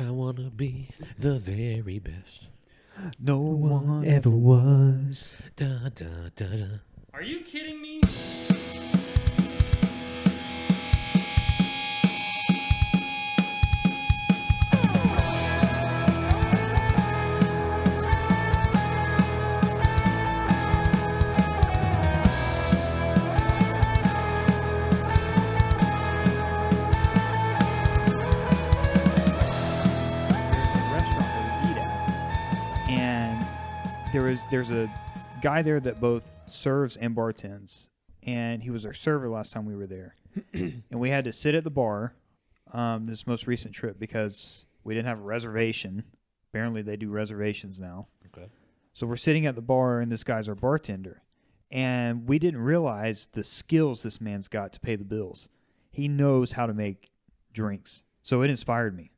I wanna be the very best. No one ever was. Da da da da. Are you kidding me? There's a guy there that both serves and bartends, and he was our server last time we were there. And we had to sit at the bar this most recent trip because we didn't have a reservation. Apparently they do reservations now. Okay. So we're sitting at the bar, and this guy's our bartender. And we didn't realize the skills this man's got to pay the bills. He knows how to make drinks. So it inspired me.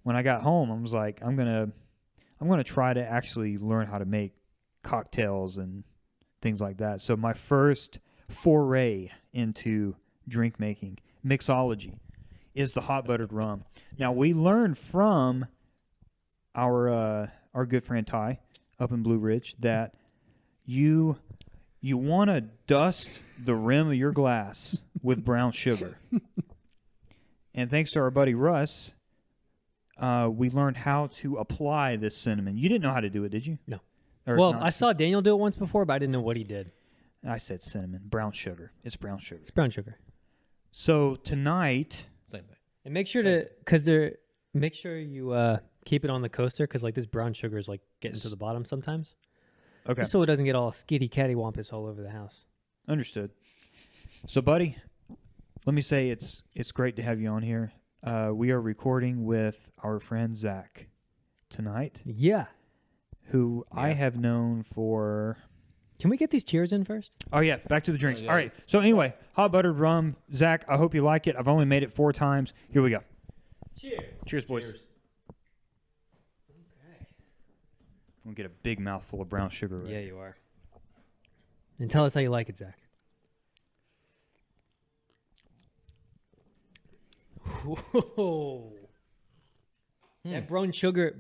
When I got home, I was like, I'm gonna try to actually learn how to make cocktails and things like that. So my first foray into drink making, mixology, is the hot buttered rum. Now we learned from our good friend Ty up in Blue Ridge that you want to dust the rim of your glass with brown sugar. And thanks to our buddy Russ, we learned how to apply this cinnamon. You didn't know how to do it, did you? No. Or Well, not I saw Daniel do it once before, but I didn't know what he did. I said cinnamon. Brown sugar. It's brown sugar. It's brown sugar. So tonight, Same thing. And make sure make sure you keep it on the coaster because like this brown sugar is like getting to the bottom sometimes. okay, Just so it doesn't get all skitty cattywampus all over the house. understood. So, buddy, let me say it's great to have you on here. We are recording with our friend Zach tonight, Yeah. who I Yeah. have known for... Can we get these cheers in first? Oh, yeah, back to the drinks. Oh, yeah. All right, so anyway, hot buttered rum. Zach, I hope you like it. I've only made it 4 times. Here we go. Cheers. Cheers, boys. Okay. I'm going to get a big mouthful of brown sugar. Right? Yeah, you are. And tell us how you like it, Zach. Whoa. That brown sugar.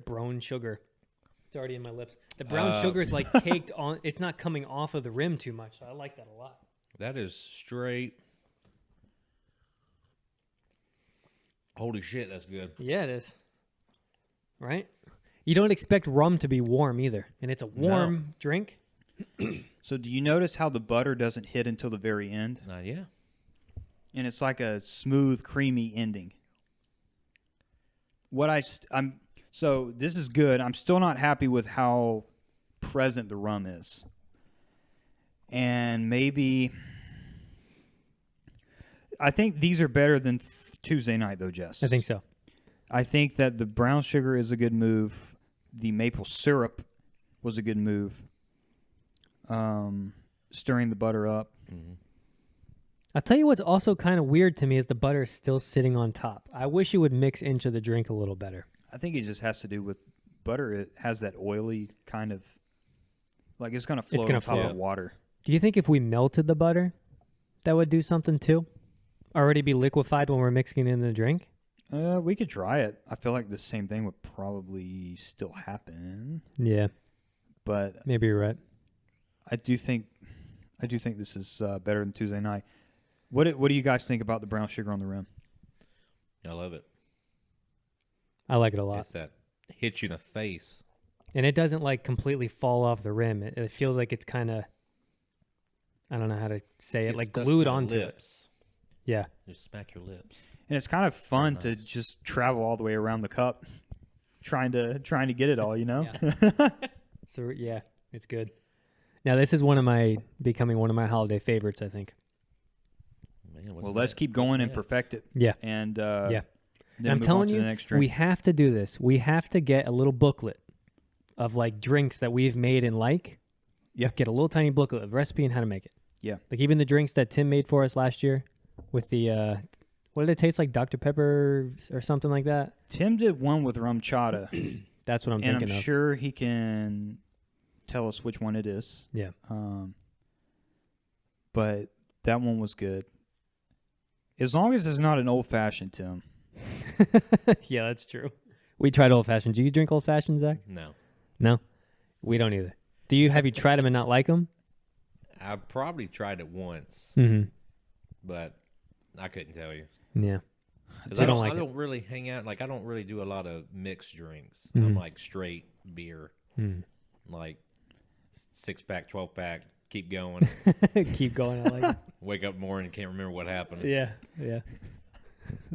It's already in my lips. The brown sugar is like caked on. It's not coming off of the rim too much. So I like that a lot. That is straight. Holy shit, that's good. Yeah, it is. Right? You don't expect rum to be warm either. And it's a warm drink. So do you notice how the butter doesn't hit until the very end? Yeah. And it's like a smooth, creamy ending. So this is good. I'm still not happy with how present the rum is. And maybe I think these are better than Tuesday night though, Jess. I think so. I think that the brown sugar is a good move. The maple syrup was a good move. Stirring the butter up. Mm-hmm. I'll tell you what's also kind of weird to me is the butter is still sitting on top. I wish it would mix into the drink a little better. I think it just has to do with butter. It has that oily kind of, like it's going to float on top of water. Do you think if we melted the butter, that would do something too? Already be liquefied when we're mixing it in the drink? We could try it. I feel like the same thing would probably still happen. Yeah, But maybe you're right. I do think this is better than Tuesday night. What do you guys think about the brown sugar on the rim? I love it. I like it a lot. It's that hits you in the face. And it doesn't like completely fall off the rim. It feels like it's kind of, I don't know how to say it, Gets like stuck glued to your onto it. lips. Yeah. Just smack your lips. And it's kind of fun Very to nice. just travel all the way around the cup, trying to get it all. You know. Yeah. So yeah, it's good. Now this is becoming one of my holiday favorites, I think. Man, Well, let's keep going and perfect it. Yeah. And Yeah. then I'm move telling on to you, the next drink. we have to do this. We have to get a little booklet of like drinks that we've made and like. Yeah. Get a little tiny booklet of recipe and how to make it. Yeah. Like even the drinks that Tim made for us last year with the, what did it taste like? Dr. Pepper or something like that? Tim did one with rum chata, That's what I'm and thinking I'm of. sure he can tell us which one it is. Yeah. But that one was good. As long as it's not an old fashioned, Tim. Yeah, that's true. We tried old fashioned. Do you drink old fashioned, Zach? No. No, we don't either. Have you tried them and not like them? I probably tried it once, Mm-hmm. but I couldn't tell you. Yeah. 'Cause So I you don't don't, like I it? don't really hang out. Like, I don't really do a lot of mixed drinks. Mhm. I'm like straight beer, Mm. like 6-pack, 12-pack. Keep going. Keep going. I like Wake up in the morning, can't remember what happened. it. Yeah. Yeah.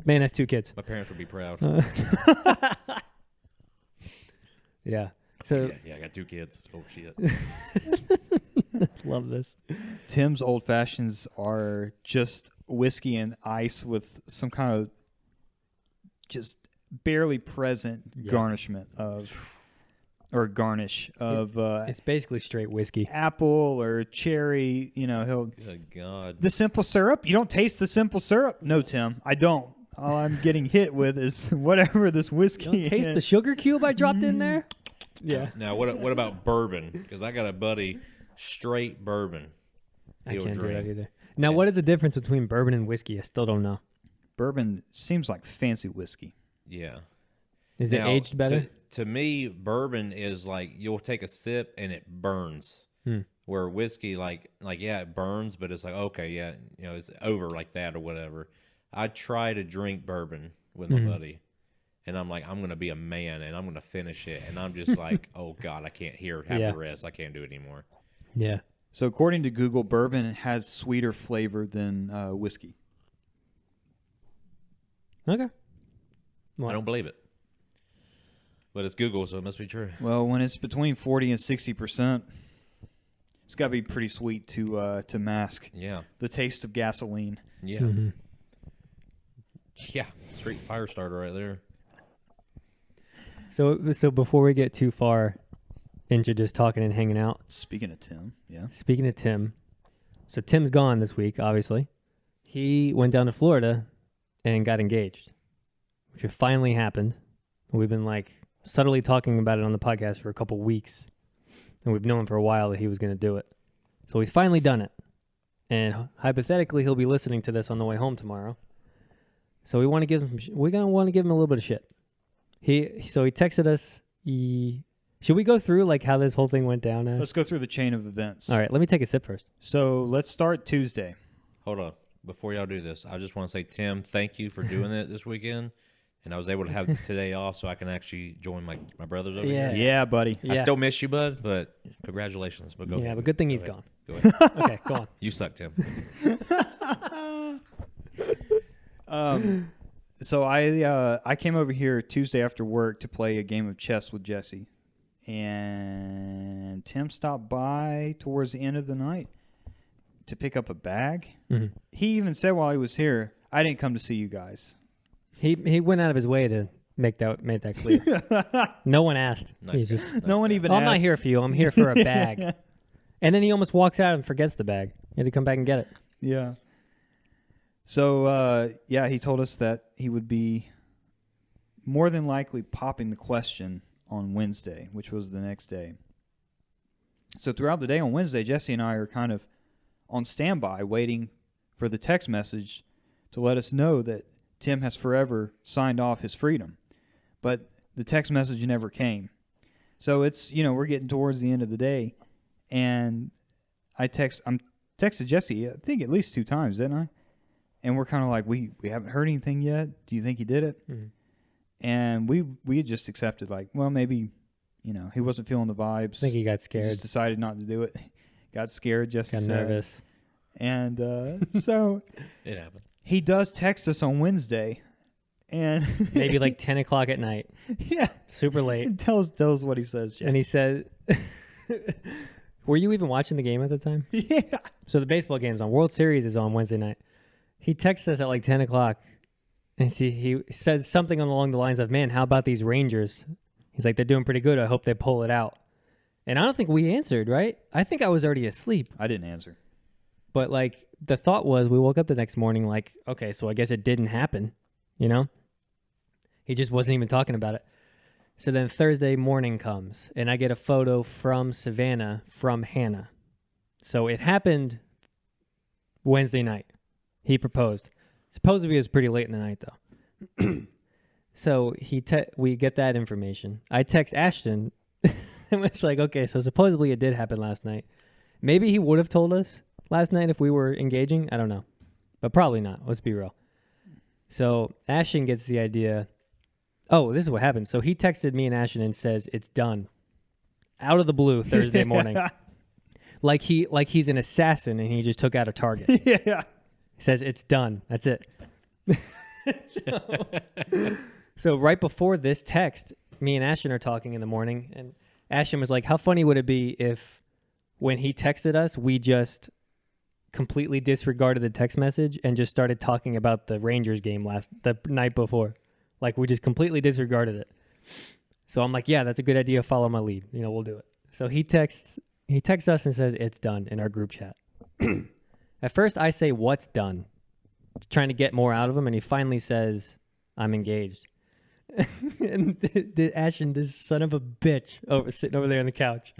Man, that's 2 kids. My parents would be proud. Yeah. So Yeah, I got 2 kids. Oh shit. love this. Tim's old fashions are just whiskey and ice with some kind of just barely present Yeah. garnish of It's basically straight whiskey. apple or cherry. He'll Good God. the simple syrup. You don't taste the simple syrup? No, Tim, I don't. All I'm getting hit with is whatever this whiskey. You don't taste the is. sugar cube I dropped in there? Yeah. Now, what about bourbon? Because I got a buddy, straight bourbon. I He'll can't do drink. that either. Now, Yeah. what is the difference between bourbon and whiskey? I still don't know. Bourbon seems like fancy whiskey. Yeah. Is it Now, aged better? To me, bourbon is like you'll take a sip and it burns. Hmm. Where whiskey, like yeah, it burns, but it's like okay, yeah, it's over like that or whatever. I try to drink bourbon with my buddy, and I'm like, I'm gonna be a man and I'm gonna finish it, and I'm just like, oh God, I can't have Yeah. the rest. I can't do it anymore. Yeah. So according to Google, bourbon has sweeter flavor than whiskey. Okay. I don't believe it, but it's Google, so it must be true. Well, when it's between 40 and 60%, it's got to be pretty sweet to mask Yeah, the taste of gasoline. yeah, Mhm. yeah. Straight fire starter right there. So before we get too far into just talking and hanging out, Speaking of Tim, yeah. speaking of Tim, so Tim's gone this week, obviously. He went down to Florida and got engaged, which had finally happened. We've been like subtly talking about it on the podcast for a couple weeks, and we've known for a while that he was going to do it. So he's finally done it, and hypothetically, he'll be listening to this on the way home tomorrow. So we want to give him. We're gonna want to give him a little bit of shit. He texted us. Should we go through like how this whole thing went down? Ash? Let's go through the chain of events. All right, let me take a sip first. So let's start Tuesday. Hold on. Before y'all do this, I just want to say, Tim, thank you for doing it this weekend. And I was able to have today off so I can actually join my brothers over Yeah. here. Yeah, buddy. Yeah. I still miss you, bud, but congratulations. But go Yeah, ahead. but good thing he's Go gone. ahead. Go ahead. Okay, go on. You suck, Tim. So I came over here Tuesday after work to play a game of chess with Jesse, and Tim stopped by towards the end of the night to pick up a bag. Mhm. He even said while he was here, "I didn't come to see you guys." He went out of his way to make that clear. No one asked. Nice He's guy. just, Nice No one guy. even "Oh, I'm asked. not here for you. I'm here for a bag." And then he almost walks out and forgets the bag. He had to come back and get it. Yeah. So, he told us that he would be more than likely popping the question on Wednesday, which was the next day. So throughout the day on Wednesday, Jesse and I are kind of on standby waiting for the text message to let us know that Tim has forever signed off his freedom. But the text message never came. So it's, we're getting towards the end of the day, and I'm texted Jesse, I think at least 2 times, didn't I? And we're kind of like, we haven't heard anything yet. Do you think he did it? Mhm. And we had just accepted, like, well, maybe, he wasn't feeling the vibes. I think he got He scared, just decided not to do it. Got scared, Jesse got said. nervous. And so It happened. he does text us on Wednesday. And Maybe like 10 o'clock at night, yeah. super late. Tell us what he says, Jesse. And he said, were you even watching the game at the time? Yeah. So the baseball game's on. World Series is on Wednesday night. He texts us at like 10 o'clock, and he says something along the lines of, "Man, how about these Rangers?" He's like, "They're doing pretty good. I hope they pull it out." And I don't think we answered, right? I think I was already asleep. I didn't answer. But like the thought was, we woke up the next morning like, okay, so I guess it didn't happen, He just wasn't even talking about it. So then Thursday morning comes, and I get a photo from Savannah from Hannah. So it happened Wednesday night. He proposed. Supposedly it was pretty late in the night, though. So we get that information. I text Ashton and was like, okay, so supposedly it did happen last night. Maybe he would have told us last night if we were engaging. I don't know. But probably not. Let's be real. So Ashton gets the idea. Oh, this is what happened. So he texted me and Ashton and says, it's done. Out of the blue Thursday morning. Like he's an assassin and he just took out a target. Yeah. He says, it's done. That's it. So right before this text, me and Ashton are talking in the morning, and Ashton was like, how funny would it be if when he texted us, we just completely disregarded the text message and just started talking about the Rangers game the night before. Like, we just completely disregarded it. So I'm like, yeah, that's a good idea. Follow my lead. We'll do it. So he texts us and says, it's done, in our group chat. At first, I say, what's done? Trying to get more out of him, and he finally says, I'm engaged. And Ashton, this son of a bitch, sitting over there on the couch.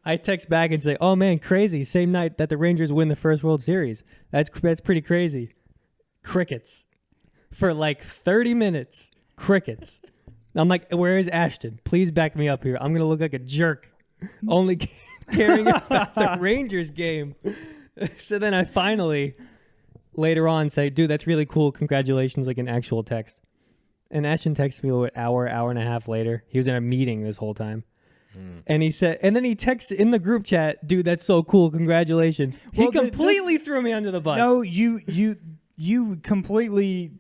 I text back and say, oh man, crazy. Same night that the Rangers win the first World Series. That's pretty crazy. Crickets. For like 30 minutes. Crickets. I'm like, where is Ashton? Please back me up here. I'm going to look like a jerk. Only caring about the Rangers game. So then I finally, later on, say, dude, that's really cool. Congratulations, like an actual text. And Ashton texted me an hour and a half later. He was in a meeting this whole time. And he said, and then he texts in the group chat, dude, that's so cool. Congratulations. Well, he completely threw me under the bus. No, you completely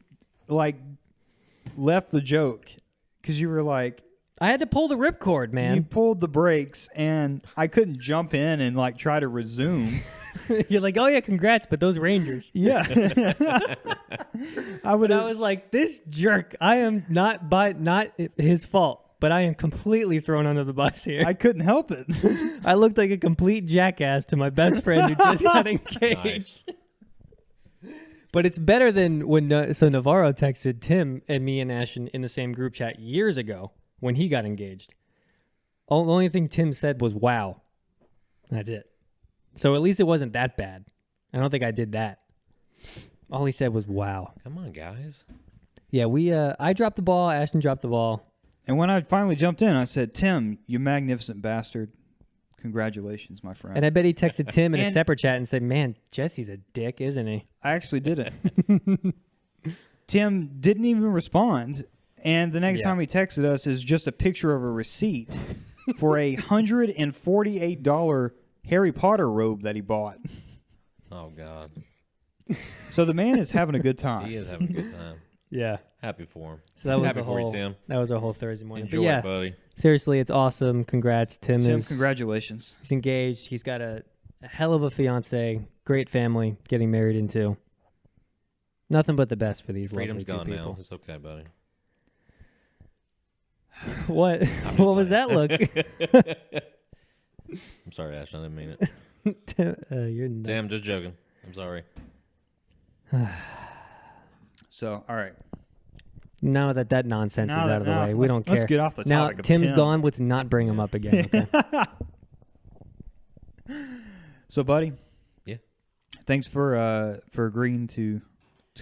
like left the joke because you were like, I had to pull the ripcord, man. You pulled the brakes and I couldn't jump in and like try to resume. You're like, oh yeah, congrats, but those Rangers. Yeah. I was like, this jerk, I am not his fault, but I am completely thrown under the bus here. I couldn't help it. I looked like a complete jackass to my best friend who just got engaged. Nice. But it's better than when Navarro texted Tim and me and Ashton in the same group chat years ago when he got engaged. The only thing Tim said was, wow. That's it. So at least it wasn't that bad. I don't think I did that. All he said was, wow. Come on, guys. Yeah, I dropped the ball. Ashton dropped the ball. And when I finally jumped in, I said, Tim, you magnificent bastard. Congratulations, my friend. And I bet he texted Tim in a separate chat and said, man, Jesse's a dick, isn't he? I actually didn't. Tim didn't even respond. And the next time he texted us is just a picture of a receipt for a $148 Harry Potter robe that he bought. Oh, God. So the man is having a good time. He is having a good time. Yeah. Happy for him. So that was happy for you, Tim. That was our whole Thursday morning. Enjoy it, buddy. Seriously, it's awesome. Congrats, Tim. Congratulations. He's engaged. He's got a hell of a fiance. Great family getting married into. Nothing but the best for these Freedom's lovely gone two people. now. It's okay, buddy. What? What was that look? I'm sorry, Ash. I didn't mean it. You're nuts. Damn, just joking. I'm sorry. So, all right. Now that nonsense is out of the way, we don't care. Let's get off the topic now, Tim's gone. Let's not bring him up again. Okay? So, buddy. Yeah. Thanks for agreeing to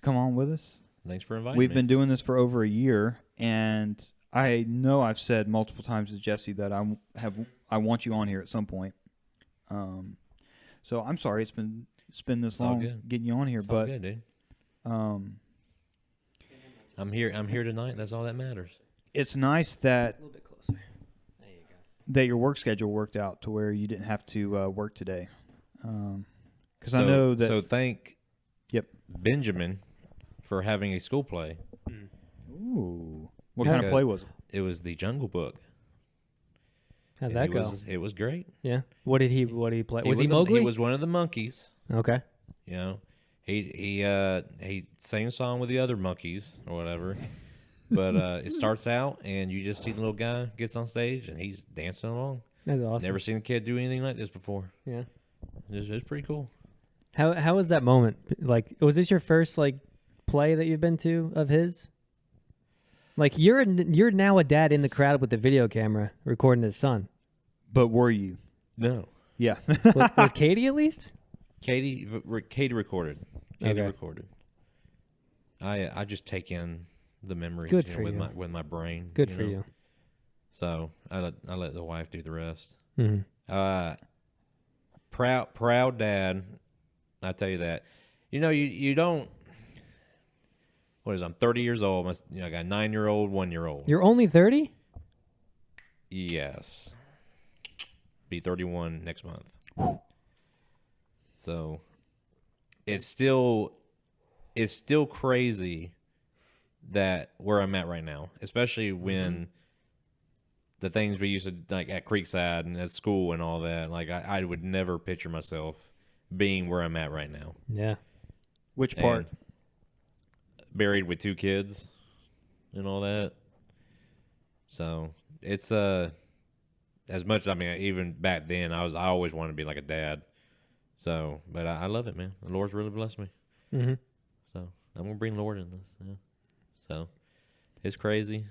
come on with us. Thanks for inviting me. We've been doing this for over a year, and I know I've said multiple times to Jesse that I want you on here at some point. So I'm sorry it's been this long getting you on here, but all good, dude. I'm here tonight. That's all that matters. It's nice that a little bit closer. There you go. That your work schedule worked out to where you didn't have to work today. Because I know that. So thank Benjamin for having a school play. Ooh. What kind of play was it? It was the Jungle Book. How'd that go? It was great. Yeah. What did he play? Was he Mowgli? He was one of the monkeys. Okay. You know, he sang a song with the other monkeys or whatever. But it starts out and you just see the little guy gets on stage and he's dancing along. That's awesome. Never seen a kid do anything like this before. Yeah. It's pretty cool. How was that moment? Like, was this your first play that you've been to of his? Like, you're now a dad in the crowd with the video camera recording his son. But were you? No. Yeah. Was Katie at least? Katie recorded. Katie recorded. I just take in the memories. Good you know, for with you. my brain. Good you for know? you. So I let the wife do the rest. Mm-hmm. Proud dad. I tell you that. You don't. What is it? I'm 30 years old. I got a 9-year-old, 1-year-old. You're only 30? Yes. Be 31 next month. So it's still crazy that where I'm at right now, especially when the things we used to like at Creekside and at school and all that. Like I would never picture myself being where I'm at right now. Yeah. Which part? And married with 2 kids and all that. So it's as much. I mean, even back then, I always wanted to be like a dad. So, but I love it, man. The Lord's really blessed me. Mm-hmm. So I'm gonna bring Lord in this. Yeah. So it's crazy,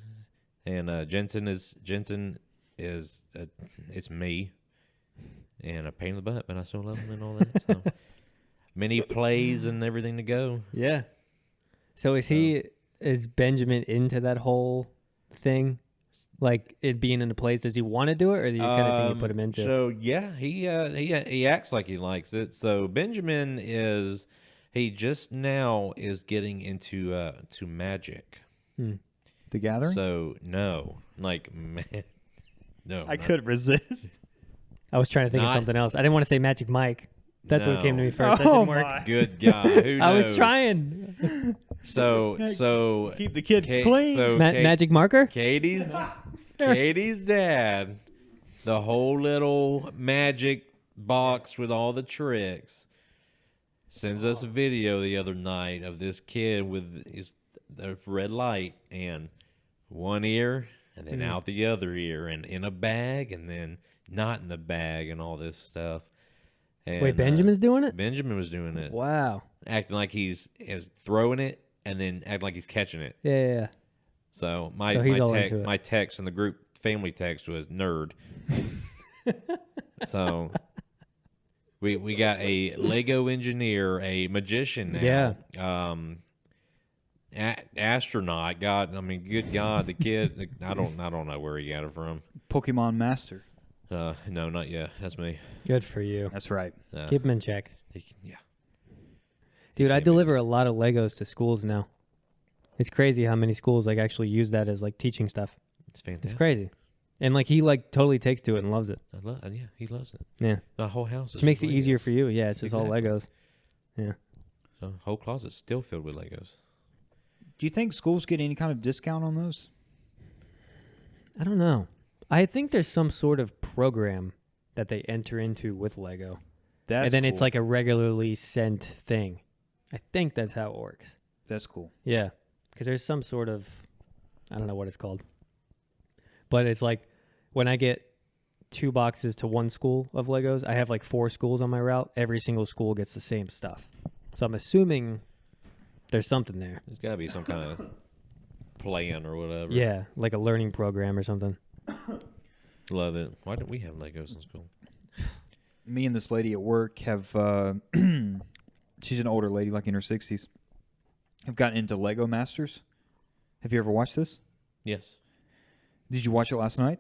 and Jensen is it's me, and a pain in the butt, but I still love him and all that. So many plays and everything to go. Yeah. So is Benjamin into that whole thing? Like it being in the place, does he want to do it, or do you kind of think you put him into? So yeah, he acts like he likes it. So Benjamin he just now is getting into to magic. The Gathering? So no, like man, no, I couldn't resist. I was trying to think of Not- something else. I didn't want to say Magic Mike. That's what came to No. me first. That Oh didn't work. my. Good God, who knows? I was trying. So Keep the kid Ka- clean. so Ka- Magic marker? Katie's dad, the whole little magic box with all the tricks, sends us a video the other night of this kid with the red light and one ear and then out the other ear and in a bag and then not in the bag and all this stuff. And, Wait, Benjamin's doing it? Benjamin was doing it, Wow. acting like he's throwing it and then acting like he's catching it. Yeah. So So he's all into it. my text in the group family text was nerd. So we got a Lego engineer, a magician now. Yeah. Astronaut. God, I mean, good God, the kid. I don't know where he got it from. Pokemon Master. No, not yet. That's me. Good for you. That's right. Keep him in check. Yeah. Dude, I can't be- deliver a lot of Legos to schools now. It's crazy how many schools like actually use that as like teaching stuff. It's fantastic. It's crazy. And like he like totally takes to it and loves it. Yeah, he loves it. Yeah. The whole house. Which makes it easier for you. Yeah, it's just all Exactly. Legos. Yeah. So whole closet's still filled with Legos. Do you think schools get any kind of discount on those? I don't know. I think there's some sort of program that they enter into with Lego. That's and then cool. it's like a regularly sent thing. I think that's how it works. That's cool. Yeah. Because there's some sort of, I don't know what it's called. But it's like when I get 2 boxes to one school of Legos, I have like 4 schools on my route. Every single school gets the same stuff. So I'm assuming there's something there. There's got to be some kind of plan or whatever. Yeah. Like a learning program or something. Love it. Why didn't we have Legos in school? Me and this lady at work have, she's an older lady, like in her 60s, have gotten into Lego Masters. Have you ever watched this? Yes. Did you watch it last night?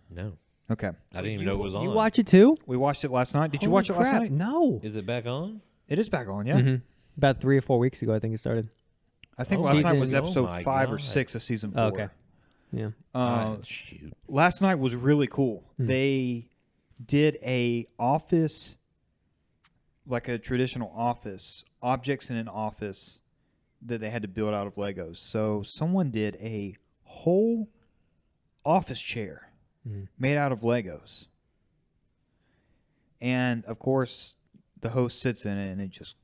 No. Okay. I didn't even know it was on. You watch it too? We watched it last night. Did you Holy watch it last crap, night? No. Is it back on? It is back on, yeah. Mhm. About 3 or 4 weeks ago, I think it started. I think Oh, last night was season- episode oh my 5 or God. 6 of season 4. Oh, okay. Yeah. Shoot. Last night was really cool. They did a office, like a traditional office, objects in an office that they had to build out of Legos. So someone did a whole office chair made out of Legos. And, of course, the host sits in it and it just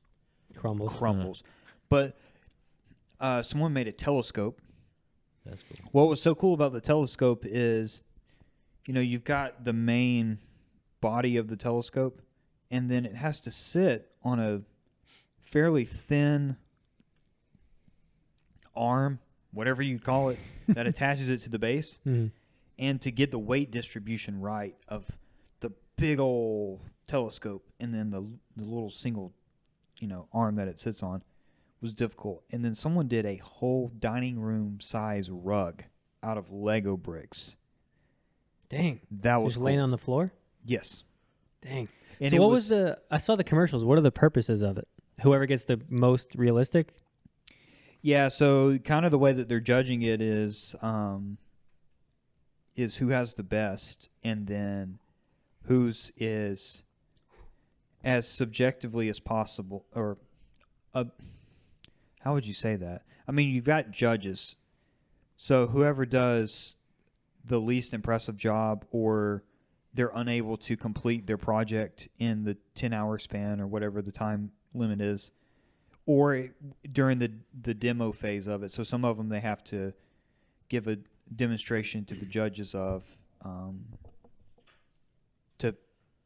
Crumbles. crumbles. But someone made a telescope. That's cool. What was so cool about the telescope is, you know, you've got the main body of the telescope, and then it has to sit on a fairly thin arm, whatever you call it, that attaches it to the base. Mhm. And to get the weight distribution right of the big old telescope and then the little single, you know, arm that it sits on was difficult. And then someone did a whole dining room size rug out of Lego bricks. Dang. That was Just cool. laying on the floor? Yes. Dang. And so it what was the, I saw the commercials. What are the purposes of it? Whoever gets the most realistic? Yeah, so kind of the way that they're judging it is who has the best, and then whose is as subjectively as possible, or how would you say that? I mean, you've got judges, so whoever does the least impressive job, or they're unable to complete their project in the 10-hour span or whatever the time limit is, or during the demo phase of it. So some of them they have to give a demonstration to the judges of to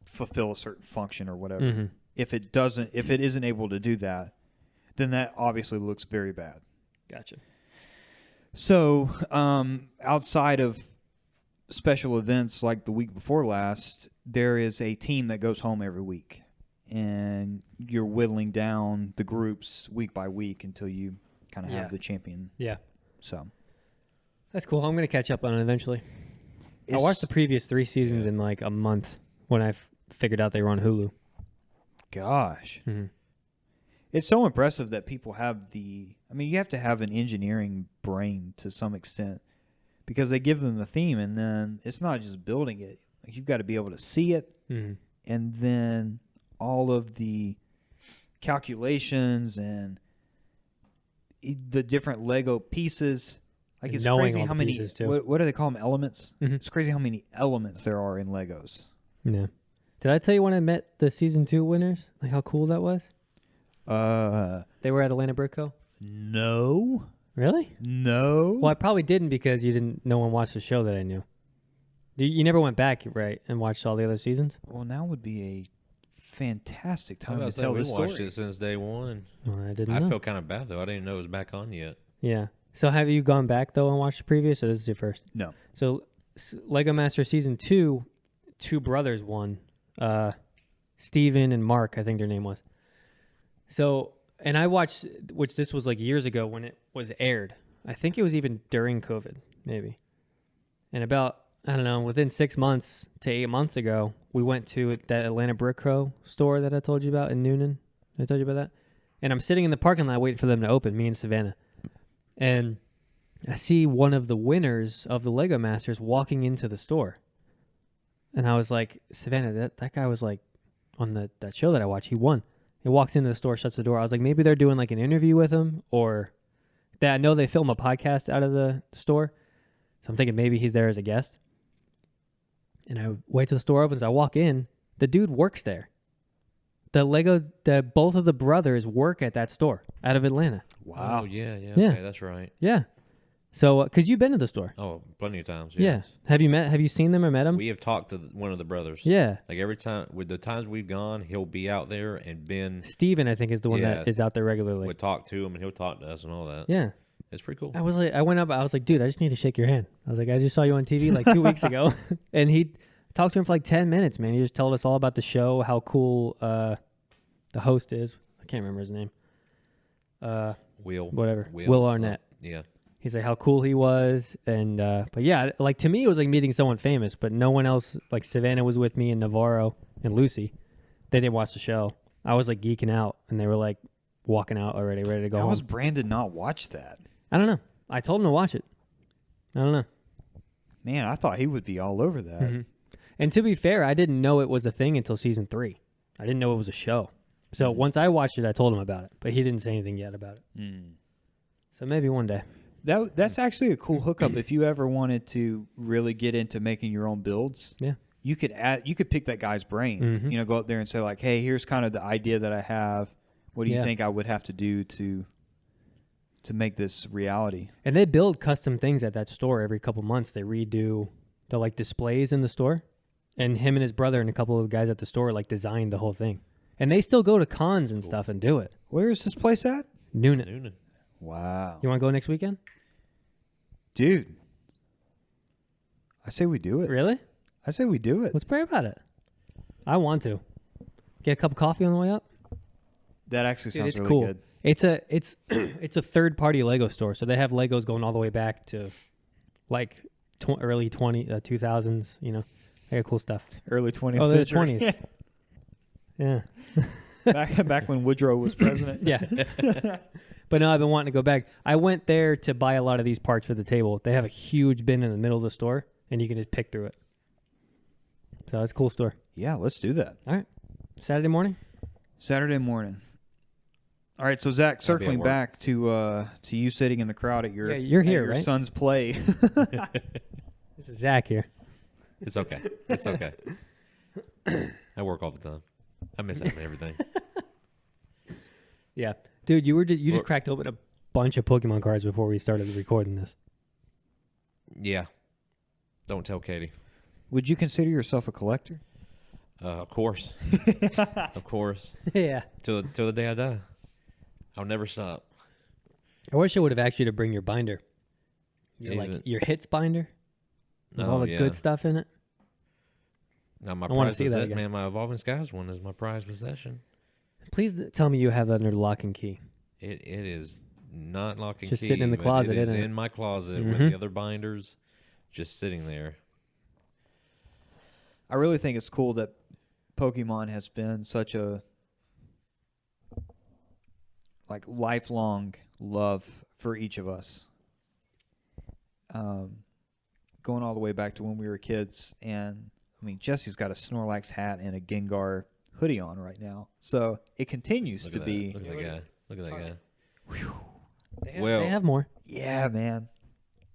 fulfill a certain function or whatever. Mm-hmm. If it isn't able to do that, then that obviously looks very bad. Gotcha. So outside of special events like the week before last, there is a team that goes home every week, and you're whittling down the groups week by week until you kind of have the champion. Yeah. So That's cool. I'm going to catch up on it eventually. I It's- watched the previous 3 seasons in like a month when I figured out they were on Hulu. Gosh. Mm-hmm. It's so impressive that people have you have to have an engineering brain to some extent, because they give them the theme, and then it's not just building it. Like, you've got to be able to see it, Mm-hmm. and then all of the calculations and the different Lego pieces. Like, And it's knowing crazy all how the many, pieces, too. what do they call them, elements? Mm-hmm. It's crazy how many elements there are in Legos. Yeah. Did I tell you when I met the season 2 winners? Like how cool that was? They were at Atlanta Brick Co. No. Really? No. Well, I probably didn't because no one watched the show that I knew. You never went back, right, and watched all the other seasons? Well, now would be a fantastic I time to was tell we this watched story. it since day one. Well, I didn't I know. feel kind of bad though. I didn't even know it was back on yet. Yeah. So have you gone back, though, and watched the previous, or this is your first? No. So Lego Master Season 2, 2 brothers won. Steven and Mark, I think their name was. So, and I watched, which this was like years ago when it was aired. I think it was even during COVID, maybe. And about, I don't know, within 6 months to 8 months ago, we went to that Atlanta Brick Co. store that I told you about in Noonan. Did I told you about that? And I'm sitting in the parking lot waiting for them to open, me and Savannah. And I see one of the winners of the Lego Masters walking into the store. And I was like, Savannah, that guy was like on that show that I watched. He won. He walks into the store, shuts the door. I was like, maybe they're doing like an interview with him, or that I know they film a podcast out of the store. So I'm thinking maybe he's there as a guest. And I wait till the store opens. I walk in. The dude works there. Both of the brothers work at that store out of Atlanta. Wow. Oh, yeah. Yeah. Okay, that's right. Yeah. So, because you've been to the store. Oh, plenty of times. Yeah. Yes. Have you seen them or met them? We have talked to one of the brothers. Yeah. Like every time, with the times we've gone, he'll be out there, and Ben Steven, I think, is the one that Yeah. is out there regularly. would talk to him, and he'll talk to us and all that. Yeah. It's pretty cool. I went up, I was like, dude, I just need to shake your hand. I was like, I just saw you on TV like 2 weeks ago. And he talked to him for like 10 minutes, man. He just told us all about the show, how cool the host is. I can't remember his name. Will. Whatever. Will Arnett. Yeah. He's like how cool he was. And, but yeah, like to me, it was like meeting someone famous, but no one else, like Savannah was with me and Navarro and Lucy. They didn't watch the show. I was like geeking out, and they were like walking out already, ready to go How home. was Brandon not watch that? I don't know. I told him to watch it. I don't know. Man, I thought he would be all over that. Mhm. And to be fair, I didn't know it was a thing until season 3. I didn't know it was a show. So once I watched it, I told him about it, but he didn't say anything yet about it. Mm. So maybe one day. That's actually a cool hookup if you ever wanted to really get into making your own builds. Yeah. You could pick that guy's brain. Mhm. You know, go up there and say like, "Hey, here's kind of the idea that I have. What do you Yeah. think I would have to do to make this reality?" And they build custom things at that store every couple months. They redo the like displays in the store. And him and his brother and a couple of guys at the store like designed the whole thing. And they still go to cons and stuff and do it. Where is this place at? Noonan. Wow. You want to go next weekend? Dude. I say we do it. Really? I say we do it. Let's pray about it. I want to. Get a cup of coffee on the way up. That actually Dude, sounds it's really cool. good. It's a it's a third party Lego store, so they have Legos going all the way back to like early 2000s. You know, they got cool stuff. Early 20th Oh, they're century. 20s. Yeah. back when Woodrow was president. Yeah. But no, I've been wanting to go back. I went there to buy a lot of these parts for the table. They have a huge bin in the middle of the store, and you can just pick through it. So it's a cool store. Yeah, let's do that. All right. Saturday morning? Saturday morning. All right, so Zach, circling back to you sitting in the crowd at your you're here, your right? son's play. This is Zach here. It's okay. It's okay. I work all the time. I miss out on everything. Yeah. Dude, you just cracked open a bunch of Pokemon cards before we started recording this. Yeah. Don't tell Katie. Would you consider yourself a collector? Of course. Of course. Yeah. Till the day I die. I'll never stop. I wish I would have asked you to bring your binder. Your hits binder with all the good stuff in it. Now my I wanna prized see that possession, again. man, my Evolving Skies one is my prized possession. Please tell me you have that under lock and key. It is not lock and Just key. sitting in the but closet, it is isn't it? in my closet with Mhm. the other binders, just sitting there. I really think it's cool that Pokemon has been such a lifelong love for each of us. Going all the way back to when we were kids, and I mean Jesse's got a Snorlax hat and a Gengar hoodie on right now, so it continues to be. Look at that guy. Look at that guy. They have more. Yeah, man.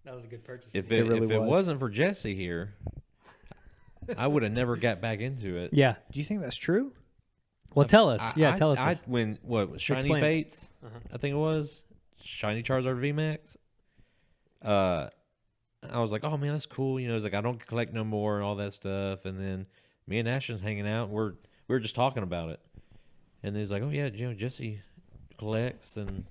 That was a good purchase. If It really if it was. wasn't for Jesse here, I would have never got back into it. Yeah. Do you think that's true? Well, tell us. Tell us. When Shiny Explain it. Fates, Uh-huh. I think it was Shiny Charizard VMAX. I was like, oh man, that's cool. You know, it's like I don't collect no more and all that stuff. And then me and Ashton's hanging out. And we were just talking about it. And then he's like, oh yeah, you know, Jesse collects and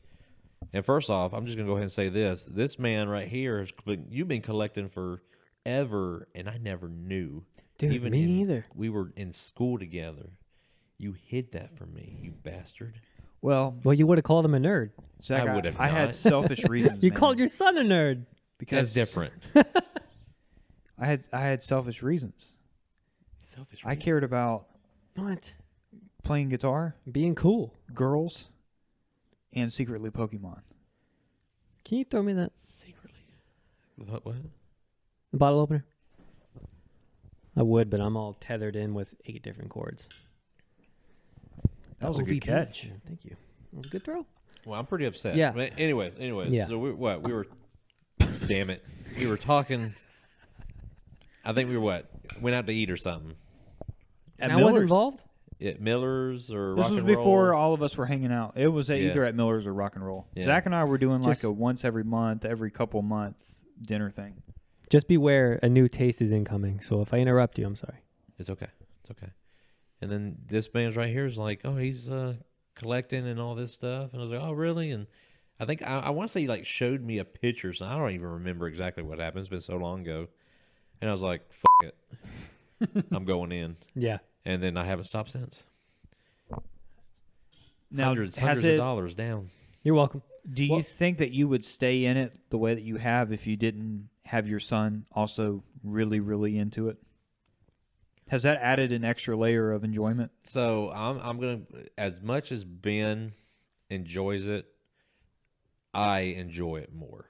first off, I'm just gonna go ahead and say this: this man right here you've been collecting forever, and I never knew. Dude, me neither. We were in school together. You hid that from me, you bastard. Well, You would have called him a nerd. Zach, I would have I had not. selfish reasons. You man, called your son a nerd. because That's different. I had selfish reasons. Selfish. I cared about What? playing guitar, Being cool. girls, and secretly Pokemon. Can you throw me that secretly. What? the bottle opener? I would, but I'm all tethered in with 8 different cords. That was a good catch. Yeah, thank you. That was a good throw. Well, I'm pretty upset. Yeah. But anyways. Yeah. So we were. Damn it. We were talking. I think we were went out to eat or something. At And I wasn't Miller's. involved? At Miller's or This Rock was and before Roll. all of us were hanging out. It was Yeah. either at Miller's or Rock and Roll. Yeah. Zach and I were doing like Just- a once every month, every couple month dinner thing. Just beware, a new taste is incoming. So if I interrupt you, I'm sorry. It's okay. It's okay. And then this man's right here is like, oh, he's collecting and all this stuff. And I was like, oh, really? And I think I want to say he like showed me a picture. So I don't even remember exactly what happened. It's been so long ago. And I was like, fuck it. I'm going in. Yeah. And then I haven't stopped since. Now, Hundreds has of it? dollars down. You're welcome. Do you think that you would stay in it the way that you have if you didn't have your son also really, really into it? Has that added an extra layer of enjoyment? So I'm gonna, as much as Ben enjoys it, I enjoy it more.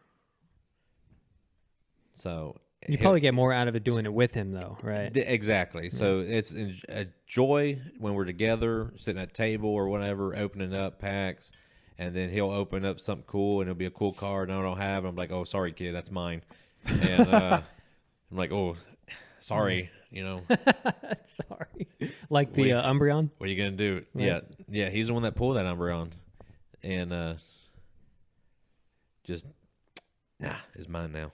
So You probably get more out of it doing it with him, though, right? Exactly. So it's a joy when we're together, sitting at a table or whatever, opening up packs, and then he'll open up something cool, and it'll be a cool card, and I don't have it. I'm like, oh, sorry, kid, that's mine. And I'm like, oh, sorry, you know. Sorry. Like the Umbreon? What are you going to do? Right. Yeah, he's the one that pulled that Umbreon. And just, it's mine now.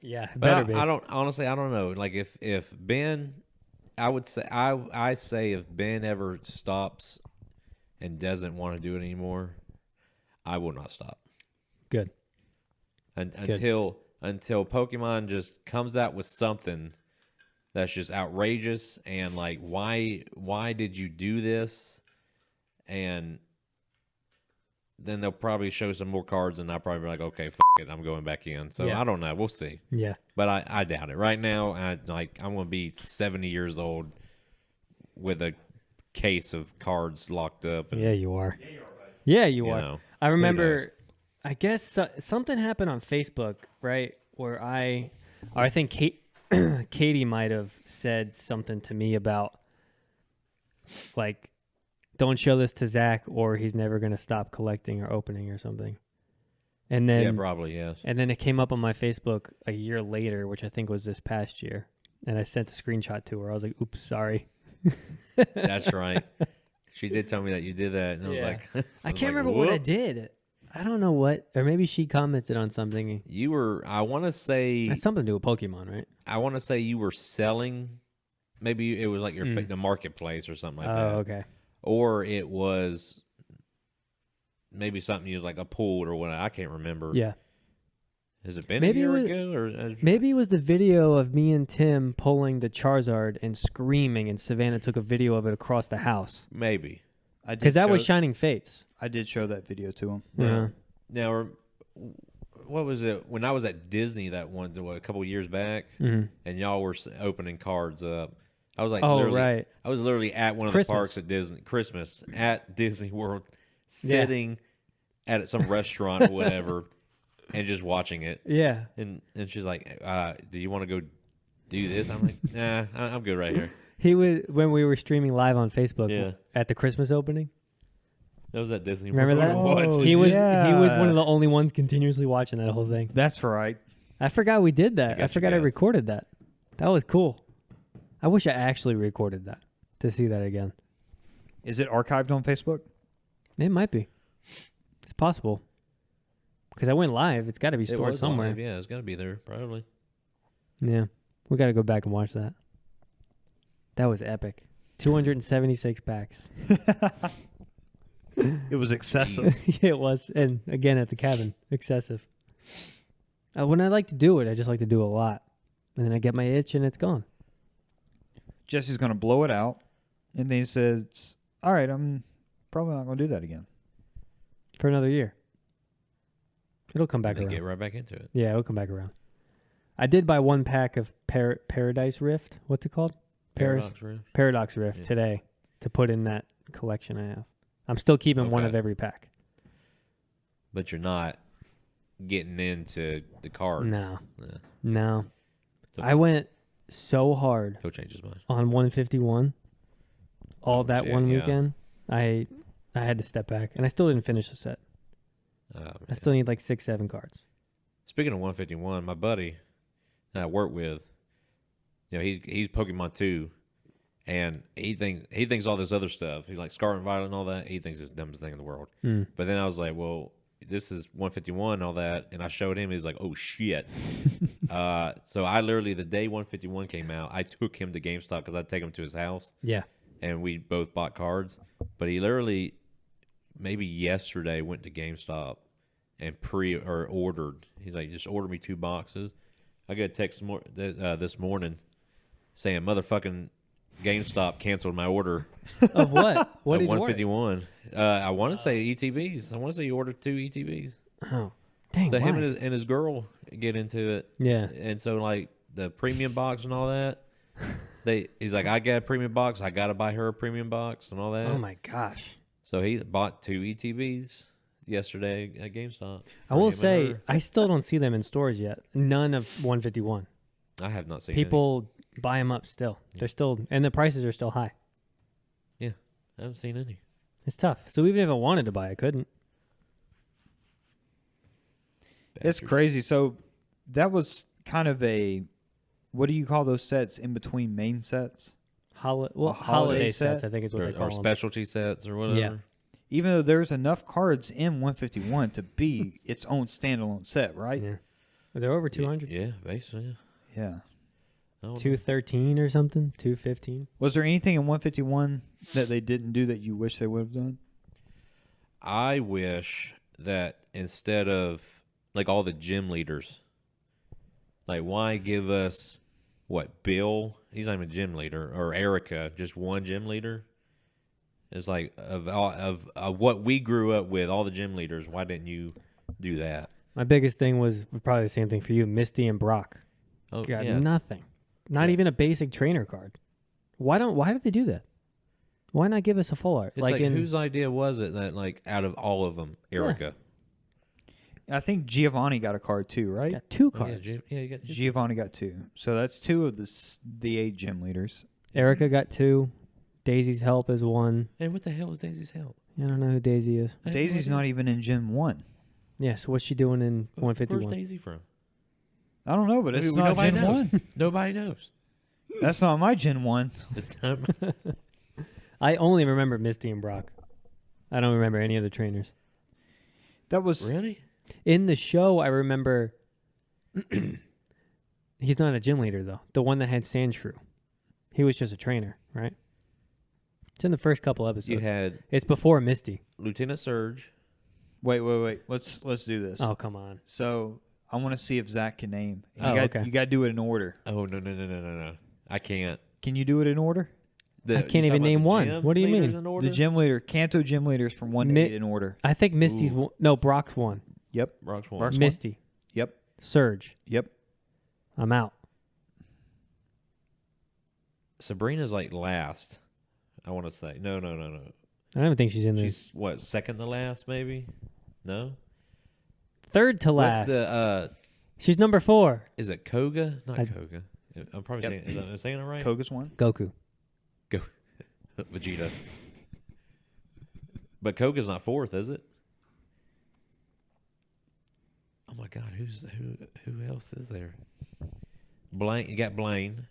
Yeah, But better be. I don't honestly. I don't know. Like if Ben, I would say I say if Ben ever stops and doesn't want to do it anymore, I will not stop. Good. Until Pokemon just comes out with something that's just outrageous and like why did you do this? And then they'll probably show some more cards, and I'll probably be like, okay, it, I'm going back in. So Yeah. I don't know. We'll see. Yeah. But I doubt it. Right now, I'm going to be 70 years old with a case of cards locked up. And, Yeah, you are. Yeah, you you are. know, I knows? remember, I guess something happened on Facebook, right? Where I think Katie might have said something to me about, like, don't show this to Zach or he's never going to stop collecting or opening or something. And then, yeah, probably, yes. And then it came up on my Facebook a year later, which I think was this past year. And I sent a screenshot to her. I was like, oops, sorry. That's right. She did tell me that you did that. And I was like, I can't remember what I did. I don't know what. Or maybe she commented on something. You were, I want to say. That's something to do with Pokemon, right? I want to say you were selling. Maybe it was like your the marketplace or something like that. Oh, okay. Or it was maybe something you was like a pool or whatever. I can't remember. Yeah. Has it been Maybe a year it was- ago? Or Maybe it was the video of me and Tim pulling the Charizard and screaming, and Savannah took a video of it across the house. maybe. Because that was Shining Fates. I did show that video to him. Yeah. Now, what was it? When I was at Disney that one, a couple of years back, Mhm. and y'all were opening cards up. I was like, Oh, literally, right. I was literally at one of Christmas. the parks at Disney, Christmas, at Disney World, sitting at some restaurant or whatever, and just watching it. Yeah. And she's like, do you want to go do this? I'm like, nah, I'm good right here. He was when we were streaming live on Facebook Yeah. at the Christmas opening. That was at Disney Remember that? World. Oh, he was yeah. one of the only ones continuously watching that whole thing. That's right. I forgot we did that. I got I you forgot I guys. recorded that. That was cool. I wish I actually recorded that to see that again. Is it archived on Facebook? It might be. It's possible. Because I went live. It's got to be It stored was somewhere. live, yeah, it's got to be there, probably. Yeah. We got to go back and watch that. That was epic. 276 packs. It was excessive. It was. And again, at the cabin. Excessive. When I like to do it, I just like to do a lot. And then I get my itch and it's gone. Jesse's going to blow it out. And then he says, all right, I'm probably not going to do that again. For another year. It'll come back And around. then get right back into it. Yeah, it'll come back around. I did buy one pack of Paradise Rift. What's it called? Paradox Rift Yeah. today to put in that collection I have. I'm still keeping one Okay. of every pack. But you're not getting into the card. No. Yeah. No. So- I went so hard He'll change his mind. on 151 all Oh, that shit, one yeah. weekend. I had to step back, and I still didn't finish the set. Oh, I man. still need like 6-7 cards. Speaking of 151, my buddy that I work with, you know, he's Pokemon 2, and he thinks all this other stuff. He like Scarlet and Violet and all that. He thinks it's the dumbest thing in the world. Mm. But then I was like, well, this is 151 and all that, and I showed him. He's like, oh shit. So I literally, the day 151 came out, I took him to GameStop because I'd take him to his house, Yeah. and we both bought cards. But he literally, maybe yesterday, went to GameStop and ordered. He's like, just order me 2 boxes. I got a text this morning saying motherfucking GameStop canceled my order. Of what? What At did you order? 151. I want to say ETBs. I want to say he ordered 2 ETBs. Oh, dang. So why? him and his girl get into it. Yeah. And so like the premium box and all that. He's like, I got a premium box. I got to buy her a premium box and all that. Oh my gosh. So he bought 2 ETBs yesterday at GameStop. I will for him and say, her. I still don't see them in stores yet. None of 151. I have not seen People buy them up still. They're still, and the prices are still high. any. Yeah, I haven't seen any. It's tough. So even if I wanted to buy, I couldn't. It's Bastard. crazy. So that was kind of what do you call those sets in between main sets? Holiday holiday sets, set? I think is what they call Or them. specialty sets or whatever. Yeah. Even though there's enough cards in 151 to be its own standalone set, right? Yeah. They're over 200. Yeah, basically. Yeah. I don't know. 213 or something. 215. Was there anything in 151 that they didn't do that you wish they would have done? I wish that instead of like all the gym leaders, like why give us Bill? He's not even a gym leader, or Erica, just one gym leader. It's like of what we grew up with, all the gym leaders. Why didn't you do that? My biggest thing was probably the same thing for you, Misty and Brock. Oh, Got yeah. nothing. Not even a basic trainer card. Why did they do that? Why not give us a full art? It's like whose idea was it that, like, out of all of them, Erica? I think Giovanni got a card too, right? Got 2 Oh, cards. yeah, you got two. Giovanni got 2. So that's 2 of the 8 gym leaders. Erica got 2. Daisy's help is 1. And what the hell is Daisy's help? I don't know who Daisy is. I have no Daisy's idea. not even in Gym 1. Yeah, so what's she doing in Where's 151? Daisy from? I don't know, but it's not Nobody Gen knows. 1. Nobody knows. That's not my Gen 1. It's not. I only remember Misty and Brock. I don't remember any other trainers. That was Really? In the show, I remember he's not a gym leader, though. The one that had Sandshrew. He was just a trainer, right? It's in the first couple episodes. You had It's before Misty. Lieutenant Surge. Wait. Let's do this. Oh, come on. So I want to see if Zach can name. Oh, okay. You got to do it in order. Oh, no. I can't. Can you do it in order? I can't even name one. What do you mean? The gym leader, Kanto gym leaders from 1 to 8 in order. I think Misty's one. No, Brock's one. Yep. Brock's one. Brock's one. Misty. Yep. Surge. Yep. I'm out. Sabrina's like last. I want to say no. I don't even think she's in there. She's what, second to last, maybe? No. Third to last. What's the? She's number 4. Is it Koga? Not I- Koga. I'm probably Yep. saying. Am I saying it right? Koga's one. Goku. Go, Vegeta. But Koga's not 4th, is it? Oh my God, who else is there? Blaine, you got Blaine.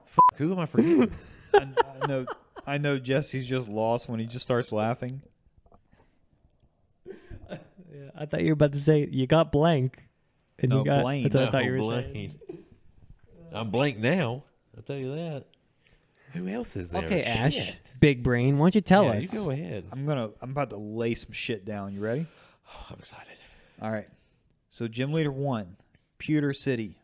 Fuck, who am I forgetting? I know Jesse's just lost when he just starts laughing. Yeah, I thought you were about to say you got blank. And No, you got Blaine. That's what I thought No, you were saying. Blaine. I'm blank now. I'll tell you that. Who else is there? Okay, Ash, Shit. big brain. Why don't you tell Yeah, us? you go ahead. I'm about to lay some shit down. You ready? Oh, I'm excited. All right. So gym leader 1, Pewter City.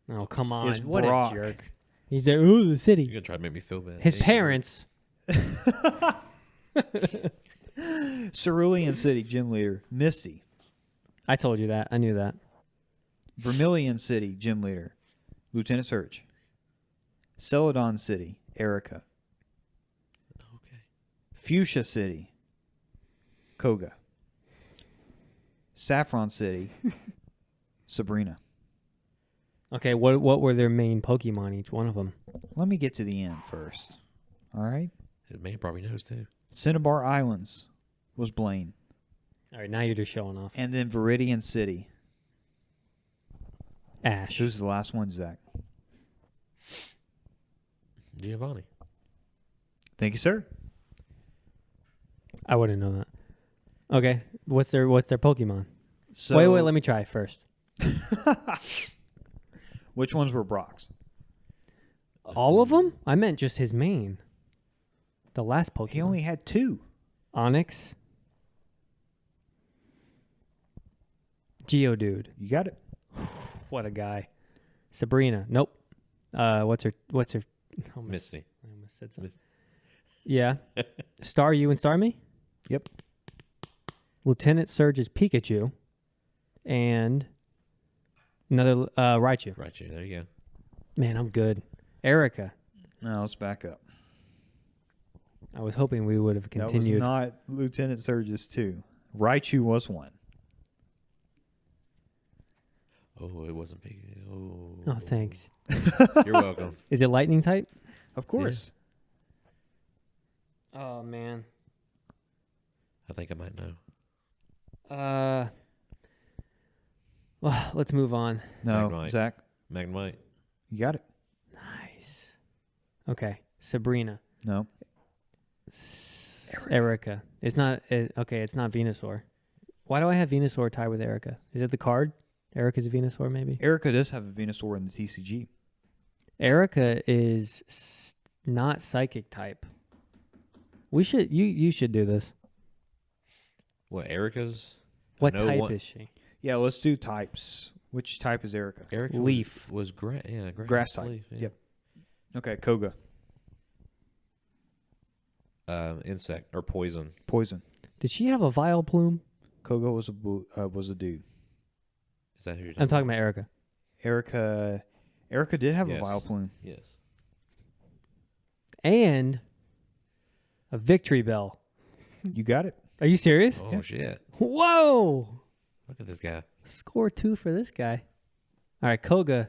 Oh, come on. Is What Brock. a jerk. He's there. Ooh, the You're city. gonna try to make me feel bad. His parents. Cerulean City gym leader, Misty. I told you that. I knew that. Vermilion City gym leader, Lieutenant Surge. Celadon City, Erica. Okay. Fuchsia City, Koga. Saffron City, Sabrina. Okay, what were their main Pokemon, each one of them? Let me get to the end first. All right. His man probably knows too. Cinnabar Islands was Blaine. All right, now you're just showing off. And then Viridian City. Ash. Who's the last one, Zach? Giovanni. Thank you, sir. I wouldn't know that. Okay, what's their Pokemon? So, Wait, let me try first. Which ones were Brock's? All of them? I meant just his main. The last Pokemon. He only had 2. Onyx. Geodude. You got it. What a guy. Sabrina. Nope. What's her? Oh, Misty. I almost said something. Misty. Yeah. Star You and Star Me. Yep. Lieutenant Surge's Pikachu. And another Raichu. Right here. There you go. Man, I'm good. Erica. Now let's back up. I was hoping we would have continued. That was not Lieutenant Surge's 2. Raichu was 1. Oh, it wasn't big. Oh, thanks. You're welcome. Is it lightning type? Of course. Oh, man. I think I might know. Well, let's move on. No, Magnemite. Zach, Magnemite. you got it. Nice. Okay. Sabrina. No. Erica. It's not. Okay, it's not Venusaur. Why do I have Venusaur tied with Erica? Is it the card? Erica's a Venusaur, maybe? Erica does have a Venusaur in the TCG. Erica is not psychic type. We should. You should do this. What, Erica's? What I know type one- is she? Yeah, let's do types. Which type is Erica? Erica Leaf. was grass. Yeah, Grass type. leaf, yeah. Yep. Okay, Koga. Insect or poison. Poison. Did she have a vile plume? Koga was a dude. Is that who you're I'm talking about Erica. Erica did have a Yes. vile plume. Yes. And a victory bell. You got it. Are you serious? Oh Yeah. shit! Whoa! Look at this guy. Score 2 for this guy. All right, Koga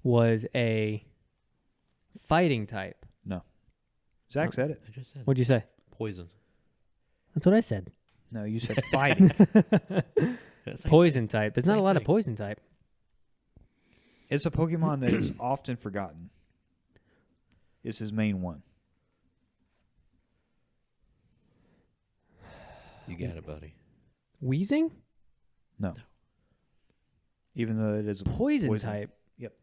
was a fighting type. No. Zach said it. I just said What'd you say? poison. That's what I said. No, you said fighting. Poison type. There's not a Same lot of thing. poison type. It's a Pokemon that is often forgotten. It's his main one. You got it, buddy. Wheezing? No. Even though it is a Poison type. Yep.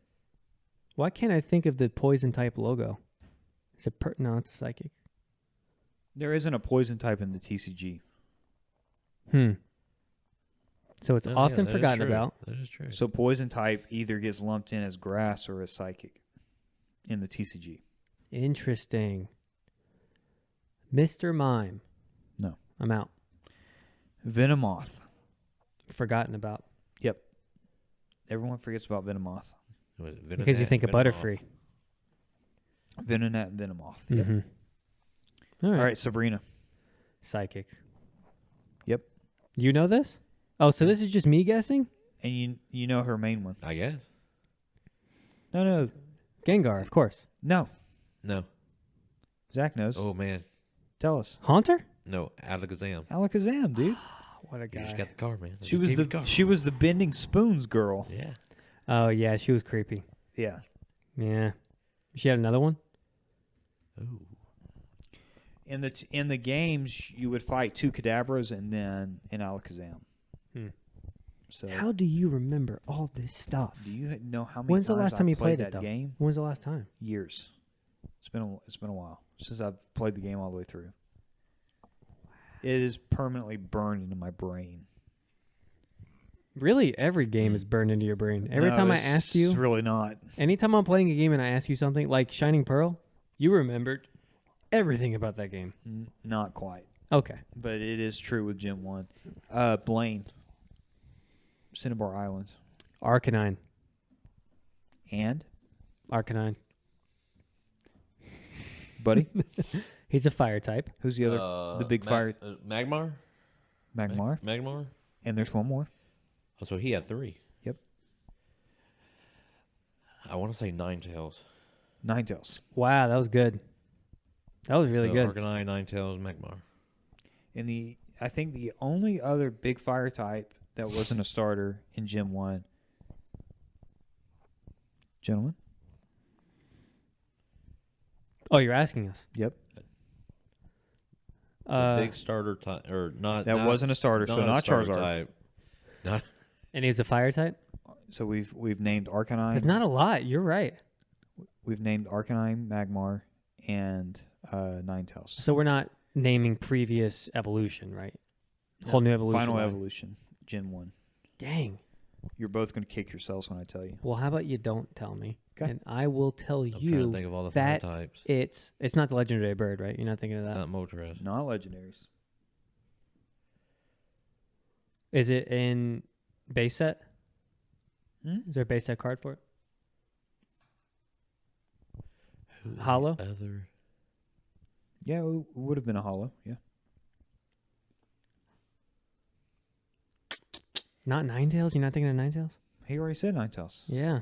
Why can't I think of the poison type logo? Is it no, it's psychic. There isn't a poison type in the TCG. So it's Oh, yeah, often that is forgotten true. about. That is true. So poison type either gets lumped in as grass or as psychic in the TCG. Interesting. Mr. Mime. No. I'm out. Venomoth. Forgotten about. Yep. Everyone forgets about Venomoth. Was it Because you Venonat, think of Venomoth? Butterfree. Venonat and Venomoth. Yep. Mm-hmm. All right, Sabrina. Psychic. Yep. You know this? Oh, so this is just me guessing? And you know her main one. I guess. No. Gengar, of course. No. No. Zach knows. Oh man. Tell us. Haunter? No. Alakazam. Alakazam, dude. What a You guy. just got the car, man. She was the bending spoons girl. Yeah. Oh, yeah, she was creepy. Yeah. Yeah. She had another one? Ooh. In the games, you would fight 2 Kadabras and then an Alakazam. Hmm. So How do you remember all this stuff? do you know how many When's the times last time I you played that it, though? game? When's the last time? Years. It's been a while since I've played the game all the way through. It is permanently burned into my brain. Really, every game is burned into your brain. Every No, time I it's ask you, really not. anytime I'm playing a game and I ask you something, like Shining Pearl, you remembered everything about that game. Not quite, Okay. but it is true with Gen 1. Blaine. Cinnabar Island. Arcanine. And Arcanine. buddy, He's a fire type. who's the other? The big fire Magmar. Magmar. Magmar. And there's one more. Oh, so he had 3. Yep. I want to say Ninetales. Ninetales. Wow, that was good. That was really So good. Arcanine, Ninetales, Magmar. And I think the only other big fire type that wasn't a starter in Gen 1. Gentlemen? Oh, you're asking us. Yep. The big starter type, or not? That wasn't a starter, so not starter Charizard. Type. Not. And he's a fire type? So we've named Arcanine. There's not a lot. You're right. We've named Arcanine, Magmar, and Ninetales. So we're not naming previous evolution, right? Whole new evolution. Final line. evolution, Gen 1. Dang. You're both going to kick yourselves when I tell you. Well, how about you don't tell me? 'Kay. And I will tell I'm trying to you think of all the fire that types. it's not the legendary bird, right? You're not thinking of that. Not Moltres. Not legendaries. Is it in base set? Hmm? Is there a base set card for it? Who the Hollow? Other. Yeah, it would have been a hollow. Yeah. Not Ninetales? You're not thinking of Ninetales? He already said Ninetales. Yeah.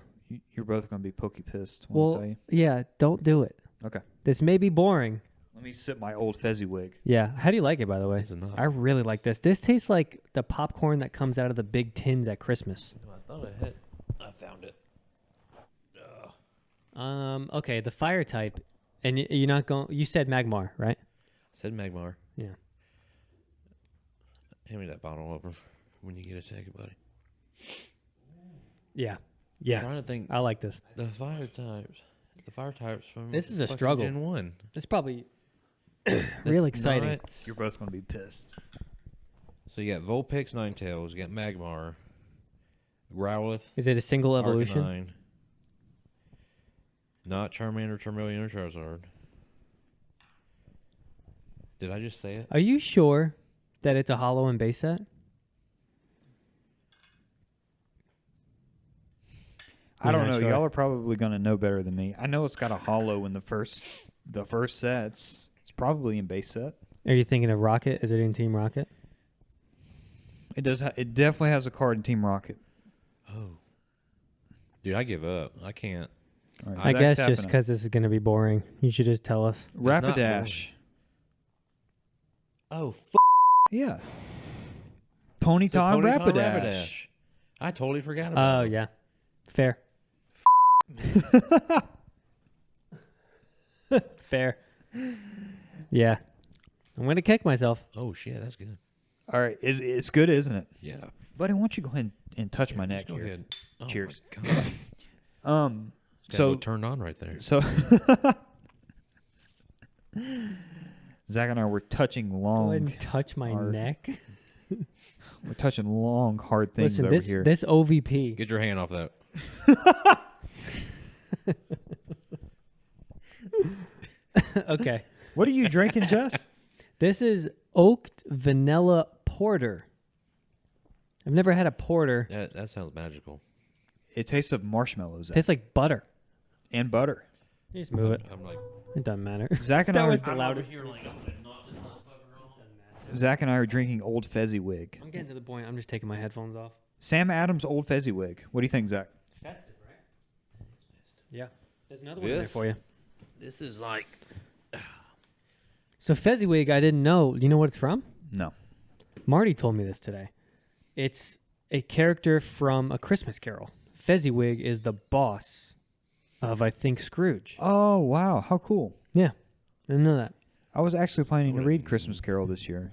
You're both going to be pokey pissed when I Well, tell you. yeah, don't do it. Okay. This may be boring. Let me sip my old Fezziwig. Yeah. How do you like it, by the way? This is not. I really like this. This tastes like the popcorn that comes out of the big tins at Christmas. I thought I had. I found it. Okay, the fire type, and you're not going. You said Magmar, right? I said Magmar. Yeah. Hand me that bottle open when you get a second, buddy. Yeah. I'm Yeah. trying to think. I like this. The fire types. The fire types from. This is a fucking struggle. Gen 1. It's probably That's real exciting. not- You're both going to be pissed. So you got Vulpix, Ninetales. You got Magmar. Growlithe. Is it a single evolution? Arcanine. Not Charmander, Charmeleon, or Charizard. Did I just say it? Are you sure that it's a hollow and base set? I don't You're know. not sure? Y'all are probably going to know better than me. I know it's got a hollow in the first sets. It's probably in base set. Are you thinking of Rocket? Is it in Team Rocket? It does. It definitely has a card in Team Rocket. Oh. Dude, I give up. I can't. All right, I Zach's guess tapping just it. because this is going to be boring, you should just tell us. Rapid not Dash. Oh, Yeah. Ponyta Rapid Rapid Dash. I totally forgot about Oh, it. yeah. Fair. Fair. Yeah. I'm going to kick myself. Oh, shit. That's good. All right. It's good, isn't it? Yeah. Buddy, why don't you go ahead and touch my Yeah, neck just go here? ahead. Oh, Cheers. My God. So Turned on right there. So Zach and I were touching Go ahead long. and touch my hard. neck. We're touching long, hard things Listen, over this here. this OVP. Get your hand off that. Okay. What are you drinking, Jess? This is oaked vanilla porter. I've never had a porter. That sounds magical. It tastes of marshmallows Tastes like butter. and butter. You just move it. I'm like, It doesn't matter. Zach and That I was are, the loudest. here like, I'm gonna knock this motherfucker off. Zach and I are drinking Old Fezziwig. I'm getting to the point. I'm just taking my headphones off. Sam Adams Old Fezziwig. What do you think, Zach? Festive, right? Yeah. There's another one in there This? for you. This is like, So Fezziwig, I didn't know. You know what it's from? No. Marty told me this today. It's a character from A Christmas Carol. Fezziwig is the boss of, I think, Scrooge. Oh wow, how cool! Yeah. I didn't know that. I was actually planning to What read a- Christmas Carol this year.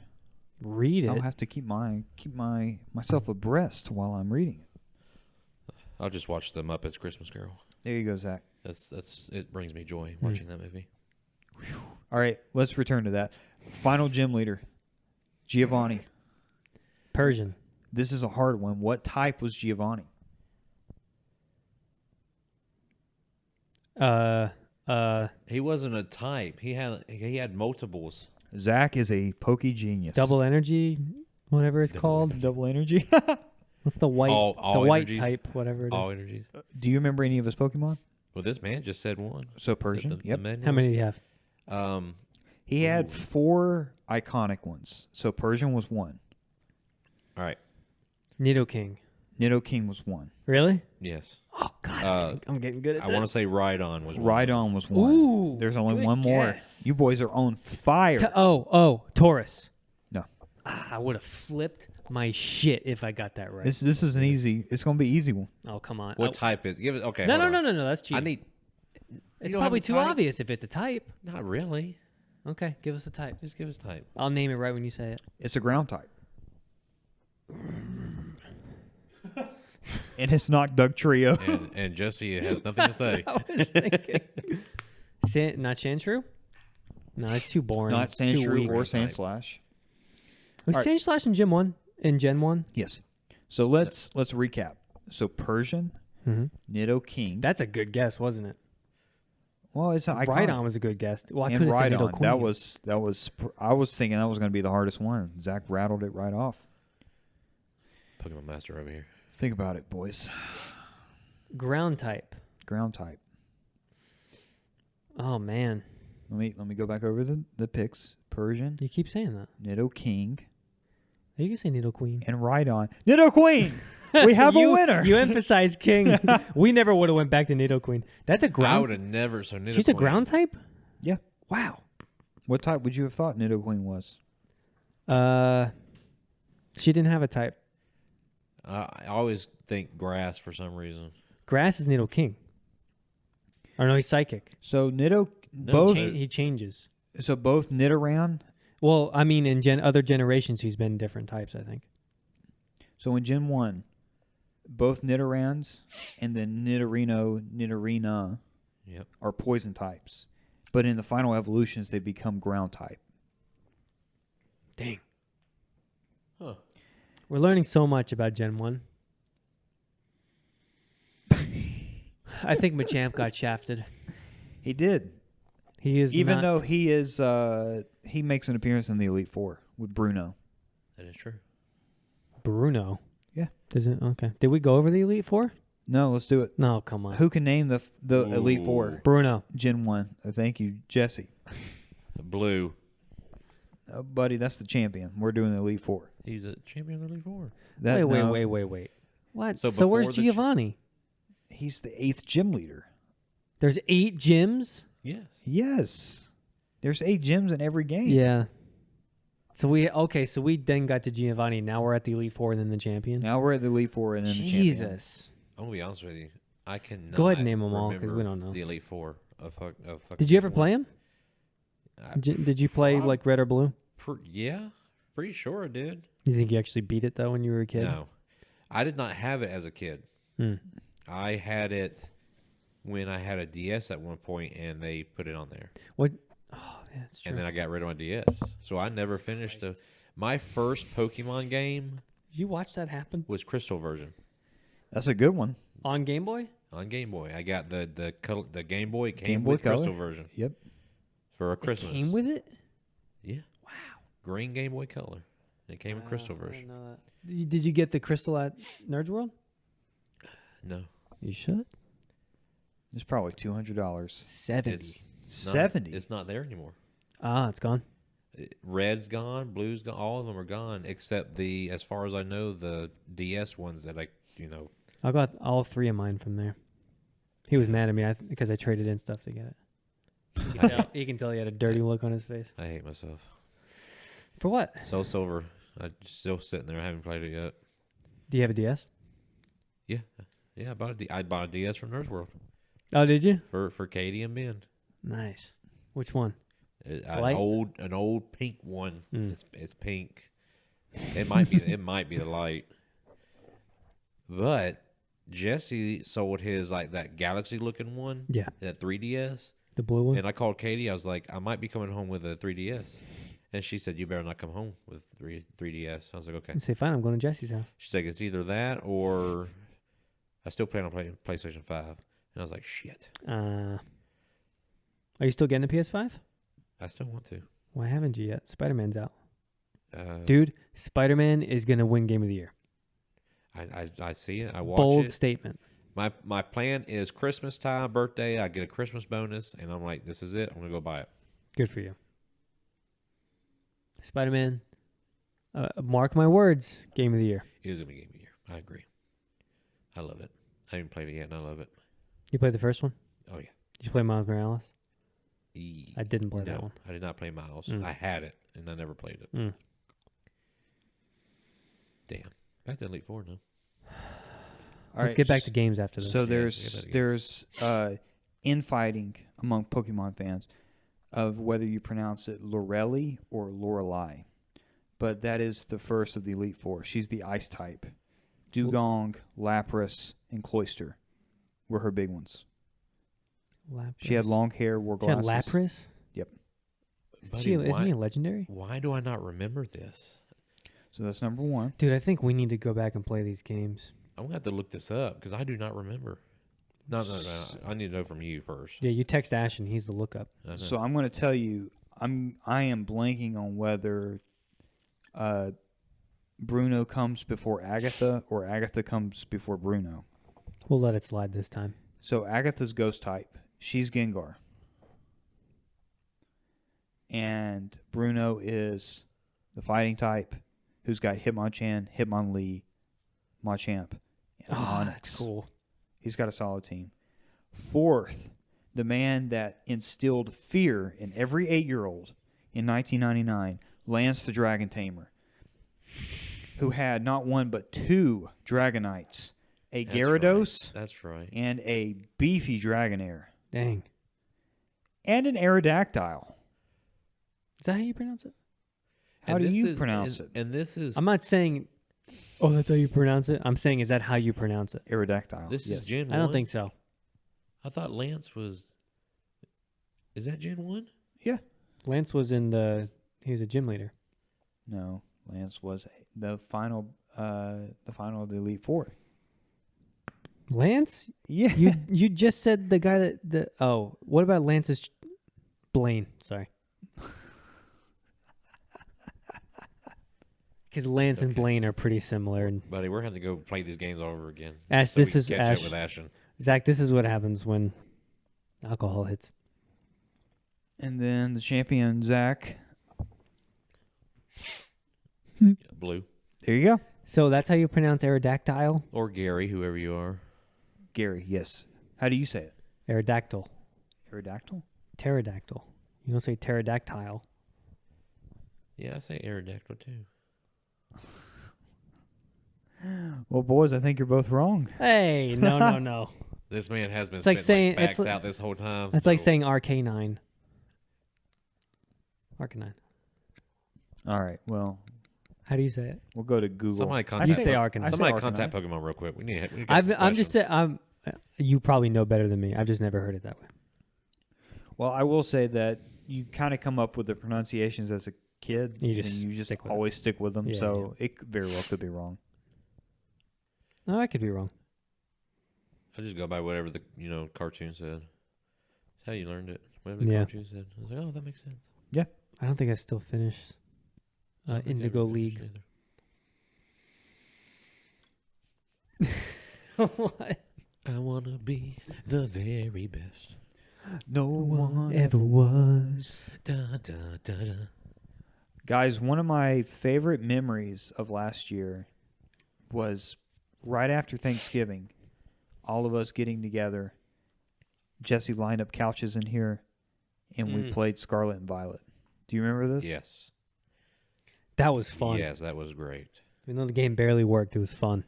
Read it. I'll have to keep myself abreast while I'm reading it. I'll just watch the Muppets Christmas Carol. There you go, Zach. That's it brings me joy watching that movie. All right, let's return to that. Final gym leader, Giovanni. Persian. This is a hard one. What type was Giovanni? He wasn't a type. He had multiples. Zach is a Poke genius. Double energy, whatever it's called. Double energy. What's the white All the white energies. type, whatever it is. All energies. Do you remember any of his Pokemon? Well, this man just said one. So Persian. The Yep. menu? How many do you have? He had Ooh. 4 iconic ones. So Persian was 1. All right. Nidoking. Nidoking was 1. Really? Yes. Oh God, I'm getting good at I this. want to say Rhydon was one. Rhydon was 1. Ooh, There's only good one more. guess. You boys are on fire. Taurus. No. I would have flipped my shit if I got that right. This is an easy. It's going to be an easy one. Oh come on. What type is? Give it. Okay. No, hold no, on. no, no, no. That's cheap. I need. It's don't have probably any too types? obvious if it's a type. Not really. Okay, give us a type. Just give us type. I'll name it right when you say it. It's a ground type. And it's not Doug Trio. And Jesse has nothing to say. I was thinking. Not Sandshrew? No, it's too boring. Not It's too Sandshrew weak. or Type. Sandslash. Was All right. Sandslash in Gen 1? In Gen 1? Yes. So let's recap. So Persian, Mm-hmm. Nidoking. That's a good guess, wasn't it? Well, it's an iconic. Rhydon was a good guess. Well, I And could have said Rhydon. Nidoqueen. That was. I was thinking that was going to be the hardest one. Zach rattled it right off. Pokemon Master over here. Think about it, boys. Ground type. Ground type. Oh, man. Let me go back over the picks. Persian, You keep saying that. Nidoking, You can say Nidoqueen. and Rhydon. Nidoqueen! We have a winner. You emphasize King. We never would have went back to Nidoqueen. That's a I ground. would have never. So Nidoqueen. She's a ground type? Yeah. Wow. What type would you have thought Nidoqueen was? She didn't have a type. I always think grass for some reason. Grass is Nidoking. Or no, he's psychic. So No, both. He changes. So both Nidoran. Well, I mean, in other generations, he's been different types, I think. So in Gen 1, both Nidorans and then Nidorina Yep. are poison types. But in the final evolutions, they become ground type. Dang. Huh. We're learning so much about Gen 1. I think Machamp got shafted. He did. He is Even not- though he is, he makes an appearance in the Elite Four with Bruno. That is true. Bruno. Yeah. Does it? Okay. Did we go over the Elite Four? No, let's do it. No, come on. Who can name the Elite Four? Ooh. Bruno. Gen 1. Thank you, Jesse. Blue. Buddy, that's the champion. We're doing the Elite Four. He's a champion of the Elite Four. That, no, Wait. What? So So, where's before the Giovanni? He's the 8th gym leader. There's 8 gyms? Yes. Yes. There's 8 gyms in every game. Yeah. So we then got to Giovanni. Now we're at the Elite Four and then the champion. Now we're at the Elite Four and then the champion. Jesus. I'm gonna be honest with you. I cannot. Go ahead and name 'em all, 'cause we remember don't know. the Elite Four. Did you ever play him? Did you play like red or blue? Yeah, pretty sure I did. You think you actually beat it though when you were a kid? No, I did not have it as a kid. I had it when I had a DS at one point, and they put it on there. What? Oh, yeah, that's true. And then I got rid of my DS, so I never finished my first Pokemon game Did you watch that happen was Crystal version That's a good one. on Game Boy? on Game Boy. I got the Game Boy came Game Boy with Crystal Color? version Yep. for a Christmas. Came with it? Yeah. Wow. Green Game Boy Color. It came with Crystal I didn't version. know that. Did you get the crystal at Nerds World? No, You should. It's probably $200. 70. it's 70. It's not there anymore. Ah, it's gone. Red's gone, blue's gone. All of them are gone except as far as I know, the DS ones that I got all 3 of mine from there. He was mad at me because I traded in stuff to get it. You can tell he had a dirty look on his face. I hate myself. For what? Soul Silver. I'm still sitting there. I haven't played it yet. Do you have a DS? Yeah. Yeah, I bought a DS from Nerd World Oh, did you? for Katie and Ben. Nice. Which one? An Light? old pink one. Mm. It's pink. It might be the light. But Jesse sold his like that galaxy looking one. Yeah. That 3DS. The blue one? And I called Katie. I was like, I might be coming home with a 3DS. And she said, you better not come home with 3DS. I was like, okay. I say, fine, I'm going to Jesse's house. She's like, it's either that or I still plan on playing PlayStation 5. And I was like, shit. Are you still getting a PS5? I still want to. Why haven't you yet? Spider-Man's out. Dude, Dude, Spider-Man is going to win Game of the Year. I see it. I watch Bold it. statement. My plan is Christmas time, birthday. I get a Christmas bonus, and I'm like, this is it. I'm gonna go buy it. Good for you. Spider-Man, mark my words, Game of the Year. It is gonna be Game of the Year. I agree. I love it. I haven't played it yet, and I love it. You played the first one? Oh yeah. Did you play Miles Morales? E- I didn't play no, that one. I did not play Miles. Mm. I had it, and I never played it. Mm. Damn. Back to Elite Four now. All Let's right, get back to games after this. So Yeah, there's infighting among Pokemon fans of whether you pronounce it Lorelei or Lorelei. But that is the first of the Elite Four. She's the ice type. Dugong, Lapras, and Cloyster were her big ones. Lapras. She had long hair, wore She had glasses. Lapras? Yep. Buddy, Isn't he a legendary? Why do I not remember this? So that's number one. Dude, I think we need to go back and play these games. I'm gonna have to look this up because I do not remember. No. I need to know from you first. Yeah, you text Ash and he's the lookup. I know. So I'm going to tell you, I am blanking on whether Bruno comes before Agatha or Agatha comes before Bruno. We'll let it slide this time. So Agatha's ghost type. She's Gengar. And Bruno is the fighting type who's got Hitmonchan, Hitmonlee, Machamp, and Onix. That's cool. He's got a solid team. Fourth, the man that instilled fear in every 8-year-old in 1999, Lance the Dragon Tamer, who had not one but 2 Dragonites, a That's Gyarados, That's right. and a beefy Dragonair, Dang. and an Aerodactyl. Is that how you pronounce it? How And do this you is- pronounce it? And this is I'm not saying, oh, that's how you pronounce it. I'm saying, is that how you pronounce it? Aerodactyl. this yes. is Gen 1. I don't think so. I thought Lance was. Is that Gen 1? Yeah. Lance was he was a gym leader. No, Lance was the final of the Elite Four. Lance? Yeah. You just said the guy what about Lance's Blaine? Sorry. Because Lance and Okay. Blaine are pretty similar. And Buddy, we're going to go play these games all over again. Ash, so this we is can catch Ash. up with Ashen. Zach, this is what happens when alcohol hits. And then the champion, Zach. Blue. There you go. So that's how you pronounce Aerodactyl? Or Gary, whoever you are. Gary, yes. How do you say it? Aerodactyl. Aerodactyl? Pterodactyl. You don't say pterodactyl. Yeah, I say Aerodactyl too. Well, boys, I think you're both wrong. Hey, no. This man has been It's like spitting saying- facts it's out this whole time. It's like saying Arcanine. Arcanine. All right, well, How do you say it? we'll go to Google. Somebody I contact, You say- say I Arcanine. say somebody Arcanine. contact Pokemon real quick. We need to get I'm some just questions. saying. You probably know better than me. I've just never heard it that way. Well, I will say that you kind of come up with the pronunciations as a kid, You and just you just stick with always stick with them. Yeah, so it very well could be wrong. No, I could be wrong. I just go by whatever the cartoon said. That's how you learned it. Whatever the Yeah. cartoon said. I was like, oh, that makes sense. I don't think I still finished I don't think I ever Indigo finished League. either. What? I want to be the very best. No one ever was. Da, da, da, da. Guys, one of my favorite memories of last year was right after Thanksgiving, all of us getting together. Jesse lined up couches in here, and we played Scarlet and Violet. Do you remember this? Yes. That was fun. Yes, that was great. Even though the game barely worked, it was fun.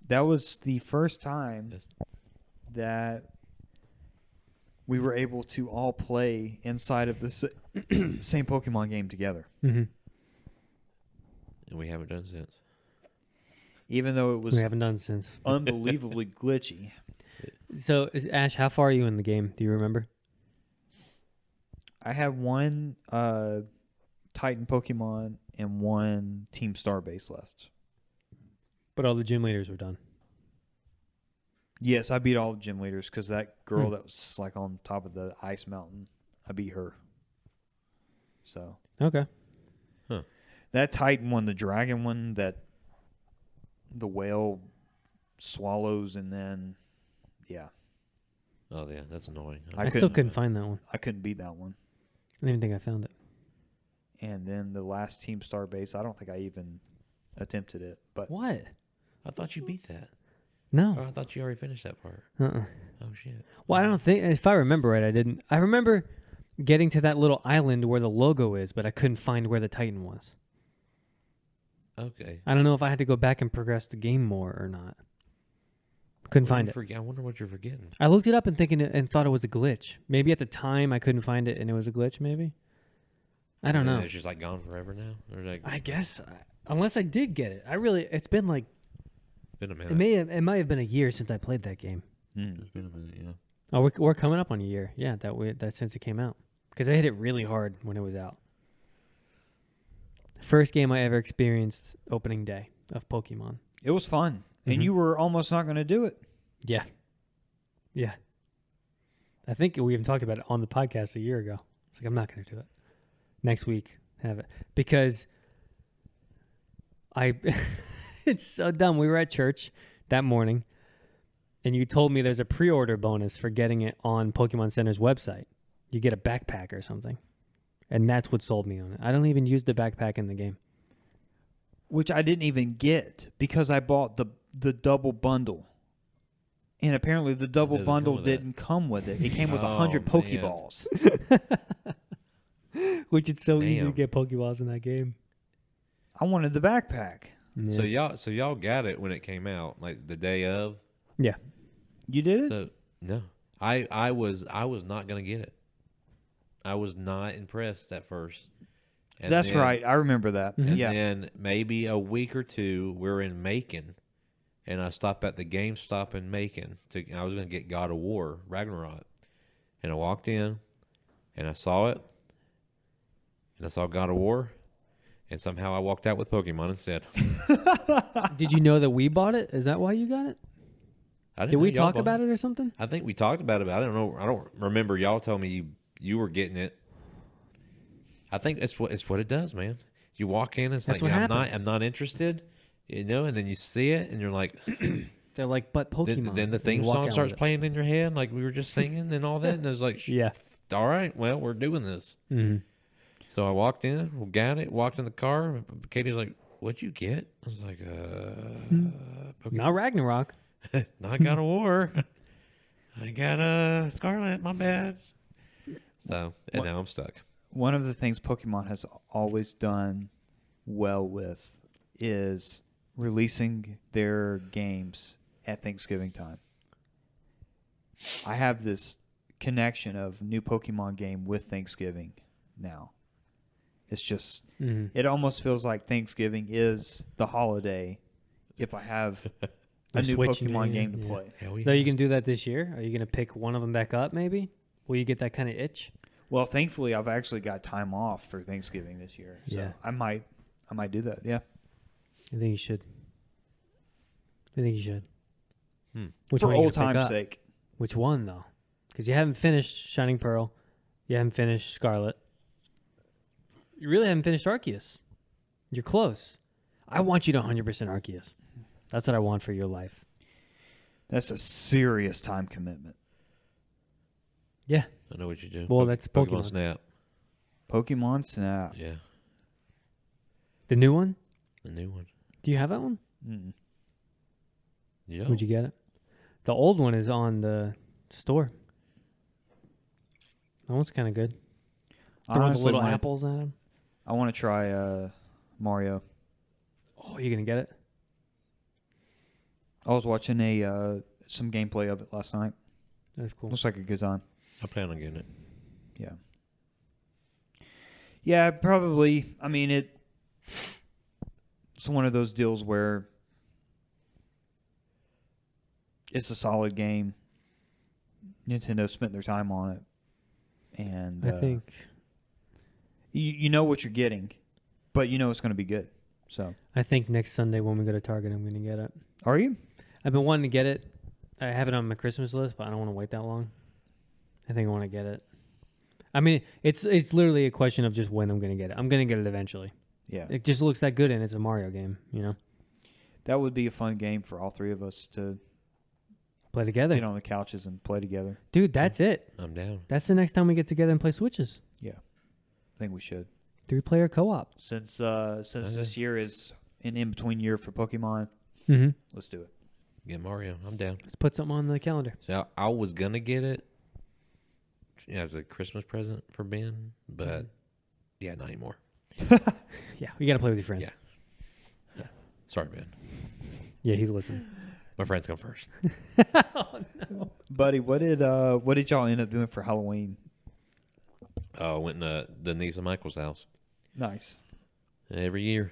That was the first time Yes. that we were able to all play inside of the same Pokemon game together. Mm-hmm. And we haven't done since. Even though it was We haven't done since. unbelievably glitchy. So, Ash, how far are you in the game? Do you remember? I have one Titan Pokemon and one Team Starbase left. But all the gym leaders were done. Yes, I beat all the gym leaders because that girl that was like on top of the ice mountain, I beat her. So Okay. that Titan one, the dragon one, that the whale swallows, and then Oh, yeah, that's annoying. I still couldn't find that one. I couldn't beat that one. I don't even think I found it. And then the last Team Starbase, I don't think I even attempted it. But What? I thought you beat that. No. Oh, I thought you already finished that part. Uh-uh. Oh, shit. Well, I don't think, if I remember right, I didn't. I remember getting to that little island where the logo is, but I couldn't find where the Titan was. Okay. I don't know if I had to go back and progress the game more or not. Couldn't find it. I wonder what you're forgetting. I looked it up and thought it was a glitch. Maybe at the time I couldn't find it and it was a glitch. Maybe. I don't know. It's just like gone forever now. Or like, I guess unless I did get it. It's been like been a minute. it might have been a year since I played that game. It's been a minute, yeah. Oh, we're coming up on a year. Yeah, that since it came out, because I hit it really hard when it was out. First game I ever experienced opening day of Pokemon. it was fun. Mhm. And you were almost not going to do it. Yeah. Yeah. I think we even talked about it on the podcast a year ago. It's like, I'm not going to do it. Next week, have it. Because it's so dumb. We were at church that morning, and you told me there's a pre-order bonus for getting it on Pokemon Center's website. You get a backpack or something. And that's what sold me on it. I don't even use the backpack in the game. Which I didn't even get because I bought the double bundle. And apparently the double doesn't bundle come with that. didn't come with it. It came with Oh, 100 man. Pokeballs. Which it's so easy to Damn. get Pokeballs in that game. I wanted the backpack. Yeah. So y'all got it when it came out, like the day of. Yeah. You did it? So no, I was not gonna get it. I was not impressed at first. And That's then- right. I remember that. Mhm. And Yeah. then maybe a week or two, we're in Macon, and I stopped at the GameStop in Macon. I was going to get God of War Ragnarok, and I walked in, and I saw it, and I saw God of War, and somehow I walked out with Pokemon instead. Did you know that we bought it? Is that why you got it? I didn't Did know we y'all talk bought about it or something? I think we talked about it, but I don't know. I don't remember y'all telling me you were getting it. I think it's what it does, man. You walk in, it's That's like, what yeah, happens. I'm not interested, and then you see it, and you're like, They're like, but Pokemon. then the And theme you walk song out starts with it. playing in your head, like we were just singing and all that, and it's like, Yeah. all right, well, we're doing this. Mm-hmm. So I walked in, we got it, walked in the car. Katie's like, "What'd you get?" I was like, Pokemon. Not Ragnarok. No, I got a war. I got a Scarlet. My bad. So, and now I'm stuck. One of the things Pokemon has always done well with is releasing their games at Thanksgiving time. I have this connection of new Pokemon game with Thanksgiving now. It's just, it almost feels like Thanksgiving is the holiday if I have a You're new switching Pokemon it, game to yeah. play. Hell yeah. So you can do that this year? Are you going to pick one of them back up maybe? Will you get that kind of itch? Well, thankfully, I've actually got time off for Thanksgiving this year, so Yeah. I might do that. Yeah, I think you should. Which for one are you old gonna pick time's up? sake. Which one though? Because you haven't finished Shining Pearl, you haven't finished Scarlet. You really haven't finished Arceus. You're close. I want you to 100% Arceus. That's what I want for your life. That's a serious time commitment. Yeah. I know what you do. Well, that's Pokemon. Snap. Pokemon Snap. Yeah, The new one? the new one. Do you have that one? Mm. Yeah. Would you get it? The old one is on the store. That one's kind of good. Throwing the Honestly, little wanna- apples at him. I want to try Mario. Oh, you're going to get it? I was watching some gameplay of it last night. That's cool. Looks like a good time. I plan on getting it. Yeah. Yeah, probably. I mean, it's one of those deals where it's a solid game. Nintendo spent their time on it, and I think you know what you're getting, but you know it's going to be good. So, next Sunday when we go to Target, I'm going to get it. are you? I've been wanting to get it. I have it on my Christmas list, but I don't want to wait that long. I think I want to get it. I mean, it's literally a question of just when I'm going to get it. I'm going to get it eventually. Yeah. It just looks that good, and it's a Mario game, you know? That would be a fun game for all three of us to Play together. get on the couches and play together. Dude, that's it. I'm down. That's the next time we get together and play Switches. Yeah, I think we should. 3-player co-op. Since this year is an in-between year for Pokemon, Mm-hmm. let's do it. Get Mario. I'm down. Let's put something on the calendar. So I was gonna get it as a Christmas present for Ben, but yeah, not anymore. Yeah, you got to play with your friends. Yeah. Sorry, Ben. Yeah, he's listening. My friends come first. Oh, no. Buddy, what did y'all end up doing for Halloween? Went to Denise and Michael's house Nice. every year.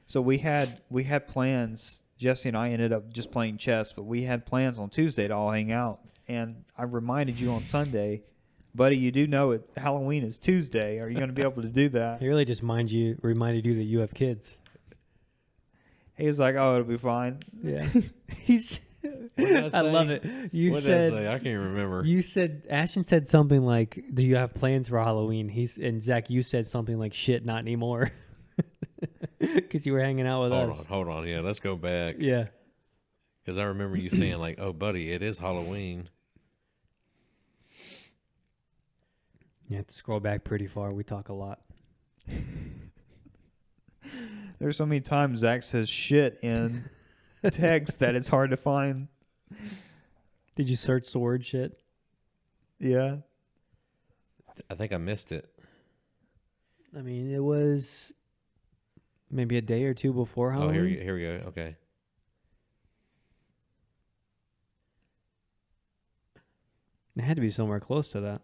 So we had plans. Jesse and I ended up just playing chess, but we had plans on Tuesday to all hang out. And I reminded you on Sunday, buddy, you do know it. Halloween is Tuesday. Are you going to be able to do that? He really just reminded you that you have kids. He was like, "Oh, it'll be fine." Yeah. He's. did I I love say? it. You What did I said. say? I can't remember. You said Ashton said something like, "Do you have plans for Halloween?" And Zach, you said something like, "Shit, not anymore," because you were hanging out with us. Hold on. Yeah, let's go back. Yeah. Because I remember you saying like, "Oh, buddy, it is Halloween." You have to scroll back pretty far. We talk a lot. There's so many times Zach says shit in text that it's hard to find. Did you search the word shit? Yeah. I think I missed it. I mean, it was maybe a day or two before Oh, Halloween. here we go. Okay. It had to be somewhere close to that.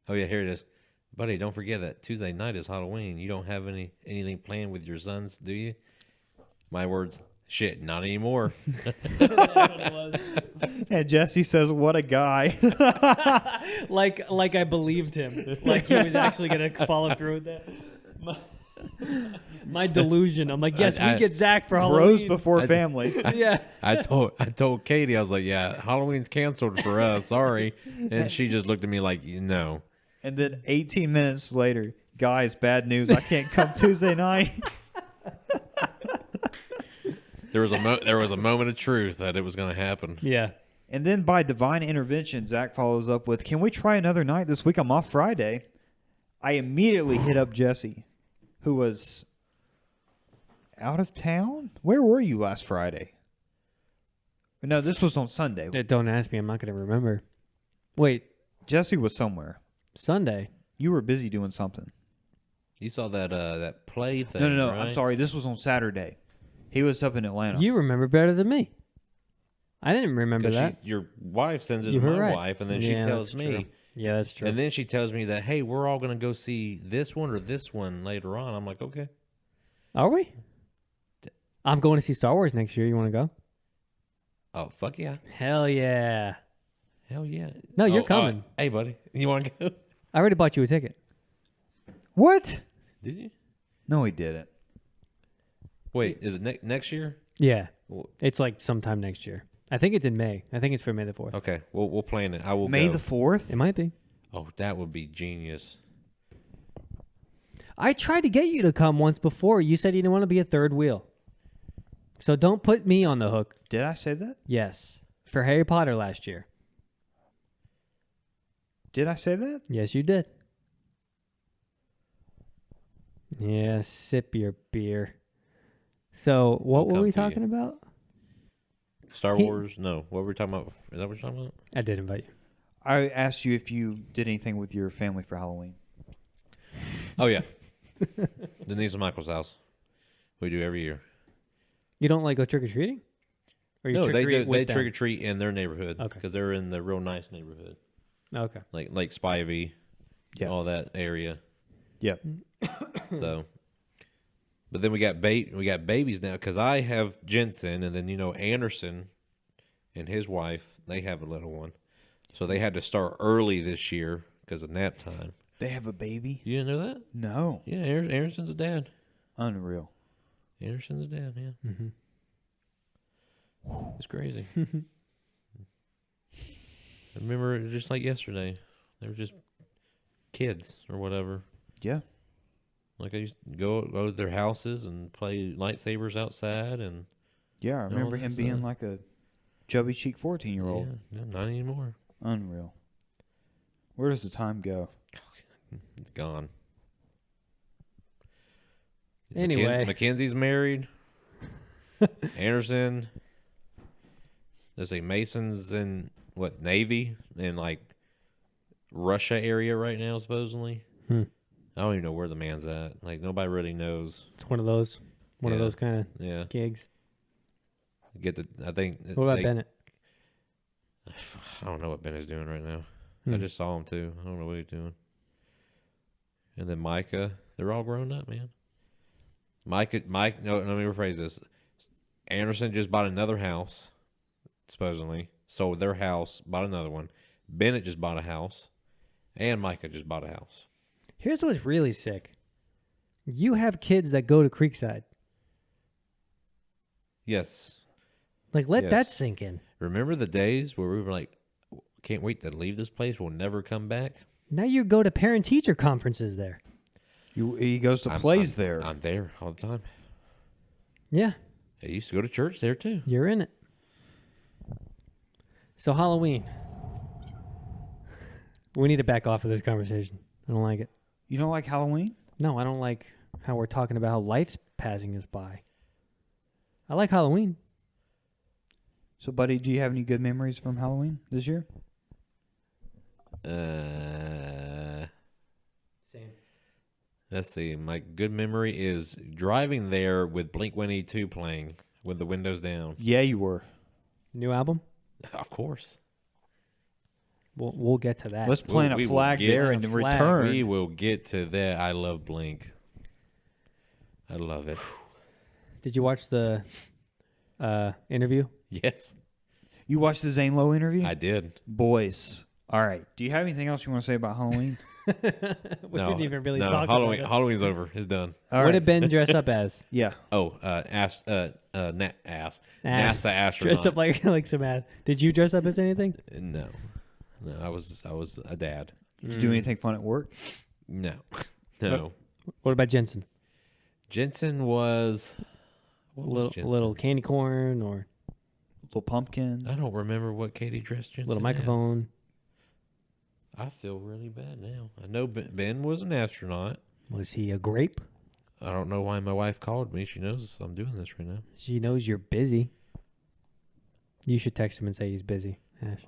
Oh yeah, here it is. Buddy, don't forget that Tuesday night is Halloween. You don't have anything planned with your sons, do you? My words, shit, not anymore. That's what it was. And Jesse says, "What a guy." like I believed him. Like he was actually gonna follow through with that. My delusion. I'm like, yes, I- we get Zach for Bros Halloween. before family. Yeah. I told Katie, I was like, yeah, Halloween's canceled for us. Sorry. And she just looked at me like, no. And then 18 minutes later, guys, bad news. I can't come Tuesday night. There was a moment of truth that it was going to happen. Yeah. And then by divine intervention, Zach follows up with, can we try another night this week? I'm off Friday. I immediately hit up Jesse, who was out of town. Where were you last Friday? No, this was on Sunday. Don't ask me. I'm not going to remember. Wait, Jesse was somewhere. Sunday. You were busy doing something. You saw that play thing, No. right? I'm sorry. This was on Saturday. He was up in Atlanta. You remember better than me. I didn't remember 'Cause that. your wife sends it You to were my right. wife, and then she Yeah, tells that's me. true. Yeah, that's true. And then she tells me that, hey, we're all going to go see this one or this one later on. I'm like, okay. Are we? I'm going to see Star Wars next year. You want to go? Oh, fuck yeah. Hell yeah. Hell yeah. No, you're coming. Hey, buddy. You want to go? I already bought you a ticket. What? Did you? No, he didn't. Wait, is it next year? Yeah. Well, It's like sometime next year. I think it's in May. I think it's for May the 4th. okay, we'll plan it. I will May go. the 4th? It might be. Oh, that would be genius. I tried to get you to come once before. You said you didn't want to be a third wheel. So don't put me on the hook. Did I say that? Yes. For Harry Potter last year. Did I say that? Yes, you did. Yeah, sip your beer. So what I'll were come we to you. talking about? Star He- Wars? No. What were we talking about? Is that what you're talking about? I did invite you. I asked you if you did anything with your family for Halloween. Oh, yeah. Denise and Michael's house. We do every year. You don't like go trick or treating? Or you No, trick they or treat do. with They them? trick or treat in their neighborhood. Okay. Because they're in the real nice neighborhood. Okay. Like Spivey. Yeah. All that area. Yep. So, but then we got babies now because I have Jensen, and then Anderson and his wife, they have a little one, so they had to start early this year because of nap time. They have a baby? You didn't know that? No. Yeah, Anderson's a dad. Unreal. Anderson's a dad. Yeah, Mm-hmm. it's crazy. I remember it just like yesterday. They were just kids or whatever. Yeah. Like I used to go to their houses and play lightsabers outside, and Yeah, I remember him that's being like a chubby cheek 14-year-old. yeah, not anymore. Unreal. Where does the time go? It's gone. Anyway. Mackenzie's married. Anderson. Let's see, Mason's in Navy in like Russia area right now, supposedly. I don't even know where the man's at. Like nobody really knows. It's one of those kind of Yeah. gigs. I think. What about Bennett? I don't know what Bennett's doing right now. I just saw him too. I don't know what he's doing. And then Micah, they're all grown up, man. No, let me rephrase this. Anderson just bought another house, supposedly. Sold their house, bought another one. Bennett just bought a house. And Micah just bought a house. Here's what's really sick. You have kids that go to Creekside. Yes. Like, let Yes. that sink in. Remember the days where we were like, can't wait to leave this place. We'll never come back. Now you go to parent-teacher conferences there. He goes to plays there. I'm there all the time. Yeah, I used to go to church there too. you're in it. So Halloween. We need to back off of this conversation. I don't like it. You don't like Halloween? No, I don't like how we're talking about how life's passing us by. I like Halloween. So, buddy, do you have any good memories from Halloween this year? Same. Let's see. My good memory is driving there with Blink-182 playing with the windows down. Yeah, you were. New album? Of course. We'll get to that. Let's plant we a will flag get there a and flag. return. We will get to that. I love Blink. I love it. Did you watch the interview? Yes, You watched the Zane Lowe interview? I did. Boys. All right. Do you have anything else you want to say about Halloween? We didn't even really talk Halloween, about it. Halloween's over. It's done. All What right. did Ben dress up as? Yeah. Oh, NASA astronaut. Dressed up like some ass. Did you dress up as anything? No, I was a dad. Did you do anything fun at work? No, no. What about Jensen? Jensen was Little candy corn or Little pumpkin. I don't remember what Katie dressed Jensen little as. microphone? I feel really bad now. I know Ben was an astronaut. Was he a grape? I don't know why my wife called me. She knows I'm doing this right now. She knows you're busy. You should text him and say he's busy, Ash.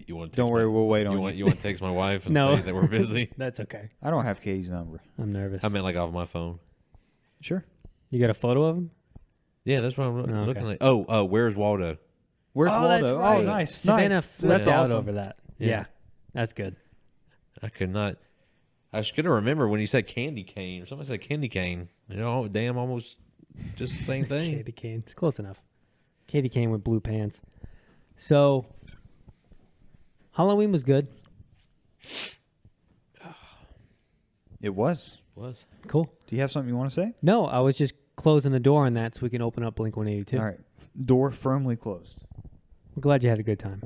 You want to Don't worry, we'll wait on you. You want to text my wife and No. say that we're busy? That's okay. I don't have Katie's number. I'm nervous. I meant like off my phone. Sure. You got a photo of him? Yeah, that's what I'm okay. looking at. Oh, where's Waldo? Where's Oh, Waldo? that's right. Oh, nice. Savannah nice. flipped That's out awesome. over that. Yeah. Yeah. That's good. I could not. I should have remembered when you said candy cane or somebody said candy cane. You know, damn, almost just the same thing. Katie Kane. It's close enough. Katie Kane with blue pants. So, Halloween was good. It was. Was Cool. Do you have something you want to say? No, I was just closing the door on that so we can open up Blink 182. All right. Door firmly closed. I'm glad you had a good time.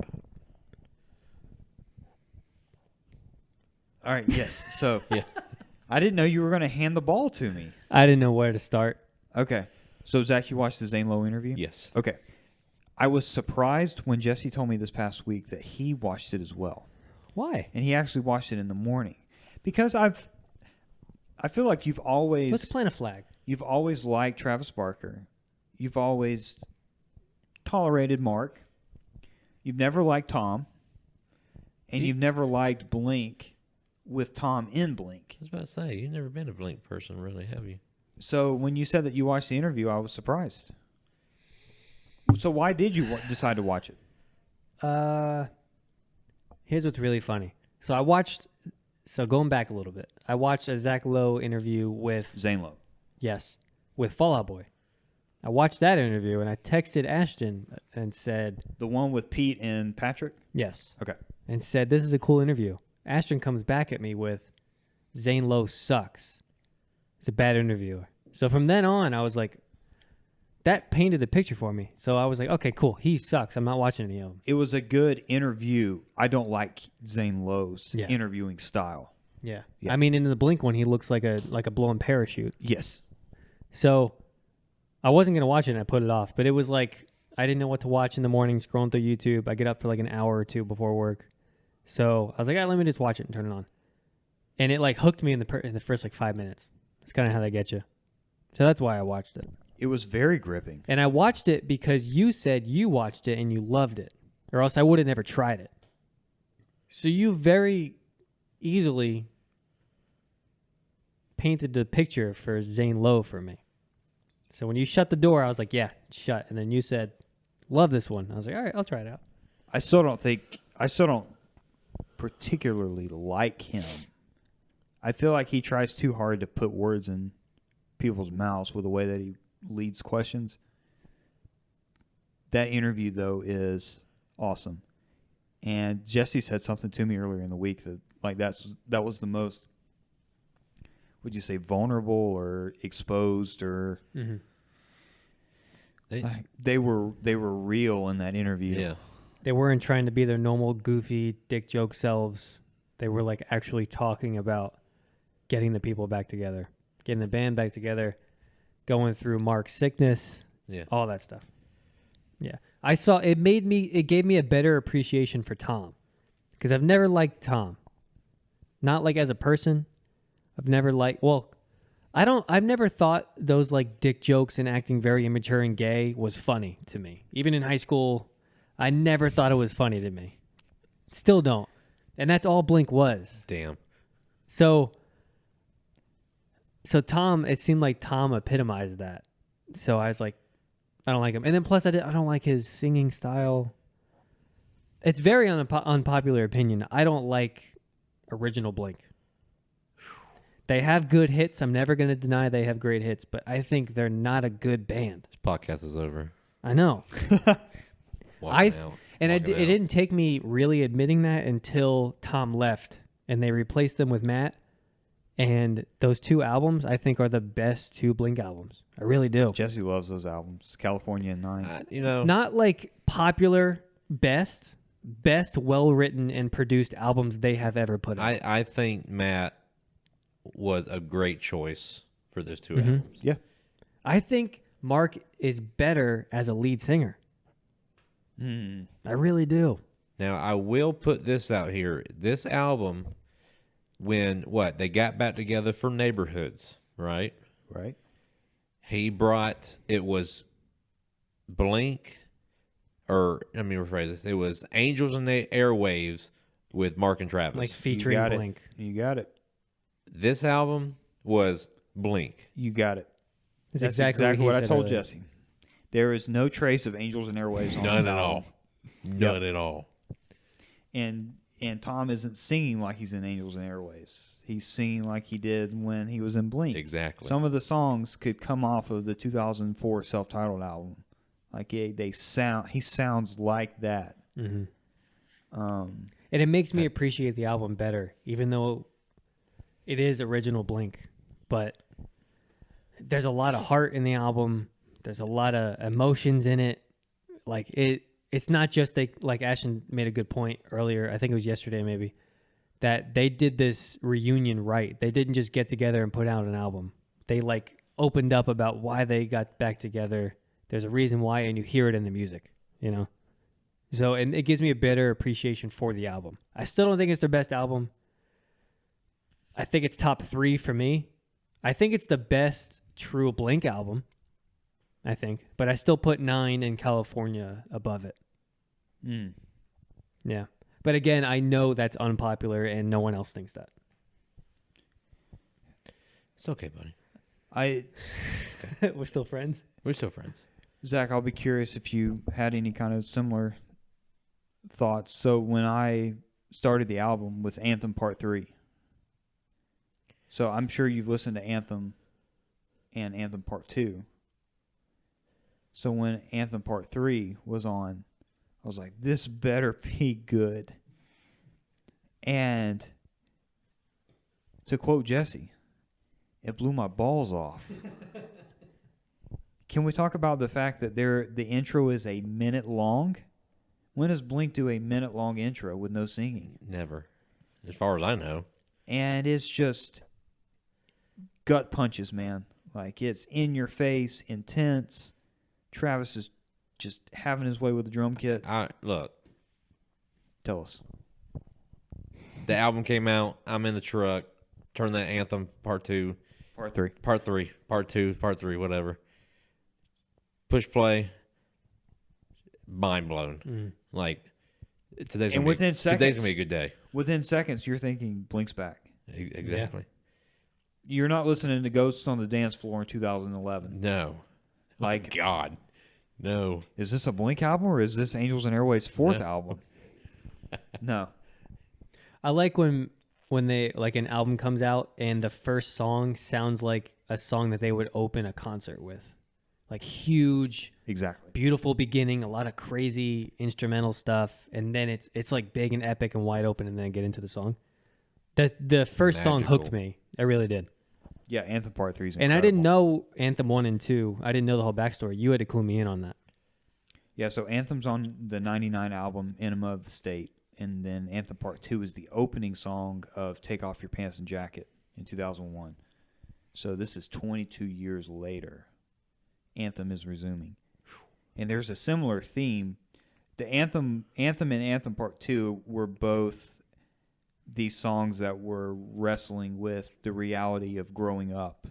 All right. Yes. So yeah. I didn't know you were going to hand the ball to me. I didn't know where to start. Okay. So Zach, you watched the Zane Lowe interview? Yes. Okay. I was surprised when Jesse told me this past week that he watched it as well. Why? And he actually watched it in the morning. Because I feel like Let's plant a flag. you've always liked Travis Barker. You've always tolerated Mark. You've never liked Tom. And you've never liked Blink with Tom in Blink. I was about to say, you've never been a Blink person, really, have you? So when you said that you watched the interview, I was surprised. So why did you decide to watch it? Here's what's really funny. So going back a little bit, I watched a Zach Lowe interview with Zane Lowe. with Fall Out Boy. I watched that interview and I texted Ashton and said, The one with Pete and Patrick? yes, Okay. and said, this is a cool interview. Ashton comes back at me with, Zane Lowe sucks. He's a bad interviewer. So from then on, I was like, that painted the picture for me. So I was like, okay, cool. He sucks. I'm not watching any of them. It was a good interview. I don't like Zane Lowe's Yeah. interviewing style. Yeah. Yeah. I mean, in the Blink one, he looks like a blown parachute. Yes. So I wasn't going to watch it and I put it off. But it was like, I didn't know what to watch in the morning, scrolling through YouTube. I get up for like an hour or two before work. So I was like, let me just watch it and turn it on. And it like hooked me in the first like 5 minutes. That's kind of how they get you. So that's why I watched it. It was very gripping. And I watched it because you said you watched it and you loved it. Or else I would have never tried it. So you very easily painted the picture for Zane Lowe for me. So when you shut the door, I was like, yeah, shut. And then you said, love this one. I was like, all right, I'll try it out. I still don't particularly like him. I feel like he tries too hard to put words in people's mouths with the way that he leads questions. That interview, though, is awesome. And Jesse said something to me earlier in the week that like that was the most, would you say, vulnerable or exposed or Mm-hmm. they were real in that interview. Yeah. They weren't trying to be their normal, goofy, dick joke selves. They were like actually talking about getting the people back together, getting the band back together, going through Mark's sickness, Yeah. all that stuff. Yeah. It gave me a better appreciation for Tom because I've never liked Tom. Not like as a person. I've never I've never thought those like dick jokes and acting very immature and gay was funny to me. Even in high school, I never thought it was funny to me. Still don't. And that's all Blink was. Damn. So Tom, it seemed like Tom epitomized that. So I was like, I don't like him. And then plus I don't like his singing style. It's very unpopular opinion. I don't like original Blink. They have good hits. I'm never going to deny they have great hits, but I think they're not a good band. This podcast is over. I know. walking out. It walking out. didn't take me really admitting that until Tom left and they replaced them with Matt. And those 2 albums, I think, are the best 2 Blink albums. I really do. Jesse loves those albums, California and 9. Not like popular best well-written and produced albums they have ever put out. I think Matt was a great choice for those 2 albums. Yeah. I think Mark is better as a lead singer. I really do. Now, I will put this out here. This album, when they got back together for Neighborhoods, right? Right. It was Blink, or let me rephrase this. It was Angels in the Airwaves with Mark and Travis. Like featuring Blink. You got it. This album was Blink. You got it. That's exactly what I told earlier. Jesse. There is no trace of Angels and Airwaves on None this at album. all. None at all. And Tom isn't singing like he's in Angels and Airwaves. He's singing like he did when he was in Blink. Exactly. Some of the songs could come off of the 2004 self-titled album. Like he sounds like that. And it makes me appreciate the album better, even though it is original Blink. But there's a lot of heart in the album. There's a lot of emotions in it. Like it's not just like Ashton made a good point earlier. I think it was yesterday maybe, that they did this reunion right. They didn't just get together and put out an album. They like opened up about why they got back together. There's a reason why, and you hear it in the music, you know? So, and it gives me a better appreciation for the album. I still don't think it's their best album. I think it's top 3 for me. I think it's the best true Blink album, I think. But I still put 9 in California above it. Yeah. But again, I know that's unpopular and no one else thinks that. It's okay, buddy. We're still friends? We're still friends. Zach, I'll be curious if you had any kind of similar thoughts. So when I started the album with Anthem Part 3, so I'm sure you've listened to Anthem and Anthem Part 2. So when Anthem Part 3 was on, I was like, this better be good. And to quote Jesse, it blew my balls off. Can we talk about the fact that the intro is a minute long? When does Blink do a minute-long intro with no singing? Never. As far as I know. And it's just gut punches, man. Like, it's in your face, intense. Travis is just having his way with the drum kit. Look. Tell us. The album came out. I'm in the truck. Turn that Anthem Part 2. Part 3. Part 3. Part 2. Part 3. Whatever. Push play. Mind blown. Like, today's going to be a good day. Within seconds, you're thinking Blink's back. Exactly. Yeah. You're not listening to Ghosts on the Dance Floor in 2011. No. Like, oh, God. No. Is this a Blink album or is this Angels and Airways' 4th album? No. I like when they like an album comes out and the first song sounds like a song that they would open a concert with. Like huge, exactly, beautiful beginning, a lot of crazy instrumental stuff, and then it's like big and epic and wide open, and then get into the song. The first song hooked me. It really did. Yeah, Anthem Part 3 is incredible. And I didn't know Anthem 1 and 2. I didn't know the whole backstory. You had to clue me in on that. Yeah, so Anthem's on the 99 album, Enema of the State, and then Anthem Part 2 is the opening song of Take Off Your Pants and Jacket in 2001. So this is 22 years later. Anthem is resuming. And there's a similar theme. The Anthem and Anthem Part 2 were both these songs that were wrestling with the reality of growing up.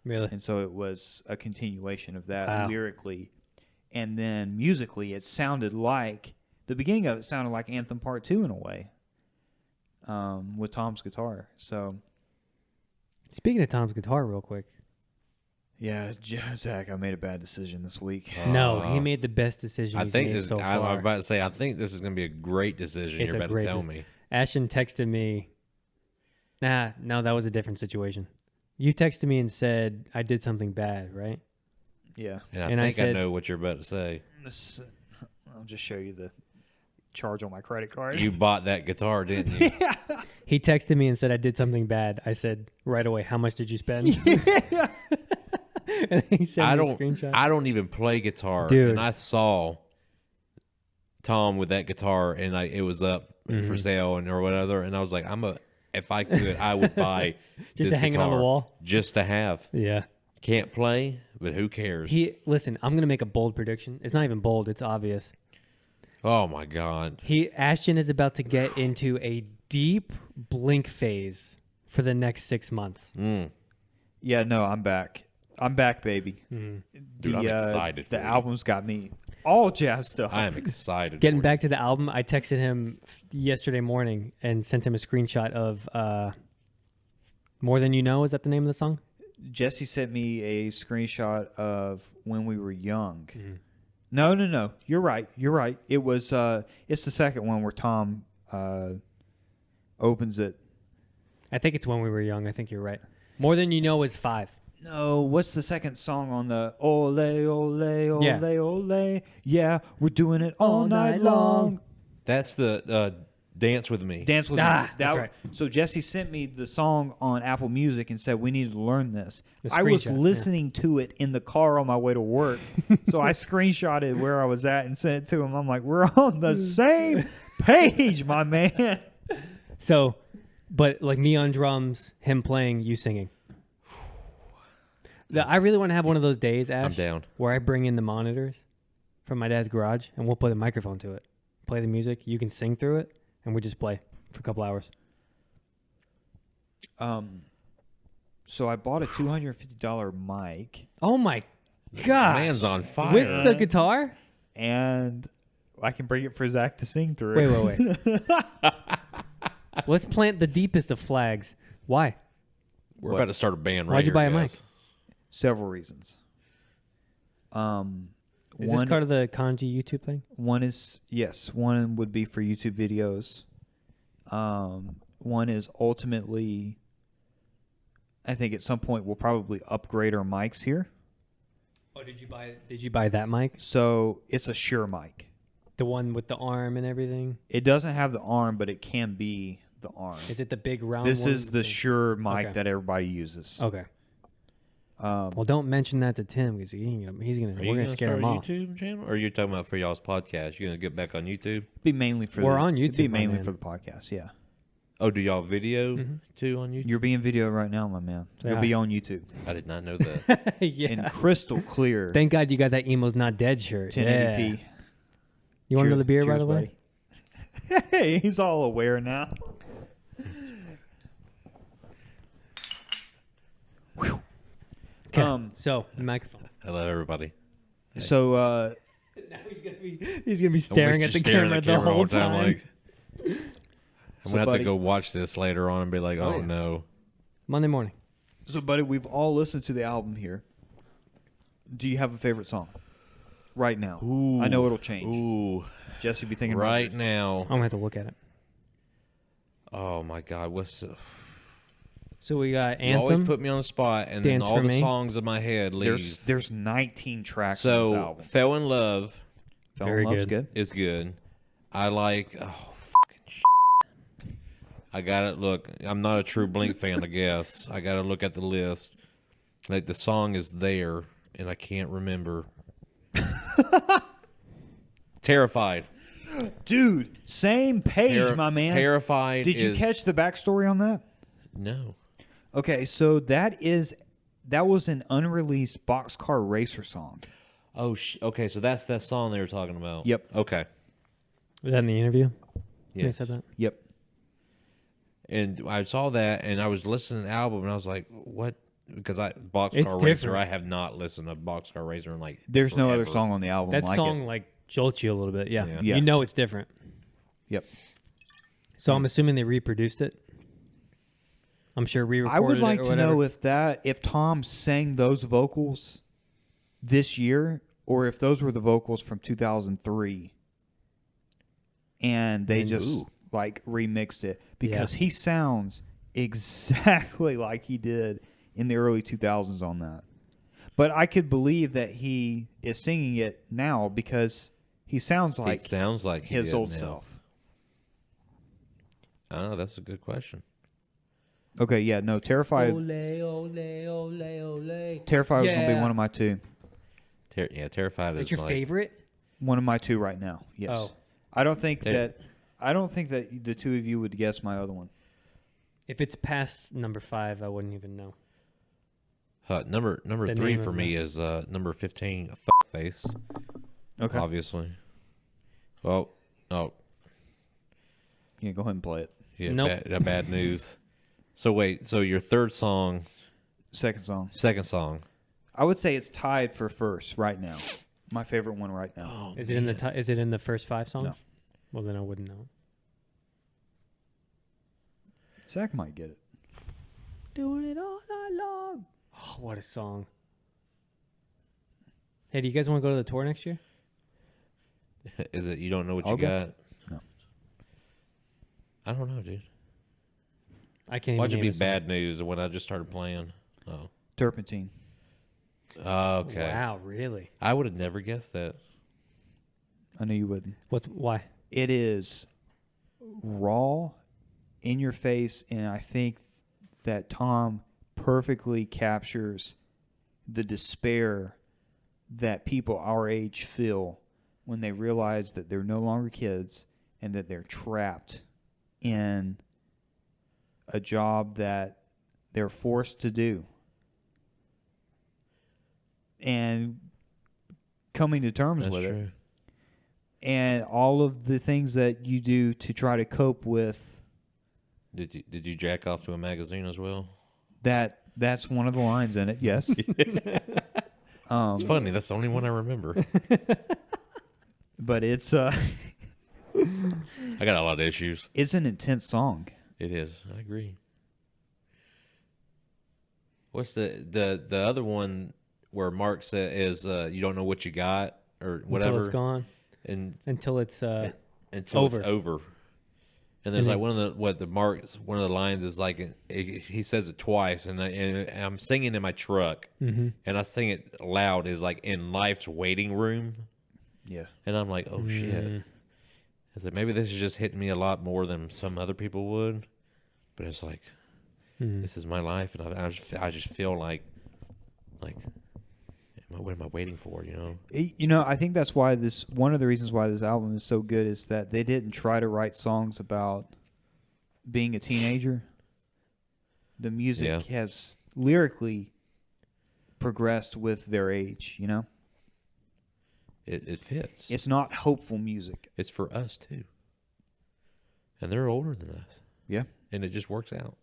Really? And so it was a continuation of that lyrically. And then musically, it sounded like, the beginning of it sounded like Anthem Part 2 in a way, with Tom's guitar. So, speaking of Tom's guitar real quick. Yeah, Zach, I made a bad decision this week. No, he made the best decision he's made so far. I'm about to say, I think this is going to be a great decision you're about to tell me. Ashton texted me. No, that was a different situation. You texted me and said, I did something bad, right? Yeah. And I think I know what you're about to say. I'll just show you the charge on my credit card. You bought that guitar, didn't you? He texted me and said I did something bad. I said right away, how much did you spend? And he sent me a screenshot. I don't even play guitar. Dude. And I saw Tom with that guitar, and it was up for sale or whatever. And I was like, if I could, I would buy Just this to hang it on the guitar wall? just to have. Yeah. Can't play, but who cares? Listen, I'm gonna make a bold prediction. It's not even bold, it's obvious. Oh my God. Ashton is about to get into a deep Blink phase for the next 6 months. Yeah, no, I'm back. I'm back, baby. Dude, I'm excited for The you. album's got me all jazzed up. I am excited. Getting for back to the album, I texted him yesterday morning and sent him a screenshot of More Than You Know. Is that the name of the song? Jesse sent me a screenshot of When We Were Young. No. You're right. It was. It's the second one where Tom opens it. I think it's When We Were Young. I think you're right. More Than You Know is 5. No, what's the second song on the Ole, Ole, Ole, Yeah. Ole? Yeah, we're doing it all night long. That's the Dance With Me. Dance with me. That's right. So Jesse sent me the song on Apple Music and said we need to learn this. The I was screenshot, listening to it in the car on my way to work, so I screenshotted where I was at and sent it to him. I'm like, we're on the same page, my man. So, but like me on drums, him playing, you singing. I really want to have one of those days, Ash. I'm down. Where I bring in the monitors from my dad's garage and we'll put a microphone to it. Play the music. You can sing through it, and we just play for a couple hours. So I bought a $250 mic, Oh my gosh. Man's on fire. With the guitar? and I can bring it for Zach to sing through. Wait. Let's plant the deepest of flags. Why? We're about to start a band right Why'd you here, buy a guys. mic? Several reasons. Is this part of the Kanji YouTube thing? One is, yes, one would be for YouTube videos. One is ultimately, I think at some point we'll probably upgrade our mics here. Oh, did you buy that mic? So it's a Shure mic. The one with the arm and everything? It doesn't have the arm, but it can be the arm. Is it the big round This one? is the Shure mic Okay. that everybody uses. Okay. Well, don't mention that to Tim because we're gonna scare him off. YouTube channel, or are you talking about for y'all's podcast? You gonna get back on YouTube? Be mainly for We're the, on it'd be YouTube, my mainly man. for the podcast. Yeah, Oh, do y'all video too on YouTube? you're being video right now, my man. Say You'll hi. be on YouTube I did not know that. Yeah. and crystal clear. Thank God you got that Emo's Not Dead shirt. 1080p. Yeah. You want another beer, by Cheers, the way? buddy. Hey, he's all aware now. Okay. So microphone. Hello, everybody. So Now he's gonna be staring at the camera the whole all time. Like, I'm So, gonna have buddy- to go watch this later on and be like, oh yeah. no. Monday morning. So, buddy, we've all listened to the album here. Do you have a favorite song right now? Ooh. I know it'll change. Ooh, Jesse, be thinking about right yours. now. I'm gonna have to look at it. Oh my God, what's the? So we got You always Anthem. put me on the spot, and then Dance all for the Me. songs in my head leave. There's 19 tracks on this So, album. Fell in Love Fell Very in Love's good. is good. I like. Oh, fucking shit. I gotta look. I'm not a true Blink fan, I guess. I gotta look at the list. Like the song is there, and I can't remember. Terrified. Dude, same page, my man. Terrified. Did you is- catch the backstory on that? No. Okay, so that was an unreleased Boxcar Racer song. Oh, okay. So that's that song they were talking about. Yep. Okay. Was that in the interview? They Yes. said that. Yep. And I saw that, and I was listening to the album, and I was like, "What?" Because It's Boxcar Racer, different. I have not listened to Boxcar Racer in like. There's no other forever. song on the album That like song it. like jolts you a little bit. Yeah. Yeah. You know it's different. Yep. So I'm assuming they reproduced it. I'm sure re-recorded I would it like or to whatever. know if Tom sang those vocals this year, or if those were the vocals from 2003, and they And- just Ooh. like remixed it, because he sounds exactly like he did in the early 2000s on that. But I could believe that he is singing it now because He sounds He like sounds like he his did old now. self. Oh, that's a good question. Okay, yeah, no, Terrified. Ole, ole, ole, ole. Terrified was gonna be Yeah. one of my two. Terrified That's is your like, favorite? One of my two right now. Yes. Oh. I don't think Ter- that. I don't think that the two of you would guess my other one. If it's past number 5, I wouldn't even know. Number The 3 name for of me the- is number 15, face. Okay. Obviously. Well, oh Yeah, go ahead and play it. yeah, Nope. bad news. So wait, so your third song, Second song. second song. I would say it's tied for first right now. My favorite one right now. Oh, Is it in the is it in the first 5 songs? No. Well, then I wouldn't know. Zach might get it. Doing it all night long. Oh, what a song. Hey, do you guys want to go to the tour next year? Is it you don't know what I'll you go. got? No. I don't know, dude. I can't Why'd even it be name a song. bad news when I just started playing? Oh. Turpentine. Okay. Wow, really? I would have never guessed that. I knew you wouldn't. Why? It is raw, in your face, and I think that Tom perfectly captures the despair that people our age feel when they realize that they're no longer kids and that they're trapped in a job that they're forced to do. And coming to terms That's with true. it. And all of the things that you do to try to cope with Did you jack off to a magazine as well? that's one of the lines in it, yes. It's funny. That's the only one I remember. But it's I got a lot of issues. it's an intense song. It is. I agree. What's the other one where Mark said is you don't know what you got or whatever Until it's gone. and Until it's until over. it's over. And there's Mhm. like one of the lines is like he says it twice, and I'm singing in my truck, Mm-hmm. and I sing it loud. Is like in life's waiting room, Yeah. and I'm like, oh shit. I said maybe this is just hitting me a lot more than some other people would, but it's like this is my life, and I just feel like what am I waiting for? You know? You know, I think that's why one of the reasons why this album is so good is that they didn't try to write songs about being a teenager. The music has lyrically progressed with their age, you know? It fits. It's not hopeful music. It's for us too, and they're older than us. Yeah. And it just works out.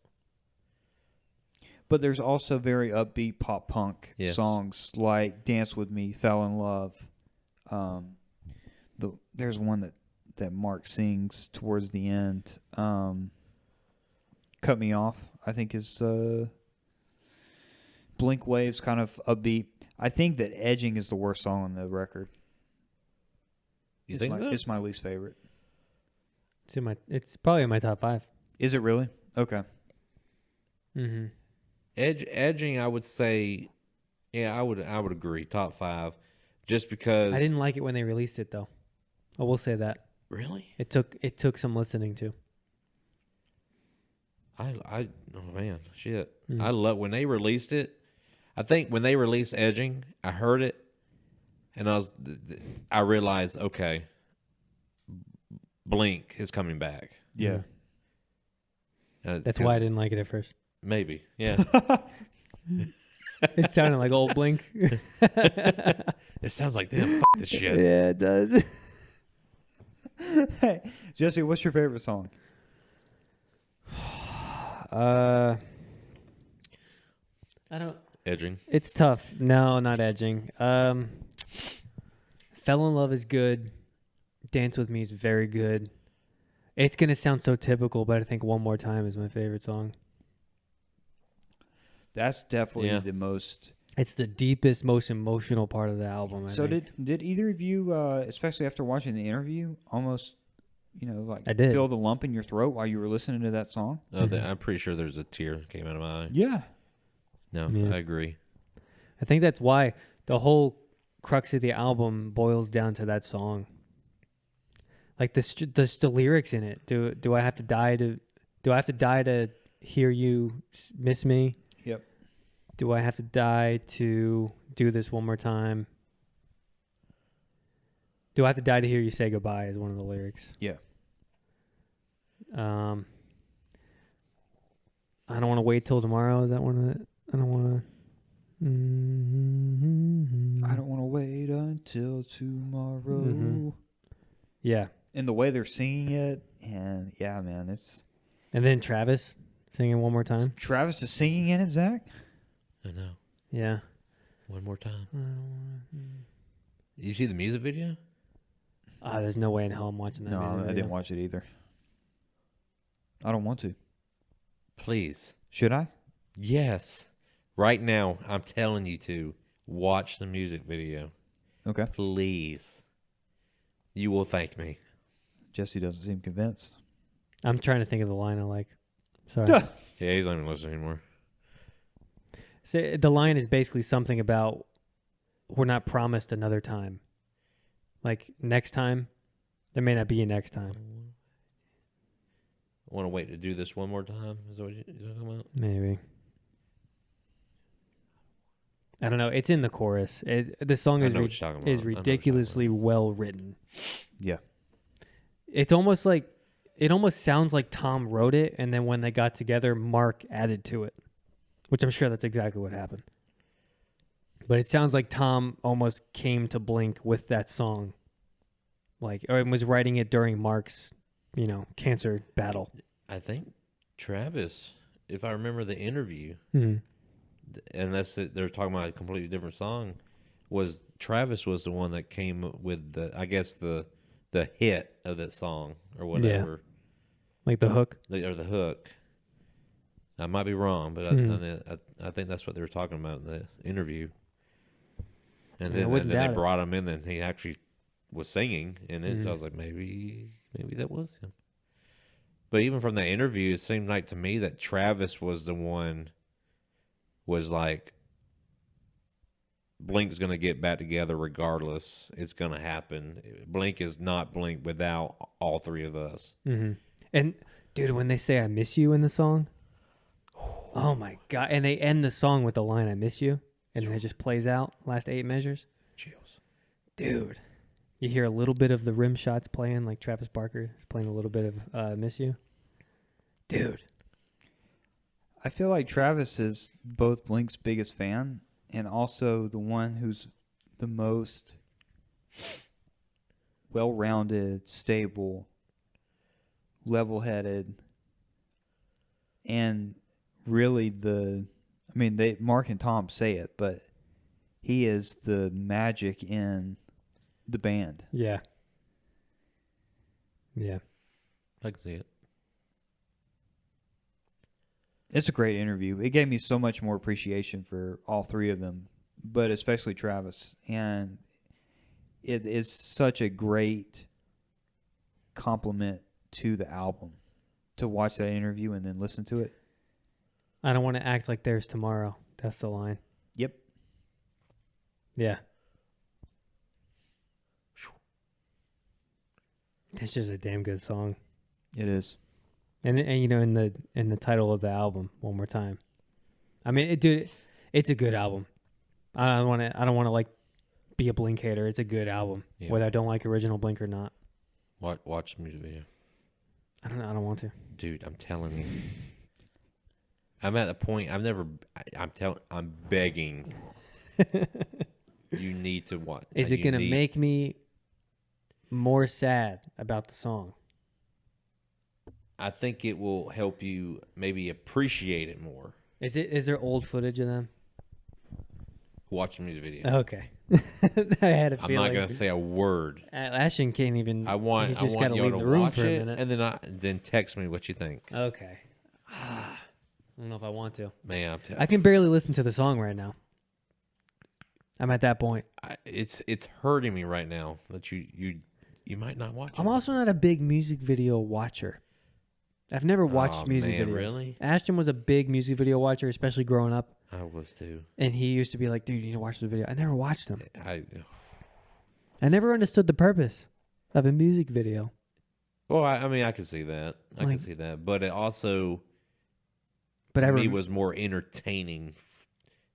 But there's also very upbeat pop punk Yes. songs like Dance With Me, Fell in Love. There's one that Mark sings towards the end. Cut Me Off, I think is Blink Waves, kind of upbeat. I think that Edging is the worst song on the record. You think so? It's my least favorite. It's probably in my top 5. Is it really? Okay. Mm-hmm. Edging, I would say, yeah, I would agree. Top 5, just because I didn't like it when they released it though. I will say that really. it took some listening to. Oh man, shit. Mm. I love when they released it. I think when they released Edging, I heard it, and I realized, okay, Blink is coming back. Yeah. That's why I didn't like it at first. Maybe, yeah. It sounded like old Blink. It sounds like them. Fuck this shit. Yeah, it does. Hey, Jesse, what's your favorite song? I don't. Edging. It's tough. No, not Edging. Fell in Love is good. Dance With Me is very good. It's gonna sound so typical, but I think One More Time is my favorite song. That's definitely Yeah. the most. It's the deepest, most emotional part of the album. I So think. did either of you, especially after watching the interview, almost, like I did. feel the lump in your throat while you were listening to that song? Oh, I'm pretty sure there's a tear that came out of my eye. Yeah. No, Yeah. I agree. I think that's why the whole crux of the album boils down to that song. Like the lyrics in it. Do I have to die to hear you miss me? Yep. Do I have to die to do this one more time? Do I have to die to hear you say goodbye is one of the lyrics. Yeah. I don't want to wait till tomorrow. Is that one of the... I don't want to... I don't want to wait until tomorrow. Yeah. And the way they're singing it, and yeah, man, it's... And then Travis singing one more time. Travis is singing in it, Zach? I know. Yeah. One more time. You see the music video? There's no way in hell I'm watching that. No, I didn't watch it either. I don't want to. Please. Should I? Yes. Right now, I'm telling you to watch the music video. Okay. Please. You will thank me. Jesse doesn't seem convinced. I'm trying to think of the line I like. Sorry. Yeah, he's not even listening anymore. So the line is basically something about we're not promised another time. Like next time, there may not be a next time. I want to wait to do this one more time. Is that what you're talking about? Maybe. I don't know. It's in the chorus. The song is ridiculously well written. Yeah. It's almost like it almost sounds like Tom wrote it, and then when they got together, Mark added to it, which I'm sure that's exactly what happened. But it sounds like Tom almost came to Blink with that song, or was writing it during Mark's, cancer battle. I think Travis, if I remember the interview, unless they're talking about a completely different song, Travis was the one that came with the hit of that song or whatever. Yeah. Like the hook? Or the hook. I might be wrong, but I think that's what they were talking about in the interview. And then they brought him in, and he actually was singing in it. So I was like, maybe that was him. But even from the interview, it seemed like to me that Travis was the one was like, Blink's going to get back together regardless. It's going to happen. Blink is not Blink without all three of us. Mm-hmm. And, dude, when they say I miss you in the song, oh, my God. And they end the song with the line, I miss you. And then it just plays out, last 8 measures. Chills. Dude. You hear a little bit of the rim shots playing, like Travis Barker is playing a little bit of Miss You. Dude. I feel like Travis is both Blink's biggest fan and also the one who's the most well-rounded, stable, level-headed, and really Mark and Tom say it, but he is the magic in the band. Yeah. Yeah. I can see it. It's a great interview. It gave me so much more appreciation for all three of them, but especially Travis. And it is such a great compliment to the album to watch that interview and then listen to it. I don't want to act like there's tomorrow. That's the line. Yep. Yeah. It's just a damn good song. It is. And in the title of the album, One More Time. I mean, it's a good album. I don't want to like be a Blink hater. It's a good album, whether I don't like original Blink or not. Watch the music video. I don't want to. Dude, I'm telling you. I'm at the point I'm begging. You need to watch. Is it going to make me more sad about the song? I think it will help you maybe appreciate it more. Is there old footage of them? Watch the music video. Okay. I had a feeling. I'm not going to say a word. Ashton can't even. He's just got to leave the room for a minute. And then text me what you think. Okay. I don't know if I want to. Man, I can barely listen to the song right now. I'm at that point. It's hurting me right now that you might not watch it. I'm also not a big music video watcher. I've never watched music videos. Really? Ashton was a big music video watcher, especially growing up. I was too. And he used to be like, dude, you need to watch the video. I never watched them. I never understood the purpose of a music video. Well, I mean, I can see that. I can Like- see that. But it also, But to me, was more entertaining.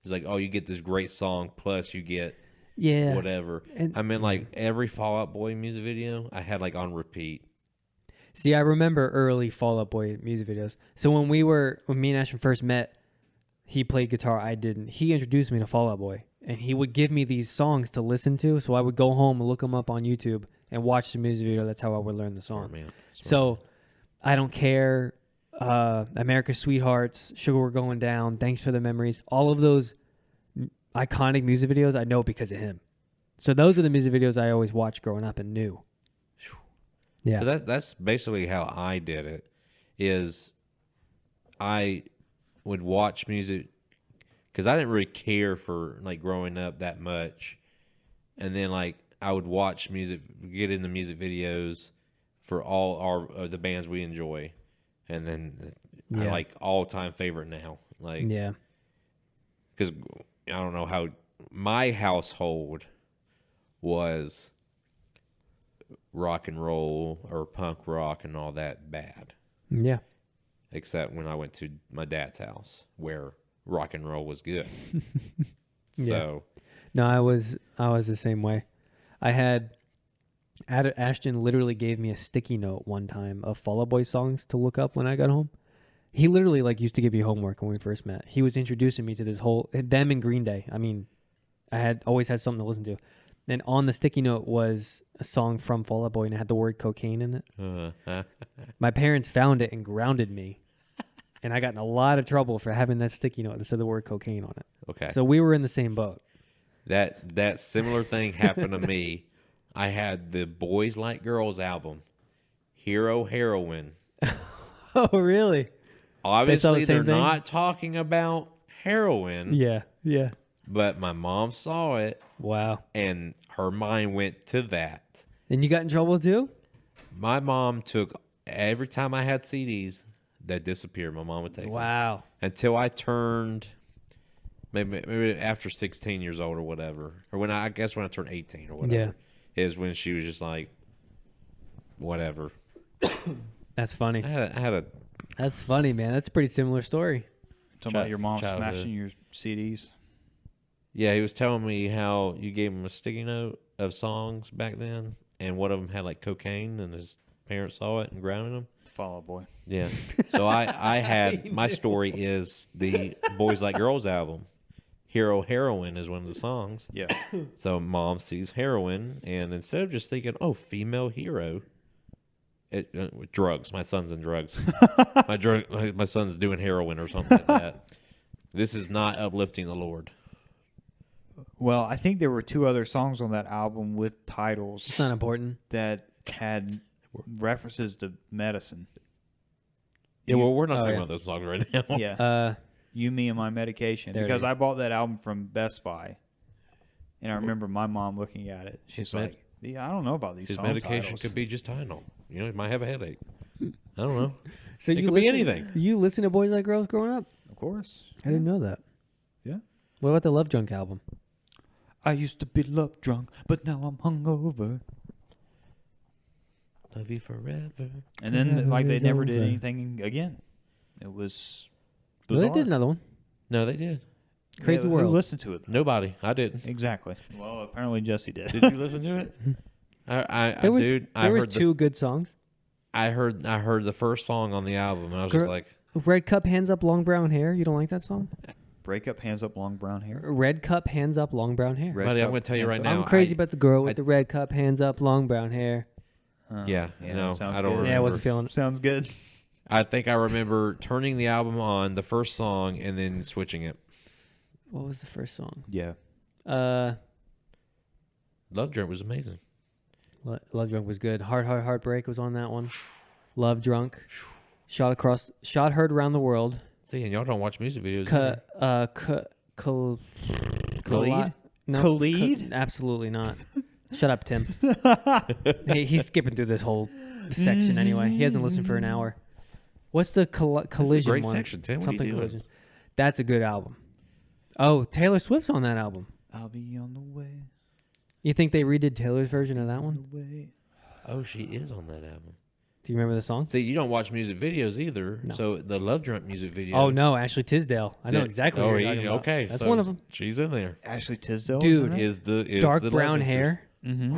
It's like, oh, you get this great song, plus you get yeah. whatever. And- I mean, like, every Fall Out Boy music video, I had, like, on repeat. See, I remember early Fall Out Boy music videos. So when me and Ashton first met, he played guitar, I didn't. He introduced me to Fall Out Boy, and he would give me these songs to listen to. So I would go home and look them up on YouTube and watch the music video. That's how I would learn the song. Smart man. So I Don't Care, America's Sweethearts, Sugar We're Going Down, Thanks for the Memories, all of those iconic music videos I know because of him. So those are the music videos I always watched growing up and knew. Yeah. So that's basically how I did it. Is I would watch music because I didn't really care for like growing up that much, and then like I would watch music, get into music videos for all the bands we enjoy, and then I like all time favorite now. Like Yeah. because I don't know how my household was rock and roll or punk rock and all that bad. Yeah. Except when I went to my dad's house where rock and roll was good. Yeah. So No, I was the same way. I had Ashton literally gave me a sticky note one time of Fall Out Boy songs to look up when I got home. He literally like used to give you homework when we first met. He was introducing me to this whole them and Green Day. I mean, I had always had something to listen to. And on the sticky note was a song from Fall Out Boy and it had the word cocaine in it. My parents found it and grounded me. And I got in a lot of trouble for having that sticky note that said the word cocaine on it. okay. So we were in the same boat. That similar thing happened to me. I had the Boys Like Girls album, Hero Heroine. Oh, really? Obviously, same they're thing? not talking about heroin, Yeah. Yeah. but my mom saw it Wow. and her mind went to that. And you got in trouble too? My mom took every time I had CDs that disappeared. My mom would take them. Wow. Until I turned maybe after 16 years old or whatever, or when I guess when I turned 18 or whatever, is when she was just like, whatever. That's funny. I had a That's funny, man. That's a pretty similar story. Talking about your mom childhood. smashing your CDs. yeah. He was telling me how you gave him a sticky note of songs back then, and one of them had like cocaine, and his parents saw it and grounded him. Fall Out Boy. Yeah. So I had my story is the Boys Like Girls album. Hero Heroine is one of the songs. Yeah. So mom sees heroin, and instead of just thinking, "Oh, female hero," drugs. My son's in drugs. My son's doing heroin or something like that. This is not uplifting the Lord. Well, I think there were two other songs on that album with It's titles not important. that had references to medicine. Yeah, well, we're not Oh, talking yeah. about those songs right now. Yeah. You, Me, and My Medication. There it Because is. I bought that album from Best Buy. And I remember my mom looking at it. She's His med- like, yeah, I don't know about these His song medication titles. could be just Tylenol. You know, he might have a headache. I don't know. So It you could be listen- anything. You listen to Boys Like Girls growing up? Of course. I didn't know that. Yeah. What about the Love Drunk album? I used to be love drunk, but now I'm hungover. Love you forever. And then, Yeah, like, they it's never did over. anything again. It was Well, bizarre. they did another one. No, they did. Crazy Who World. listened to it? Nobody. I didn't. Exactly. Well, apparently Jesse did. Did you listen to it? There was, Dude, I there was heard two good songs. I heard the first song on the album, and I was just Girl- like, Red Cup, Hands Up, Long Brown Hair. You don't like that song? Break up, hands up, long brown hair. Red Cup, Hands Up, Long Brown Hair. Red buddy, I'm cup, going to tell you hands right up. now. I'm crazy I- about the girl with I- the red cup, hands up, long brown hair. Yeah, no, sounds I don't good. remember. Yeah, I wasn't feeling it. Sounds good. I think I remember turning the album on, the first song, and then switching it. What was the first song? Yeah. Love Drunk was amazing. Love Drunk was good. Heartbreak was on that one. Love Drunk. Shot Heard Around the World. See, and y'all don't watch music videos. either. Khalid? No, Khalid? absolutely not. Shut up, Tim. He's skipping through this whole section anyway. He hasn't listened for an hour. What's the collision great one? section, Tim. What are you Something doing? collision. That's a good album. Oh, Taylor Swift's on that album. I'll be on the way. You think they redid Taylor's version of that one? The way. Oh, she is on that album. Do you remember the song? See, you don't watch music videos either. No. So the Love Drunk music video. Oh no, Ashley Tisdale. I know exactly what you're talking about. Okay, That's so one of them. She's in there. Ashley Tisdale, Dude. Is Dark the brown love hair. Mm-hmm.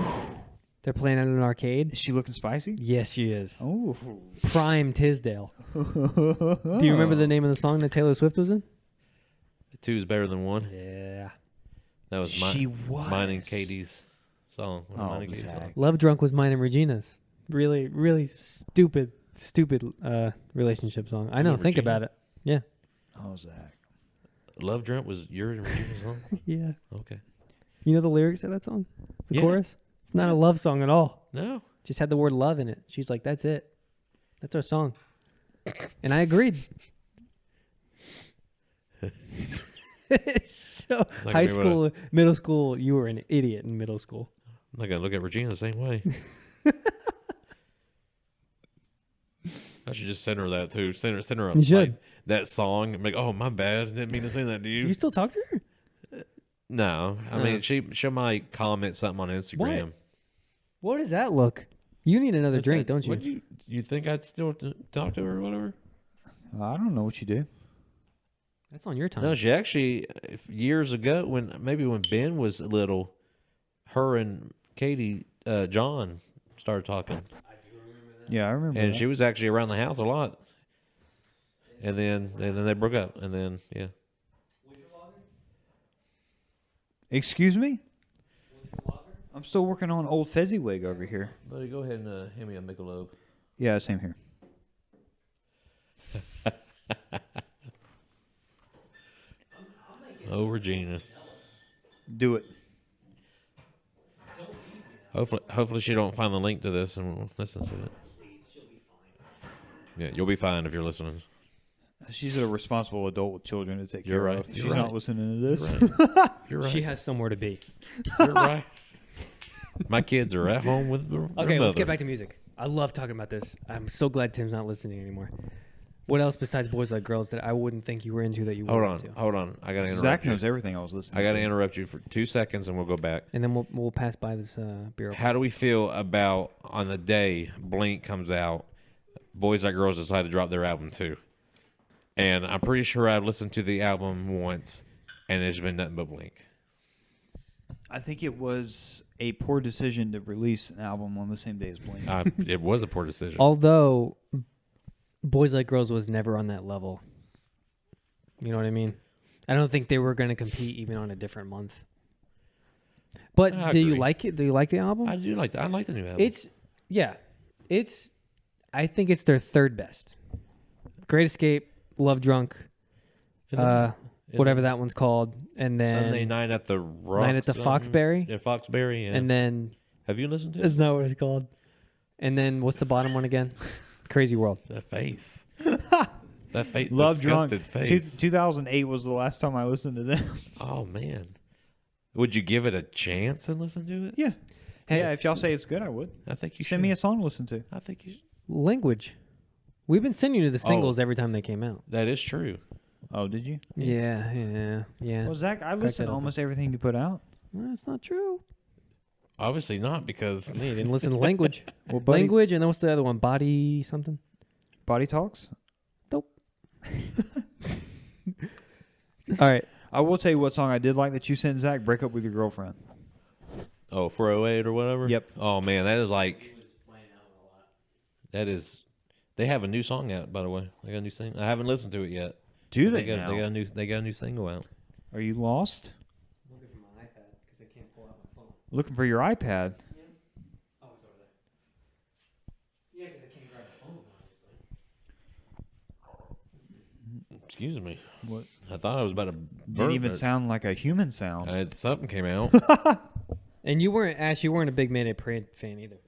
They're playing at an arcade. Is she looking spicy? Yes, she is. Oh. Prime Tisdale. Do you remember the name of the song that Taylor Swift was in? Two is better than one. Yeah. That was mine and Katie's song. Mine and Katie's Zach. song. Love Drunk was mine and Regina's. Really, really stupid relationship song. I know. With Think Regina? about it. Yeah. Oh, Zach. Love Drunk was your and Regina's song? Yeah. Okay. You know the lyrics of that song? The Yeah. chorus? It's not a love song at all. No. Just had the word love in it. She's like, that's it. That's our song. And I agreed. So, Like high me school, middle school, you were an idiot in middle school. I'm not going to look at Regina the same way. I should just send her that too. Send her You should. like, that song. I'm like, oh, my bad. I didn't mean to send that to Do you. you still talk to her? No. I mean, she might comment something on Instagram. What does that look? You need another What's drink, that? don't you? What you think I'd still talk to her or whatever? I don't know what you do. That's on your time. No, she actually, years ago, when Ben was little, her and Katie, John started talking. Yeah, I remember. And that. she was actually around the house a lot. And then they broke up. And then, yeah. Excuse me? I'm still working on old Fezziwig over here. Buddy, go ahead and hand me a Michelob. Yeah, same here. Oh, Regina. Do it. Hopefully she don't find the link to this and we'll listen to it. Yeah, you'll be fine if you're listening. She's a responsible adult with children to take You're care right. of. You're She's right. not listening to this. You're right. She has somewhere to be. You're right. My kids are at home with their Okay, let's mother. get back to music. I love talking about this. I'm so glad Tim's not listening anymore. What else besides Boys Like Girls that I wouldn't think you were into that you were into? Hold on. I gotta interrupt Zach you. knows everything I was listening I gotta to. interrupt you for 2 seconds and we'll go back. And then we'll pass by this beer. How do we feel about on the day Blink comes out, Boys Like Girls decide to drop their album too? And I'm pretty sure I've listened to the album once and it's been nothing but Blink. I think it was a poor decision to release an album on the same day as Blink. It was a poor decision. Although Boys Like Girls was never on that level. You know what I mean? I don't think they were going to compete even on a different month. But I do you agree. like it? Do you like the album? I like the new album. I think it's their third best. Great Escape, Love Drunk, whatever that one's called, and then Sunday Night at the Rock. Night at the Foxbury. Yeah, Foxbury. Yeah. And then have you listened to it? that's not what it's called. And then what's the bottom one again? Crazy World. That face. That face. Love Drunk. Disgusted face. 2008 was the last time I listened to them. Oh man. Would you give it a chance and listen to it? Yeah. Hey, Yeah, if y'all say it's good, I would. I think you should. Send me a song to listen to. I think you should. Language. We've been sending you the singles every time they came out. That is true. Oh, did you? Yeah. Well, Zach, I listen to open. almost everything you put out. Well, that's not true. Obviously not because You didn't listen to Language. Well, buddy, Language, and then what's the other one? Body something? Body Talks. Dope. All right. I will tell you what song I did like that you sent, Zach. Break Up With Your Girlfriend. 408 or whatever. Yep. Oh man, that is like. That is. They have a new song out, by the way. They got a new single. I haven't listened to it yet. Do they, got, now? They got a new single out. Are you lost? Looking for my iPad because I can't pull out my phone. Looking for your iPad. Oh, it's over there. Yeah, because I can't grab the phone, obviously. Excuse me. What? I thought I was about to. Didn't even sound like a human sound. Something came out. And you weren't, Ash, you weren't a big Mayday Parade fan either.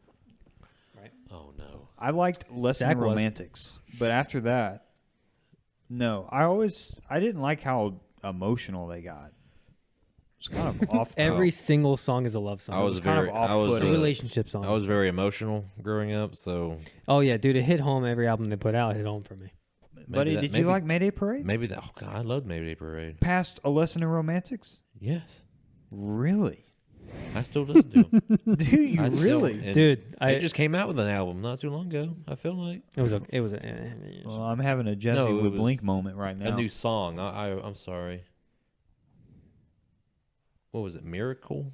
Oh no. I liked Less Zach Than was. Romantics, but after that, no. I didn't like how emotional they got. It's kind of off. Every single song is a love song. I was kind of very. I was. It's a off-putting. relationship song. I was very emotional growing up, so Oh, yeah, dude, it hit home. Every album they put out hit home for me. Buddy, that- did you like Mayday Parade? Maybe that. Oh God, I loved Mayday Parade. Past A Lesson in Romantics? Yes. Really? I still listen to him. Do you really? Dude, It just came out with an album not too long ago. I feel like it was Well, I'm having a Jesse No, it with was Blink moment right now. a new song. I'm sorry. What was it? Miracle?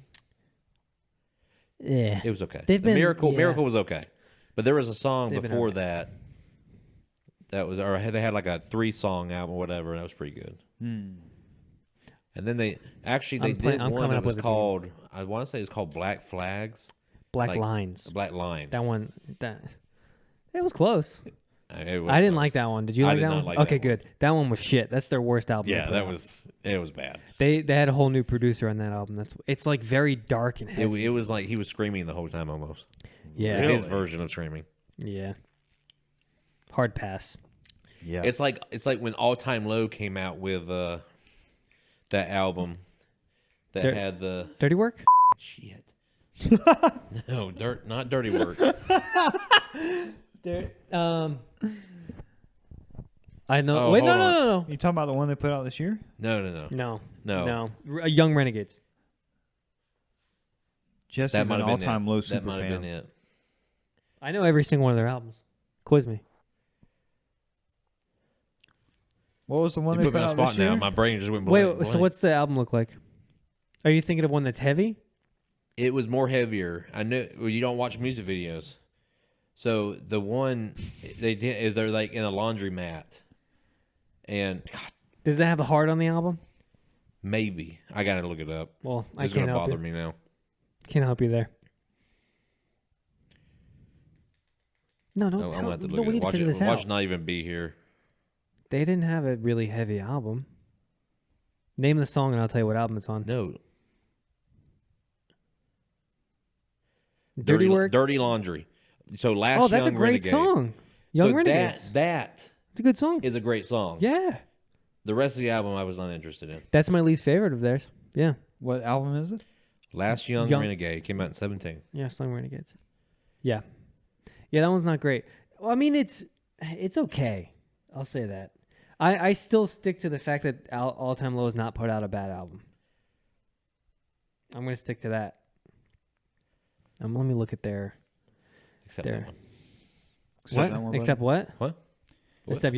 yeah. It was okay. They've been- Miracle. yeah. Miracle was okay, but there was a song They've been before alright. that was, or they had like a 3-song album or whatever, and that was pretty good. And then they did I'm one coming that up was with a called, I want to say it's called Black Flags. Black like, Lines. Black Lines. That one. It was close. It was I didn't close. like that one. Did you I like did that not one? like Okay, that one. good. That one was shit. That's their worst album. Yeah, they put out. it was bad. They had a whole new producer on that album. It's like very dark and heavy. It was like he was screaming the whole time almost. Yeah. His version of screaming. Yeah. Hard pass. Yeah. It's like when All Time Low came out with that album that had the Dirty Work? shit. No, not Dirty Work. I know. Oh, Wait, hold no. You talking about the one they put out this year? No. Young Renegades. Jesse's That an might have been all-time low That super might have fan. been it. I know every single one of their albums. Quiz me. What was the one You they put me put on out the spot this year? now. My brain just went Wait, blank. so what's the album look like? Are you thinking of one that's heavy? It was more heavier. I knew you don't watch music videos, so the one they did is they're like in a laundromat, and God, Does that have a heart on the album? maybe I gotta look it up. Well, I It's can't gonna help bother you. me now. Can't help you there. No, don't I'm tell. gonna have to No, look we at need it. to Watch figure it. this Watch out. not even be here. They didn't have a really heavy album. Name the song and I'll tell you what album it's on. No, Dirty Work. Dirty Laundry. So last. Oh, that's a Young great Renegade. song. Young So Renegades. that It's a good song. is a great song. Yeah. The rest of the album I was not interested in. That's my least favorite of theirs. Yeah. What album is it? Last Young Young- Renegade came out in 2017. Yeah, Young Renegades. Yeah. Yeah, that one's not great. Well, I mean, it's okay. I'll say that. I still stick to the fact that All Time Low has not put out a bad album. I'm going to stick to that. Let me look at their... Except There. that one. Except that one, buddy? Except what? What? Except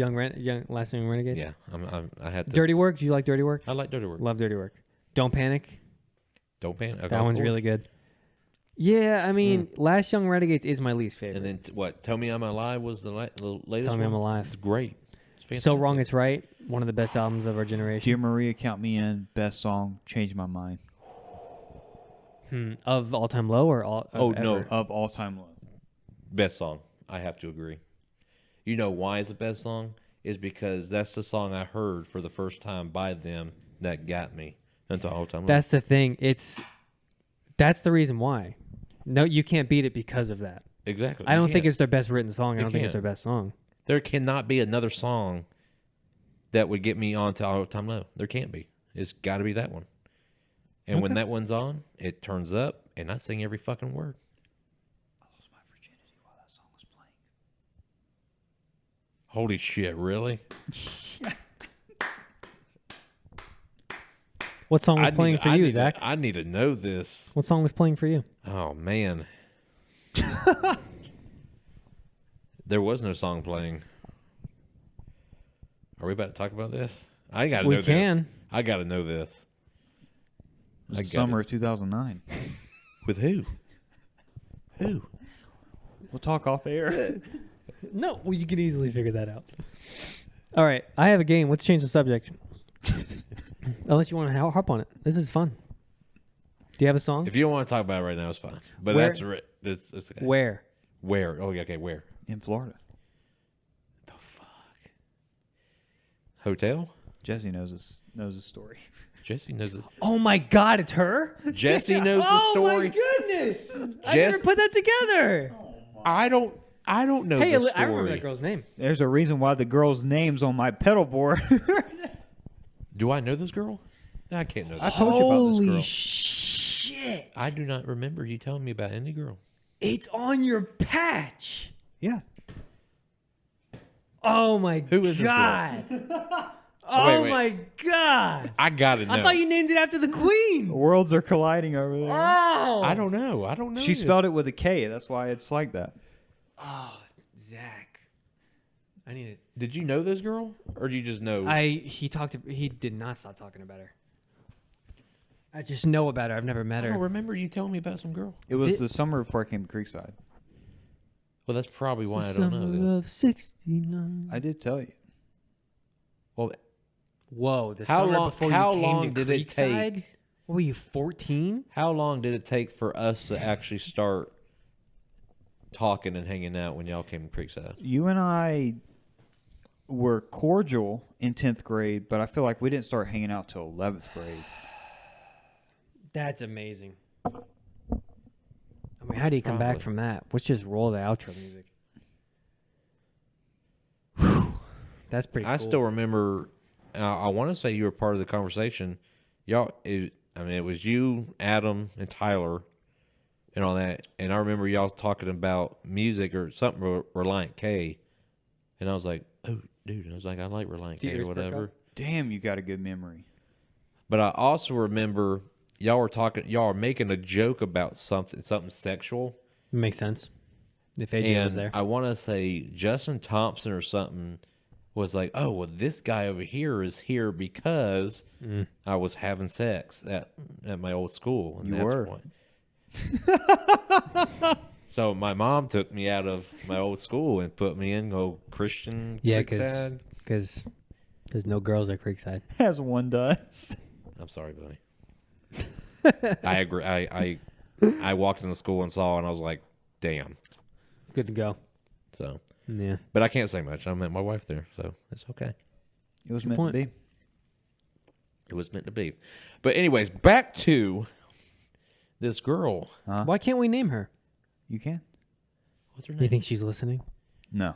Last Young Renegade? Yeah, I had to. Dirty Work? Do you like Dirty Work? I like Dirty Work. Love Dirty Work. Don't Panic. Don't Panic. That one's really good. Yeah, I mean, Last Young Renegades is my least favorite. And then what? Tell Me I'm Alive was the latest. Tell Me I'm one? Alive. It's great. It's So fantastic. Wrong It's Right. One of the best albums of our generation. Dear Maria, Count Me In. Best song. Changed My Mind. Of All Time Low or all? Oh, ever? no. Of all time low. Best song. I have to agree. You know why it's the best song? Is because that's the song I heard for the first time by them that got me into All Time Low. That's the thing. That's the reason why. No, you can't beat it because of that. Exactly. I You don't think can't. it's their best written song. I You don't think it's their can't. best song. There cannot be another song that would get me onto All Time Low. There can't be. It's got to be that one. And when Okay. that one's on, it turns up, and I sing every fucking word. I lost my virginity while that song was playing. Holy shit! Really? What song was playing for you, Zach? I need to know this. What song was playing for you? Oh man, there was no song playing. Are we about to talk about this? I gotta We know can. this. I gotta know this. It I was got summer it. of 2009. With who? Who? We'll talk off air. No, well, you can easily figure that out. All right, I have a game. Let's change the subject. Unless you want to harp on it. This is fun. Do you have a song? If you don't want to talk about it right now, it's fine. But Where- that's right. It's okay. Where? Where? Oh, yeah, okay. Where? In Florida. The fuck? Hotel? Jesse knows this story. Jesse knows it. Oh my God, it's her. Jesse knows the Oh my story. goodness! I Jess- never put that together. I don't know Hey, the story. I remember that girl's name. There's a reason why the girl's name's on my pedal board. Do I know this girl? I can't know I this. told you about this Holy girl. shit! I do not remember you telling me about any girl. It's on your patch. Yeah. Oh my Who is this girl? God! Oh wait. my god! I gotta know. I thought you named it after the queen. Worlds are colliding over there. Oh, I don't know. She spelled it with a K. That's why it's like that. Oh, Zach. I need it. Did you know this girl, or do you just know? He did not stop talking about her. I just know about her. I've never met I her. don't remember you telling me about some girl. It was the summer before I came to Creekside. Well, that's probably why I don't know. Then. of '69. I did tell you. Well, Whoa! The How summer long- before how you came long to did it Creekside? take? What were you, 14? how long did it take for us to actually start talking and hanging out when y'all came to Creekside? You and I were cordial in 10th grade, but I feel like we didn't start hanging out till 11th grade. That's amazing. I mean, how do you come back Probably. from that? Let's just roll the outro music. Whew. That's pretty cool. I still remember. I want to say you were part of the conversation. Y'all, it was you, Adam, and Tyler, and all that. And I remember y'all talking about music or something, Reliant K. And I was like, "Oh, dude!" I was like, "I like Reliant K or Theaters perk whatever." up. Damn, you got a good memory. But I also remember y'all were making a joke about something sexual. Makes sense. If AJ was And there. I want to say Justin Thompson or something was like, "Oh, well, this guy over here is here because I was having sex at my old school." And You that's were. why. So my mom took me out of my old school and put me in Christian. Yeah, Creekside. because there's no girls at Creekside. As one does. I'm sorry, buddy. I agree. I walked in the school and saw, and I was like, "Damn." Good to go. So, Yeah. but I can't say much. I met my wife there, so it's okay. It was Good meant point. to be. It was meant to be. But anyways, back to this girl. Huh? Why can't we name her? You can? What's her You name? think she's listening? No.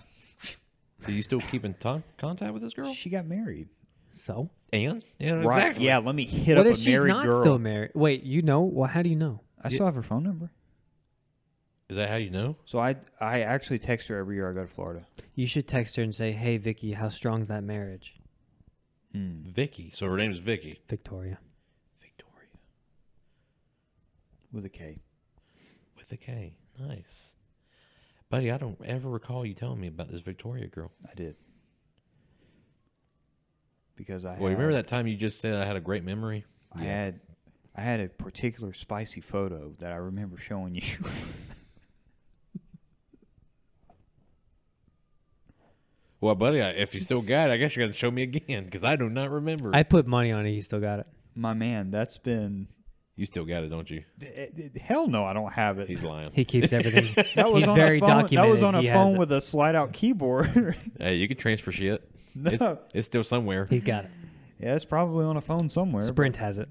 Are you still keeping contact with this girl? She got married. So? And yeah, Right. exactly. Yeah, let me hit What up if a she's married not girl. still married? Wait, you know? Well, how do you know? I still have her phone number. Is that how you know? So I actually text her every year I go to Florida. You should text her and say, "Hey, Vicky, how strong's that marriage?" Vicky. So her name is Vicky. Victoria. Victoria With a K. with a K. Nice, buddy. I don't ever recall you telling me about this Victoria girl. I did. Because Well, you remember that time you just said I had a great memory? I had a particular spicy photo that I remember showing you. Well, buddy, if you still got it, I guess you got to show me again because I do not remember. I put money on it. He still got it. My man, that's been... You still got it, don't you? Hell no, I don't have it. He's lying. He keeps everything. That was He's on very a phone, documented. That was on a He has phone it. with a slide-out keyboard. Hey, you can transfer shit. No. It's still somewhere. He got it. Yeah, it's probably on a phone somewhere. Sprint has it.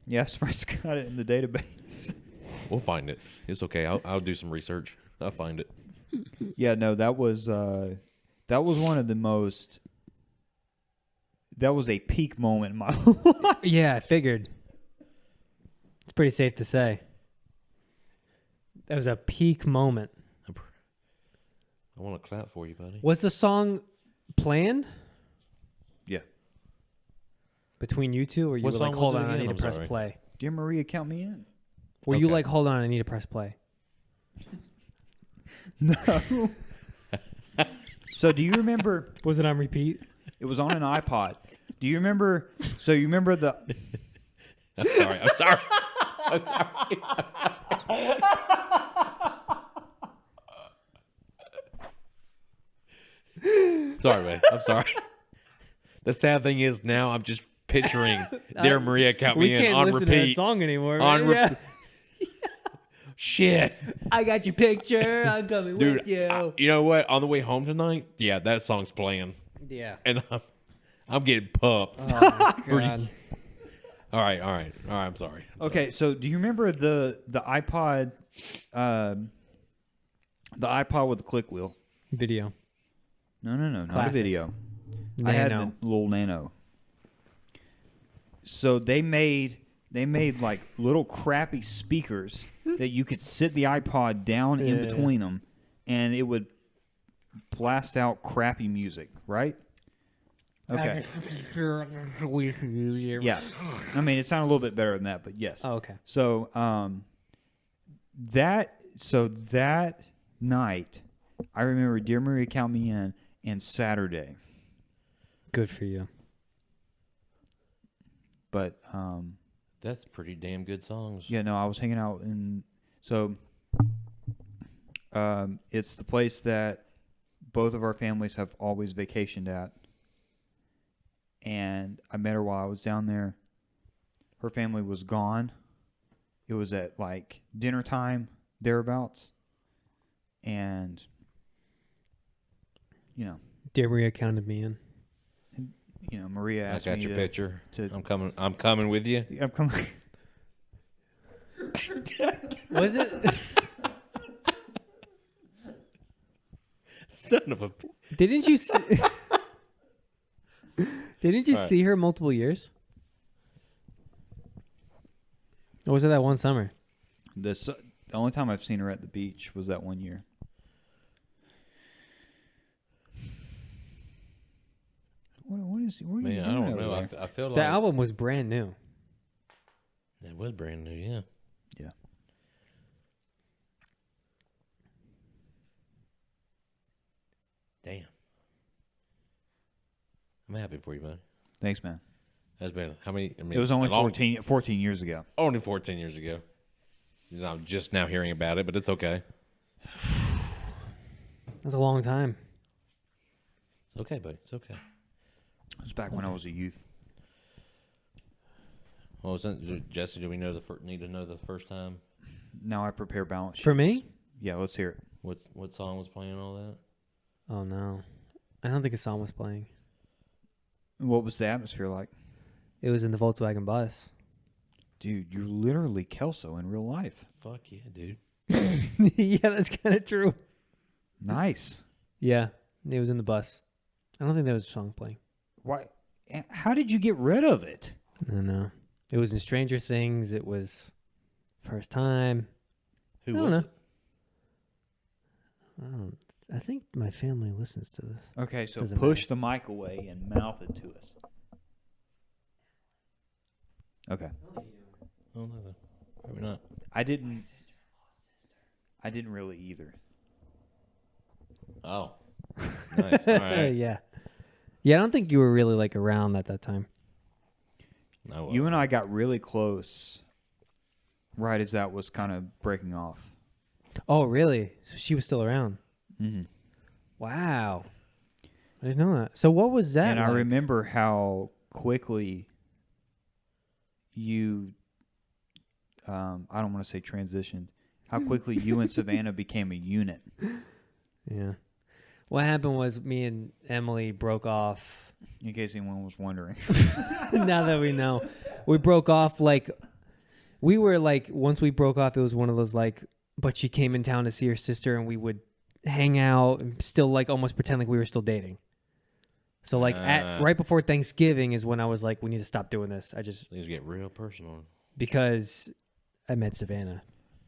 Yeah, Sprint's got it in the database. We'll find it. It's okay. I'll do some research. I'll find it. Yeah, no, that was one of the most... That was a peak moment in my life. Yeah, I figured. It's pretty safe to say. That was a peak moment. I want to clap for you, buddy. Was the song planned Yeah. between you two, or you What were like, song hold was it on, I again? need to I'm press sorry. play? Dear Maria, count me in. Were you Okay. like, hold on, I need to press play? No. So do you remember... Was it on repeat? It was on an iPod. Do you remember... So you remember the... I'm sorry. I'm sorry. I'm sorry. Sorry, man. I'm sorry. The sad thing is now I'm just picturing Dear Maria, count We me in can't on listen to that repeat. song anymore. On man. repeat. Shit. I got your picture. I'm coming Dude, with you. you know what? On the way home tonight, yeah, that song's playing. Yeah. And I'm getting pumped. Oh, my God. All right. I'm sorry. Okay, so do you remember the iPod... the iPod with the click wheel? Video. No, not a Classic. video. I had the Nano. little Nano. So they made like little crappy speakers that you could sit the iPod down in Yeah. between them, and it would blast out crappy music, right? Okay. Yeah. I mean, it sounded a little bit better than that, but yes. Oh, okay. So that night, I remember Dear Maria Count Me In and Saturday. Good for you. But That's pretty damn good songs. yeah, no, I was hanging out in it's the place that both of our families have always vacationed at. And I met her while I was down there. Her family was gone. It was at like dinner time, thereabouts. And, you know. Dear Maria counted me in. You know, Maria asked I me got your picture. to I'm coming with you. I'm coming. Was it? Son of a. Didn't you see? Didn't you All right. see her multiple years? Or was it that one summer? The only time I've seen her at the beach was that one year. What is? What are you Man, I doing don't over know. there? I feel like The album was brand new. it was brand new. Yeah. Yeah. Damn. I'm happy for you, buddy. Thanks, man. That's been how many? I mean, It was only a long- 14 years ago. Only 14 years ago. I'm just now hearing about it, but it's okay. That's a long time. It's okay, buddy. It's okay. It was back when I was a youth. Well, Jesse, do we know need to know the first time? Now I prepare balance sheets. For me? Yeah, let's hear it. What song was playing all that? Oh no, I don't think a song was playing. What was the atmosphere like? It was in the Volkswagen bus. Dude, you're literally Kelso in real life. Fuck yeah, dude. Yeah, that's kind of true. Nice. Yeah, it was in the bus. I don't think there was a song playing. Why? How did you get rid of it? I don't know. It was in Stranger Things. It was first time. Who I don't was know. it? I think my family listens to this. Okay, so Doesn't push the mic away and mouth it to us. Okay. Oh no, probably not. I didn't really either. Oh, nice. All right. Yeah. Yeah, I don't think you were really like around at that time. No, You and I got really close right as that was kind of breaking off. Oh, really? So she was still around. Mm-hmm. Wow. I didn't know that. So what was that? And I like? remember how quickly you, I don't want to say transitioned, how quickly you and Savannah became a unit. Yeah. What happened was me and Emily broke off. In case anyone was wondering. Now that we know. We broke off like, we were like, once we broke off, it was one of those like, but she came in town to see her sister and we would hang out and still like almost pretend like we were still dating. So like right before Thanksgiving is when I was like, we need to stop doing this. Things get real personal. Because I met Savannah.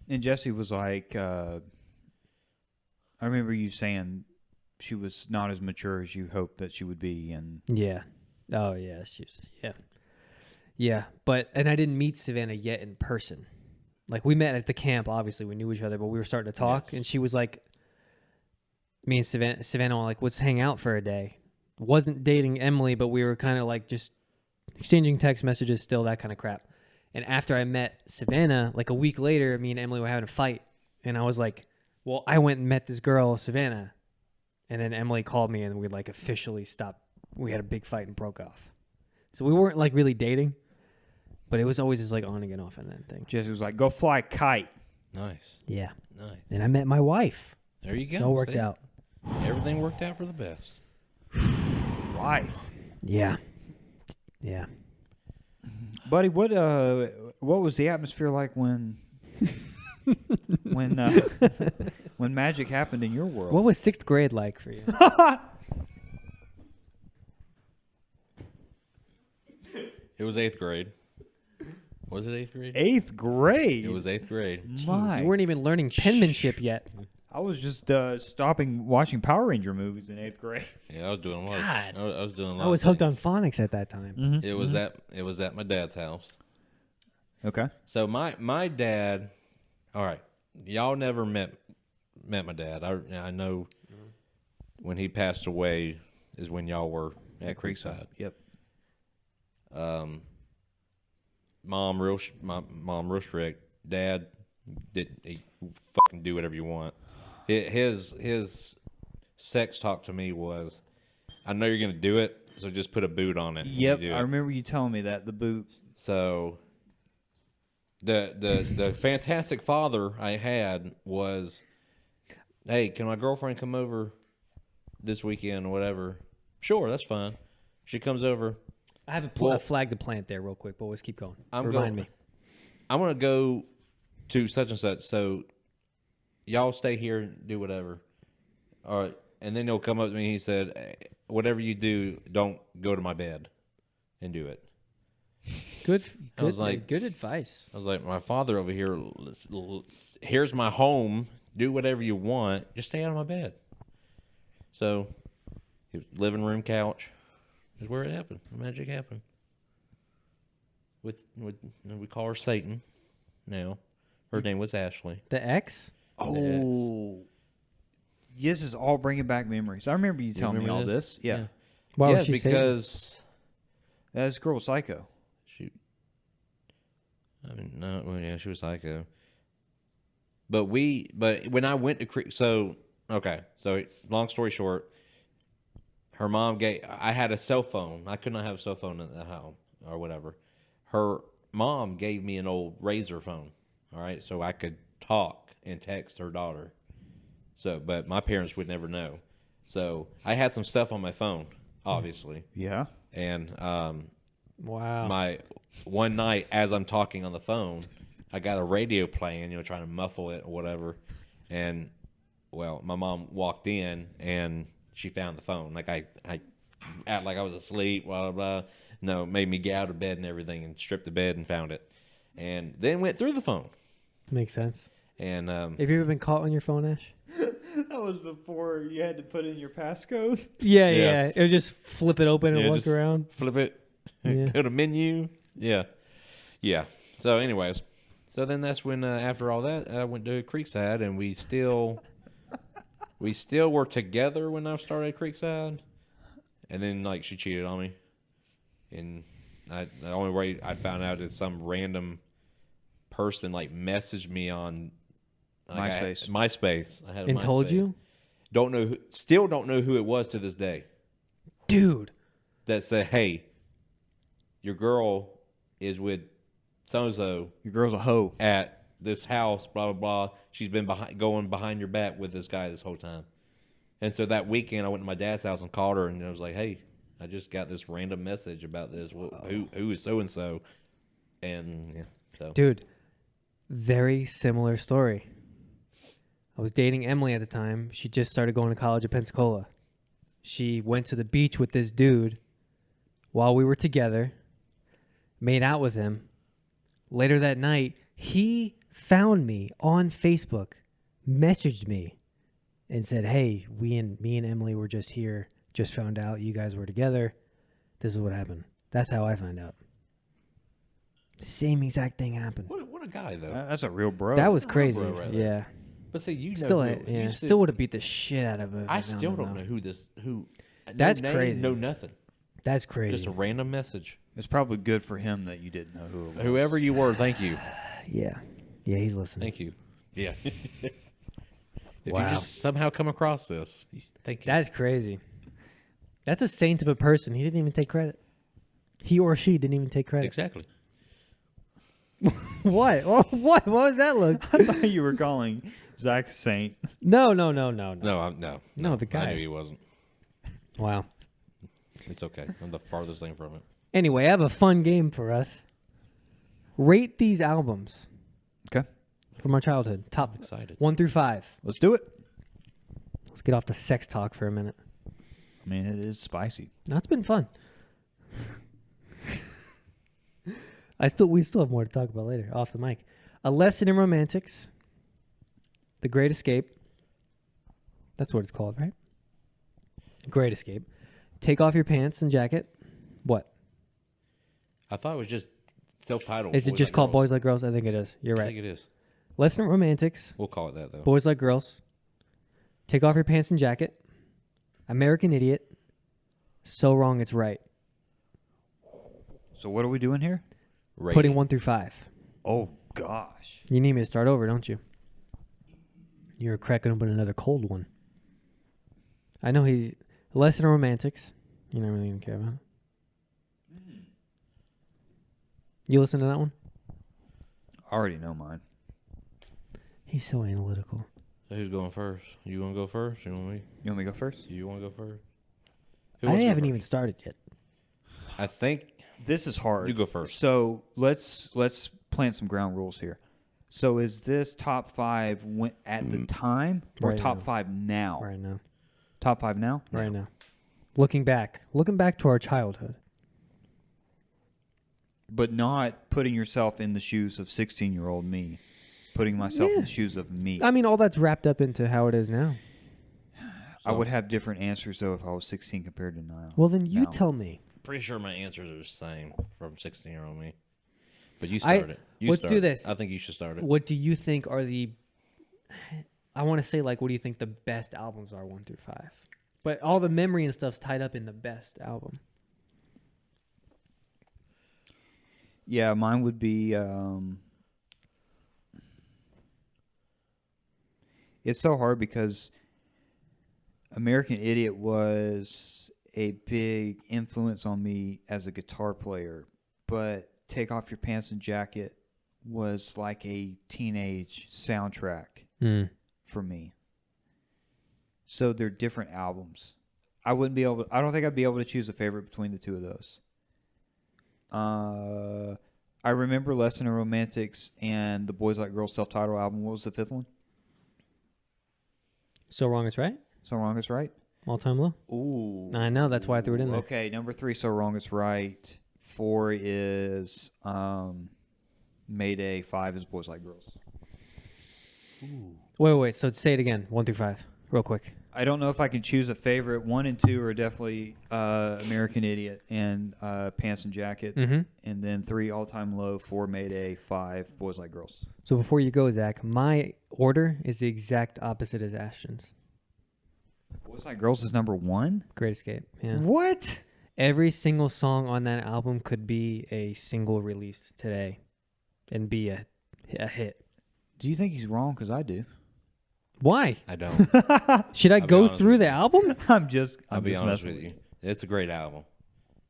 And Jesse was like, I remember you saying she was not as mature as you hoped that she would be. And Yeah. Oh yeah. She was, yeah. Yeah. And I didn't meet Savannah yet in person. Like we met at the camp, obviously we knew each other, but we were starting to talk. Yes. And she was like, me and Savannah were like, let's hang out for a day. Wasn't dating Emily, but we were kind of like just exchanging text messages still, that kind of crap. And after I met Savannah, like a week later, me and Emily were having a fight. And I was like, well, I went and met this girl, Savannah. And then Emily called me and we like officially stopped. We had a big fight and broke off. So we weren't like really dating, but it was always just like on again, off and that thing. Jesse was like, go fly a kite. Nice. Yeah. Nice. Then I met my wife. There you go. It all worked See? out. Everything worked out for the best. Wife. Yeah. Yeah. Buddy, what was the atmosphere like when when magic happened in your world? What was 6th grade like for you? It was 8th grade. Was it 8th grade? 8th grade. It was 8th grade. My. You weren't even learning penmanship yet. I was just stopping watching Power Ranger movies in 8th grade. Yeah, I was doing a lot. God. I was doing a lot. I was hooked on phonics at that time. Mm-hmm. It was at my dad's house. Okay. So my dad, all right, y'all never met my dad. I know when he passed away is when y'all were at Creekside. Yep. Mom real strict. Dad he fucking do whatever you want. His sex talk to me was, I know you're gonna do it, so just put a boot on it. Yep. I remember you telling me that, the boot. So the fantastic father I had was, hey, can my girlfriend come over this weekend or whatever? Sure, that's fine. She comes over. I have a flag to plant there real quick, but let's keep going. Remind me. I'm going to go to such and such, so y'all stay here and do whatever. All right. And then he'll come up to me and he said, hey, whatever you do, don't go to my bed and do it. Good advice. I was like, my father over here, here's my home. Do whatever you want. Just stay out of my bed. So, living room couch is where it happened. The magic happened. With we call her Satan now. Her name was Ashley. The ex? Oh. This is all bringing back memories. I remember you telling me all this. Yeah. Why was she because this girl was psycho. She was psycho. But when I went to long story short, her mom I had a cell phone. I could not have a cell phone at the house or whatever. Her mom gave me an old Razor phone, all right, so I could talk and text her daughter. So, but my parents would never know. So I had some stuff on my phone, obviously. Yeah. And wow. My one night as I'm talking on the phone, I got a radio playing, trying to muffle it or whatever. And well, my mom walked in and she found the phone. Like I act like I was asleep, blah, blah, blah. No, made me get out of bed and everything and stripped the bed and found it. And then went through the phone. Makes sense. And have you ever been caught on your phone, Ash? That was before you had to put in your passcode. Yeah, yes. It would just flip it open and look around. Flip it. Go to menu. Yeah. So anyways, then that's when after all that, I went to Creekside and we still were together when I started Creekside. And then like she cheated on me. And the only way I found out is some random person like messaged me on MySpace. MySpace. I had a and MySpace. Told you? Still don't know who it was to this day. Dude. That said, hey, your girl is with so-and-so. Your girl's a hoe. At this house, blah, blah, blah. She's been going behind your back with this guy this whole time. And so that weekend, I went to my dad's house and called her, and I was like, hey, I just got this random message about this. Who is so-and-so? And, yeah, so. Dude, very similar story. I was dating Emily at the time. She just started going to college at Pensacola. She went to the beach with this dude while we were together, made out with him. Later that night, he found me on Facebook, messaged me, and said, hey, me and Emily were just here, just found out you guys were together. This is what happened. That's how I found out. Same exact thing happened. What a guy, though. That's a real bro. That was crazy. Bro right Yeah. But see, you Still, still would have beat the shit out of him. I still don't know who. That's no name, crazy. No nothing. That's crazy. Just a random message. It's probably good for him that you didn't know who it was. Whoever you were, thank you. Yeah, he's listening. Thank you. Yeah. If Wow. you just somehow come across this, thank you. That's crazy. That's a saint of a person. He didn't even take credit. He or she didn't even take credit. Exactly. What? What was that look? I thought you were calling Zach a saint. No. No, The guy. I knew he wasn't. Wow. It's okay. I'm the farthest thing from it. Anyway, I have a fun game for us. Rate these albums. Okay. From our childhood. Top I'm excited. 1 through 5. Let's do it. Let's get off the sex talk for a minute. I mean, it is spicy. That's been fun. We still have more to talk about later, off the mic. A Lesson in Romantics, The Great Escape, That's what it's called, right? Great Escape. Take off your pants and jacket. What? I thought it was just self-titled. Is it Boys just Like called Girls. Boys Like Girls? I think it is. You're I right. think it is. Lesson in Romantics. We'll call it that, though. Boys Like Girls. Take off your pants and jacket. American Idiot. So Wrong It's Right. So what are we doing here? Rating. Putting 1 through 5. Oh gosh. You need me to start over, don't you? You're cracking open another cold one. I know he's Lesson in Romantics. You don't really even care about it. You listen to that one? I already know mine. He's so analytical. So who's going first? You want to go first? You want me? You want me to go first? You want to go first? Who I wants to go haven't first? even started yet. I think This is hard. you go first. So let's plant some ground rules here. So is this top 5 at the time or Right top now. 5 now? Right now. Top 5 now? Right now. Looking back to our childhood. But not putting yourself in the shoes of 16-year-old me. Putting myself in the shoes of me. I mean, all that's wrapped up into how it is now. I would have different answers though if I was 16 compared to now. Well, then you now. tell me. Pretty sure my answers are the same from 16-year-old me. But you start it. Let's do this. I think you should start it. What do you think are the... I want to say, like, what do you think the best albums are 1 through 5? But all the memory and stuff's tied up in the best album. Yeah, mine would be. It's so hard because American Idiot was a big influence on me as a guitar player, but Take Off Your Pants and Jacket was like a teenage soundtrack for me. So they're different albums. I don't think I'd be able to choose a favorite between the two of those. I remember Lesson in Romantics and the Boys Like Girls self-titled album. What was the 5th one? So Wrong It's Right? So Wrong It's Right. All Time Low? Ooh. I know, that's why I threw it in there. Okay, number 3, So Wrong It's Right. 4 is Mayday. 5 is Boys Like Girls. Ooh. Wait. So say it again. 1 through 5. Real quick. I don't know if I can choose a favorite. 1 and 2 are definitely American Idiot and Pants and Jacket. Mm-hmm. And then 3, All Time Low. 4, Mayday. 5, Boys Like Girls. So before you go, Zach, my order is the exact opposite as Ashton's. Boys Like Girls is number 1? Great Escape. Yeah. What? Every single song on that album could be a single release today and be a hit. Do you think he's wrong? Because I do. Why? I don't. Should I I'll be go honest through with the you. album? I'll be just honest messing with you. It's a great album.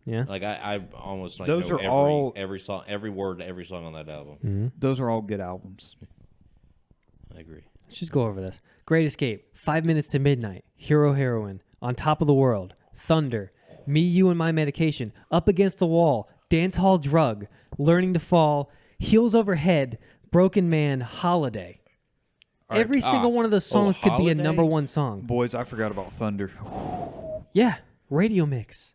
Yeah. Like I almost like Those know are every song, every word, to every song on that album. Mm-hmm. Those are all good albums. I agree. Let's just go over this. Great Escape, 5 Minutes to Midnight, Hero Heroine, On Top of the World, Thunder, Me, You, and My Medication, Up Against the Wall, Dance Hall Drug, Learning to Fall, Heels Overhead, Broken Man, Holiday. All right. Every single one of those songs could be a Holiday? number 1 song. Boys, I forgot about Thunder. Yeah, radio mix.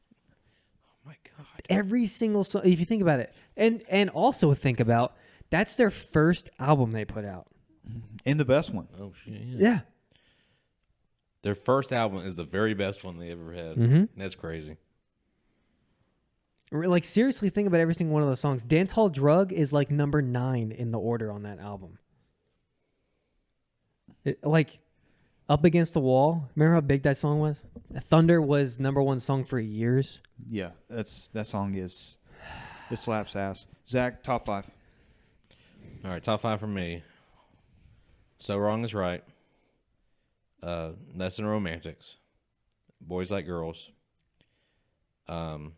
Oh my god. Every single song, if you think about it. And also think about, that's their first album they put out. And the best one. Oh shit. Yeah. Yeah. Their first album is the very best one they ever had. Mm-hmm. That's crazy. Like, seriously, think about every single one of those songs. Dance Hall Drug is like number 9 in the order on that album. Like, Up Against the Wall. Remember how big that song was? Thunder was number 1 song for years. Yeah, that song is, it slaps ass. Zach, top 5. All right, top 5 for me. So Wrong Is Right. Lesson in Romantics. Boys Like Girls. American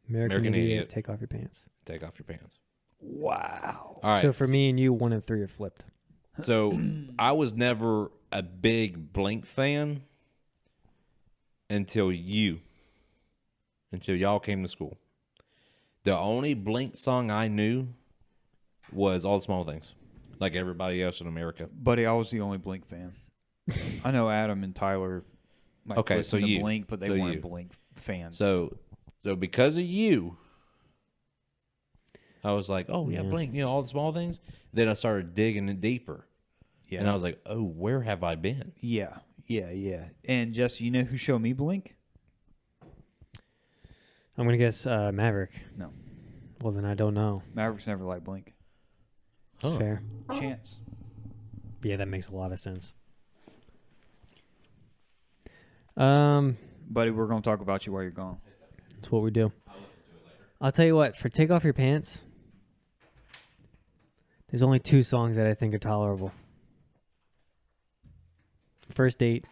Idiot, Idiot. Take Off Your Pants. Take Off Your Pants. Wow. All right. So for me and you, 1 and 3 are flipped. So I was never a big Blink fan until y'all came to school. The only Blink song I knew was All the Small Things, like everybody else in America. Buddy, I was the only Blink fan. I know Adam and Tyler might Okay, listen so to you. Blink, but they So weren't you. Blink fans. So because of you, I was like, oh yeah, Yeah. Blink, All the Small Things. Then I started digging in deeper. yeah. And I was like, oh, where have I been? Yeah. Yeah. And Jesse, you know who showed me Blink? I'm gonna guess Maverick. No. Well, then I don't know. Mavericks never liked Blink. It's Huh. fair. Chance. Yeah, that makes a lot of sense. Buddy, we're going to talk about you while you're gone. That's what we do. I'll tell you what. For Take Off Your Pants, there's only 2 songs that I think are tolerable. First Date.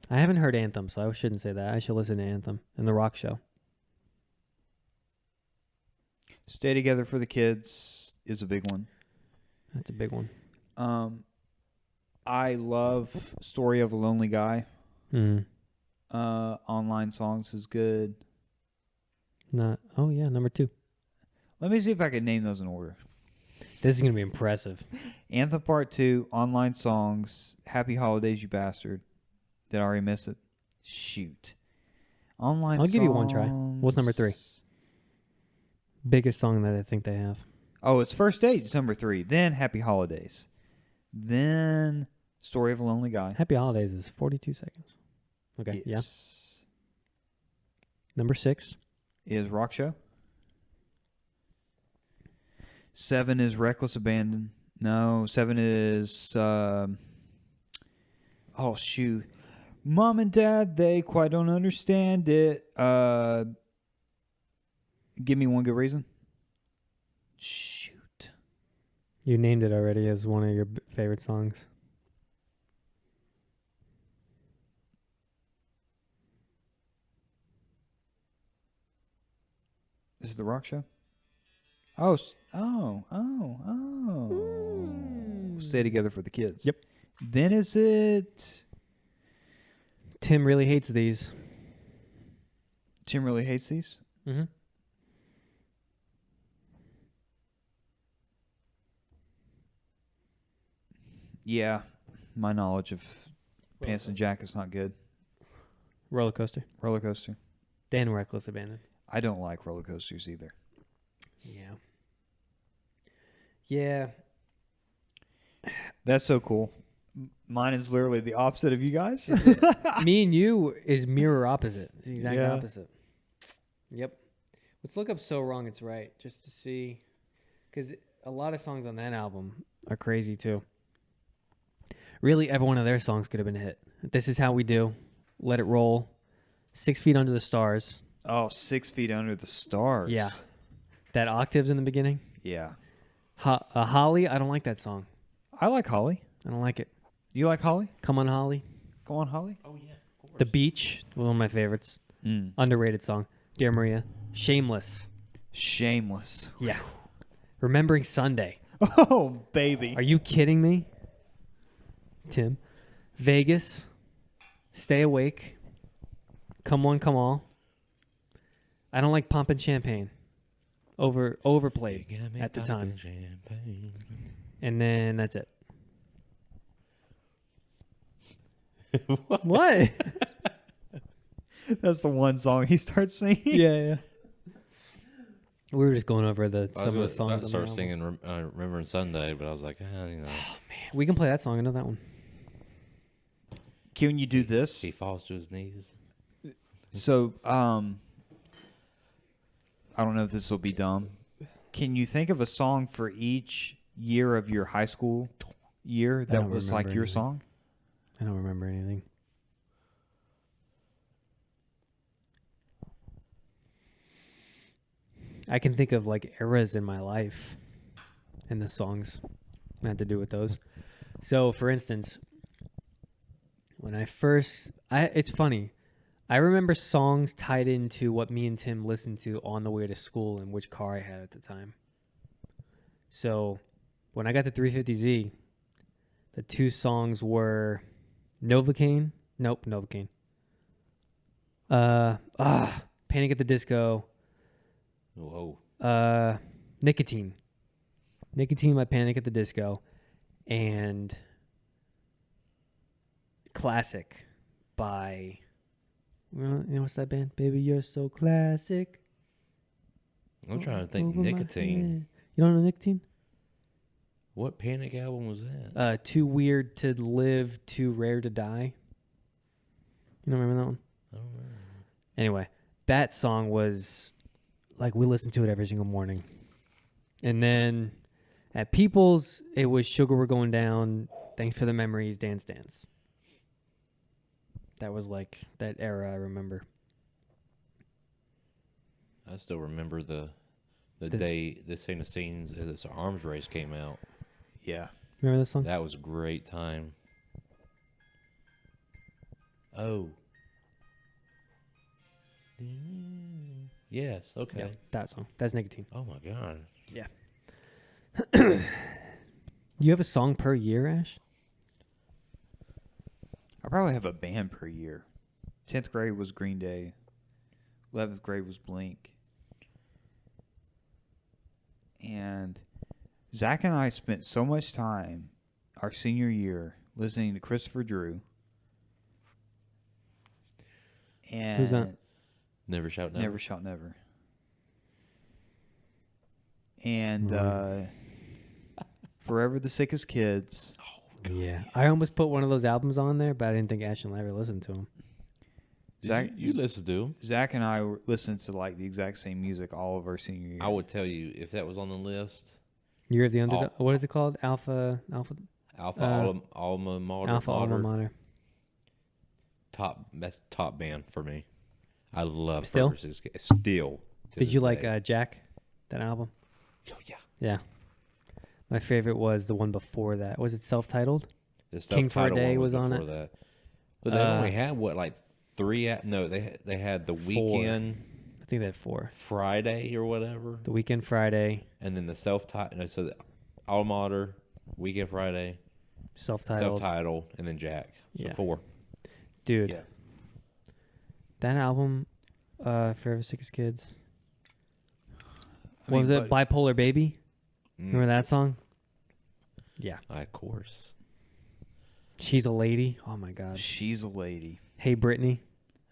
I haven't heard Anthem, so I shouldn't say that. I should listen to Anthem and The Rock Show. Stay Together for the Kids is a big one. That's a big one. I love Story of a Lonely Guy. Mm. Online Songs is good. Oh yeah, number 2. Let me see if I can name those in order. This is gonna be impressive. Anthem Part 2, Online Songs, Happy Holidays, You Bastard. Did I already miss it? Shoot. Online I'll Songs. give you one try. What's number 3? Biggest song that I think they have. Oh, it's First Date, it's number 3. Then Happy Holidays. Then Story of a Lonely Guy. Happy Holidays is 42 seconds. Okay, yeah. Number 6. Is Rock Show. 7 is Reckless Abandon. No, 7 is... oh, shoot. Mom and Dad, they quite don't understand it. Give me one good reason. Shoot. You named it already as one of your favorite songs. Is it The Rock Show? Oh. Stay Together for the Kids. Yep. Then is it... Tim really hates these. Tim really hates these? Mm-hmm. Yeah. My knowledge of Pants and Jack is not good. Roller Coaster. Roller Coaster. Dan Reckless Abandon. I don't like roller coasters either. Yeah. Yeah. That's so cool. Mine is literally the opposite of you guys. Me and you is mirror opposite. It's the exact Yeah. opposite. Yep. Let's look up So Wrong It's Right just to see. Because a lot of songs on that album are crazy too. Really, every one of their songs could have been a hit. This Is How We Do. Let It Roll. 6 Feet Under the Stars. Oh, 6 Feet Under the Stars. Yeah. That octaves in the beginning. Yeah. Holly, I don't like that song. I like Holly. I don't like it. You like Holly? Come On Holly. Go on, Holly. Oh yeah. Of course. The Beach, one of my favorites. Underrated song. Dear Maria. Shameless. Shameless. Yeah. Remembering Sunday. Oh, baby. Are you kidding me? Tim. Vegas. Stay Awake. Come One, Come All. I don't like Pumpin' Champagne. Overplayed at the time. Champagne. And then that's it. What? That's the one song he starts singing. Yeah. We were just going over I some of the was songs. about to on start the singing "Remembering Sunday," but I was like, We can play that song. I know that one. Can you do this? he falls to his knees. So, I don't know if this will be dumb. Can you think of a song for each year of your high school year that don't was like remember your anything. song? I don't remember anything. I can think of like eras in my life and the songs had to do with those. So, for instance, when it's funny. I remember songs tied into what me and Tim listened to on the way to school and which car I had at the time. So, when I got the 350Z, the 2 songs were Novocaine. Nope, Novocaine. Panic at the Disco. Whoa. Nicotine. Nicotine by Panic at the Disco. And Classic by... You know what's that band? Baby, you're so classic. I'm trying to think. Over my Nicotine. head. You don't know Nicotine? What Panic album was that? Too Weird to Live, Too Rare to Die. You don't remember that one? I don't remember. Anyway, that song was like we listened to it every single morning. And then at People's, it was Sugar We're Going Down, Thanks for the Memories, Dance Dance. That was like that era I remember. I still remember the day this thing of scenes this arms race came out. Yeah. Remember this song? That was a great time. Oh. Yes, okay. Yeah, that song. That's Nicotine. Oh my god. Yeah. You have a song per year, Ash? I probably have a band per year. 10th grade was Green Day. 11th grade was Blink. And Zach and I spent so much time our senior year listening to Christopher Drew. And Who's that? Never Shout Never. Never Shout Never. And Forever the Sickest Kids. Oh, Yeah. I almost put one of those albums on there, but I didn't think Ash and I ever listened to them. Zach, you listened to them. Zach and I listened to like the exact same music all of our senior year. I would tell you if that was on the list. Year of the Underdog. What is it called? Alpha Alma Mater. Alpha Alma Mater. That's top band for me. I love Still? Forever Sickest Kids. Still. to Did this you like day. Jack? That album? Oh, yeah. Yeah. My favorite was the one before that. Was it self-titled? The King for a self-titled Day one was on before it. That. But they only had what, three? No, they had the Weekend I think they had 4. Friday or whatever, The Weekend Friday, and then the self-titled. No, so the Alma Mater, Weekend Friday, self-titled. and then Jack. So Yeah. 4. Dude, Yeah. that album, Forever Sickest Kids. I What mean, was it? but- Bipolar Baby? Remember that song? Yeah. Of course. She's a Lady. Oh, my God. She's a lady. Hey, Brittany.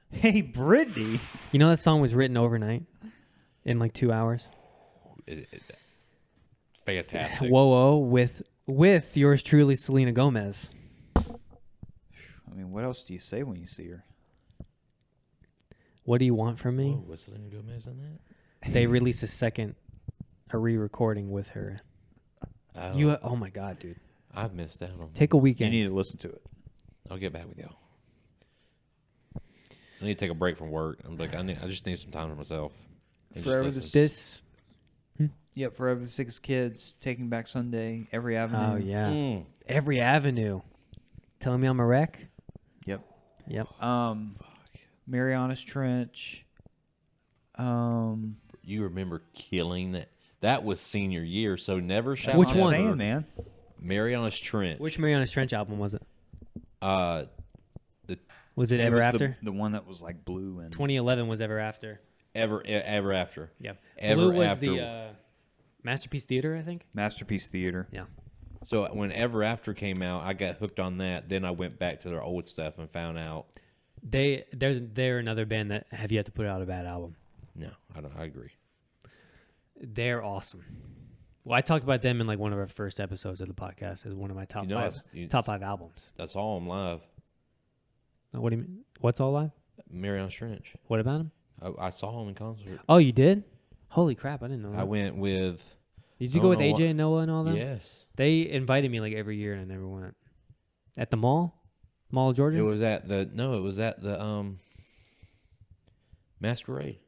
Hey, Brittany. You know that song was written overnight in like 2 hours? Fantastic. Whoa, with yours truly, Selena Gomez. I mean, what else do you say when you see her? What do you want from me? Whoa, was Selena Gomez on that? They released a re-recording with her. Oh, Oh my God, dude! I've missed out on. Take a You weekend. need to listen to it. I'll get back with y'all. I need to take a break from work. I'm like, I just need some time for myself. And just Forever listen. This. Yep, Forever the Six Kids, Taking Back Sunday, Every Avenue. Oh yeah. Mm. Every Avenue. Telling me I'm a wreck. Yep. Yep. Mariana's Trench. You remember killing that? That was senior year, so never shout. Which That's what I'm one? saying, man. Mariana's Trench. Which Mariana Trench album was it? The Was it Ever was After? The one that was like blue and 2011 was Ever After. ever after. Yep. Ever Blue was After. the Masterpiece Theater, I think. Masterpiece Theater. Yeah. So when Ever After came out, I got hooked on that. Then I went back to their old stuff and found out. They're another band that have yet to put out a bad album. No, I don't. I agree. They're awesome. Well, I talked about them in like one of our first episodes of the podcast as one of my top You know, top 5 albums. That's all I'm live. What do you mean? What's all live? Mariana's Trench. What about them? I saw him in concert. Oh, you did? Holy crap! I didn't know that. I went with. Did you I go don't with know AJ and Noah and all that? Yes. They invited me like every year and I never went. At the mall of Georgia. It was at the Masquerade,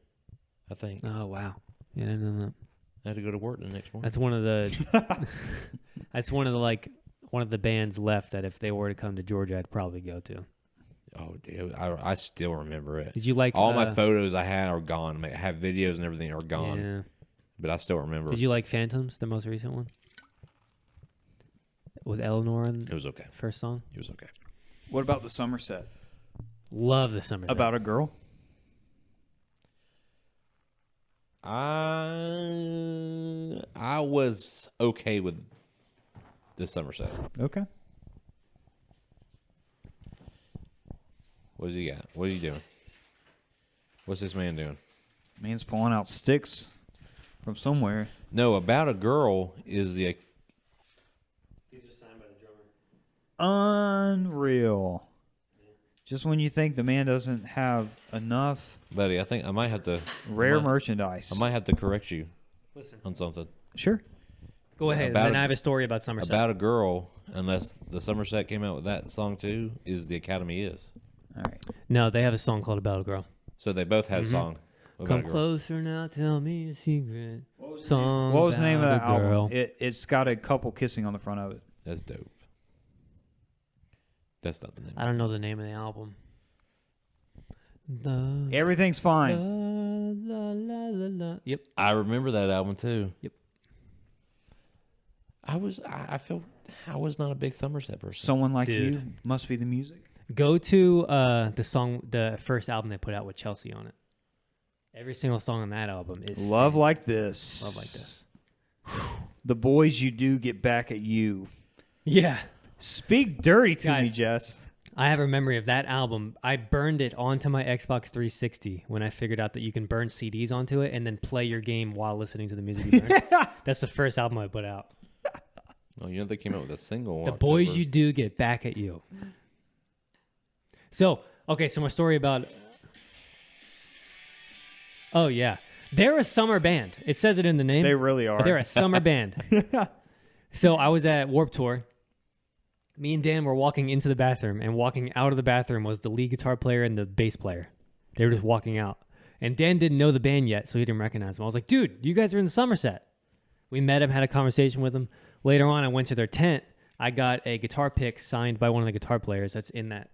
I think. Oh wow! Yeah, I didn't know that. I had to go to work the next morning. That's one of the. That's one of the bands left that if they were to come to Georgia, I'd probably go to. Oh, dude, I still remember it. Did you like all my photos I had are gone. I have videos and everything are gone, Yeah. but I still remember. Did you like Phantoms, the most recent one? With Eleanor and It was okay. first song? It was okay. What about the Somerset? Love the summer. About a girl? I was okay with the Somerset. Okay. What does he got? What is he doing? What's this man doing? Man's pulling out sticks from somewhere. No, About a Girl is the unreal. Just when you think the man doesn't have enough Buddy, I think I might have to rare merchandise. I might have to correct you Listen. on something. Sure. Go ahead. About And then a- I have a story about Somerset. About a Girl, unless the Somerset came out with that song too, is The Academy Is. All right. No, they have a song called About a Girl. So they both had a song. About Come a girl. closer now, tell me a secret. What was Song the name of about that a girl. album? It's got a couple kissing on the front of it. That's dope. That's not the name. I don't know the name of the album. Everything's fine. Yep. I remember that album too. Yep. I feel I was not a big Somerset person. Someone Like Dude. You must be the music. Go to the first album they put out with Chelsea on it. Every single song on that album is Love Like This. Love Like This. The boys you do get back at you. Yeah. Speak dirty to me, Guys. Jess. I have a memory of that album. I burned it onto my Xbox 360 when I figured out that you can burn CDs onto it and then play your game while listening to the music you burn. That's the first album I put out. Oh, you know they came out with a single. The boys you do get back at you. So, okay, so my story about... Oh, yeah. They're a summer band. It says it in the name. They really are. They're a summer band. So I was at Warped Tour. Me and Dan were walking into the bathroom, and walking out of the bathroom was the lead guitar player and the bass player. They were just walking out. And Dan didn't know the band yet, so he didn't recognize them. I was like, dude, you guys are in the Somerset. We met him, had a conversation with him. Later on, I went to their tent. I got a guitar pick signed by one of the guitar players that's in that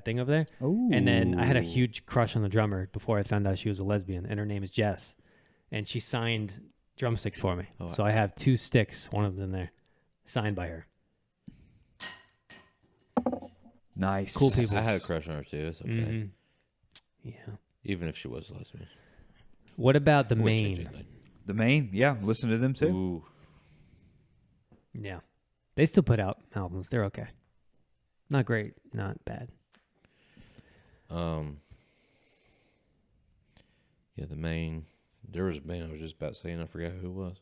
thing over there. Ooh. And then I had a huge crush on the drummer before I found out she was a lesbian, and her name is Jess. And she signed drumsticks for me. Oh, So I have 2 sticks, one of them there, signed by her. Nice. Cool people. I had a crush on her too. It's okay. Mhm. Yeah. Even if she was lesbian. What about the Wouldn't change Maine? anything. The Main, yeah. Listen to them too. Ooh. Yeah. They still put out albums. They're okay. Not great, not bad. Yeah, the Main. There was a band I was just about saying. I forgot who it was.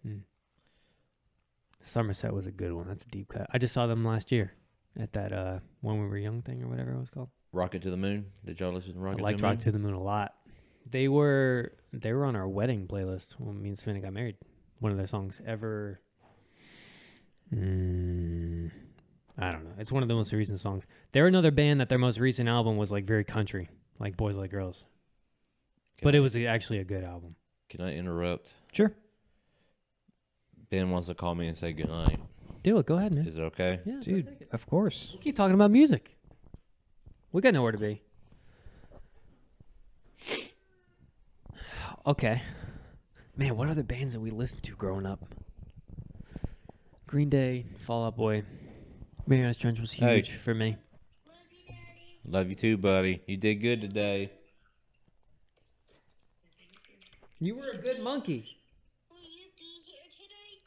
Somerset was a good one. That's a deep cut. I just saw them last year at that When We Were Young thing or whatever it was called. Rocket to the Moon. Did y'all listen to Rocket I liked to the Moon? Rock to the Moon a lot. They were on our wedding playlist when me and Savannah got married. One of their songs ever. I don't know. It's one of the most recent songs. They're another band that their most recent album was like very country, like Boys Like Girls. But it was actually a good album. Can I interrupt? Sure. Ben wants to call me and say goodnight. Do it. Go ahead, man. Is it okay? Yeah, Dude, of course. we keep talking about music. We got nowhere to be. Okay. Man, what other bands that we listened to growing up? Green Day, Fall Out Boy. Marianas Trench was huge Hey. for me. Love you too, buddy. You did good today. You were a good monkey. Will you be here today?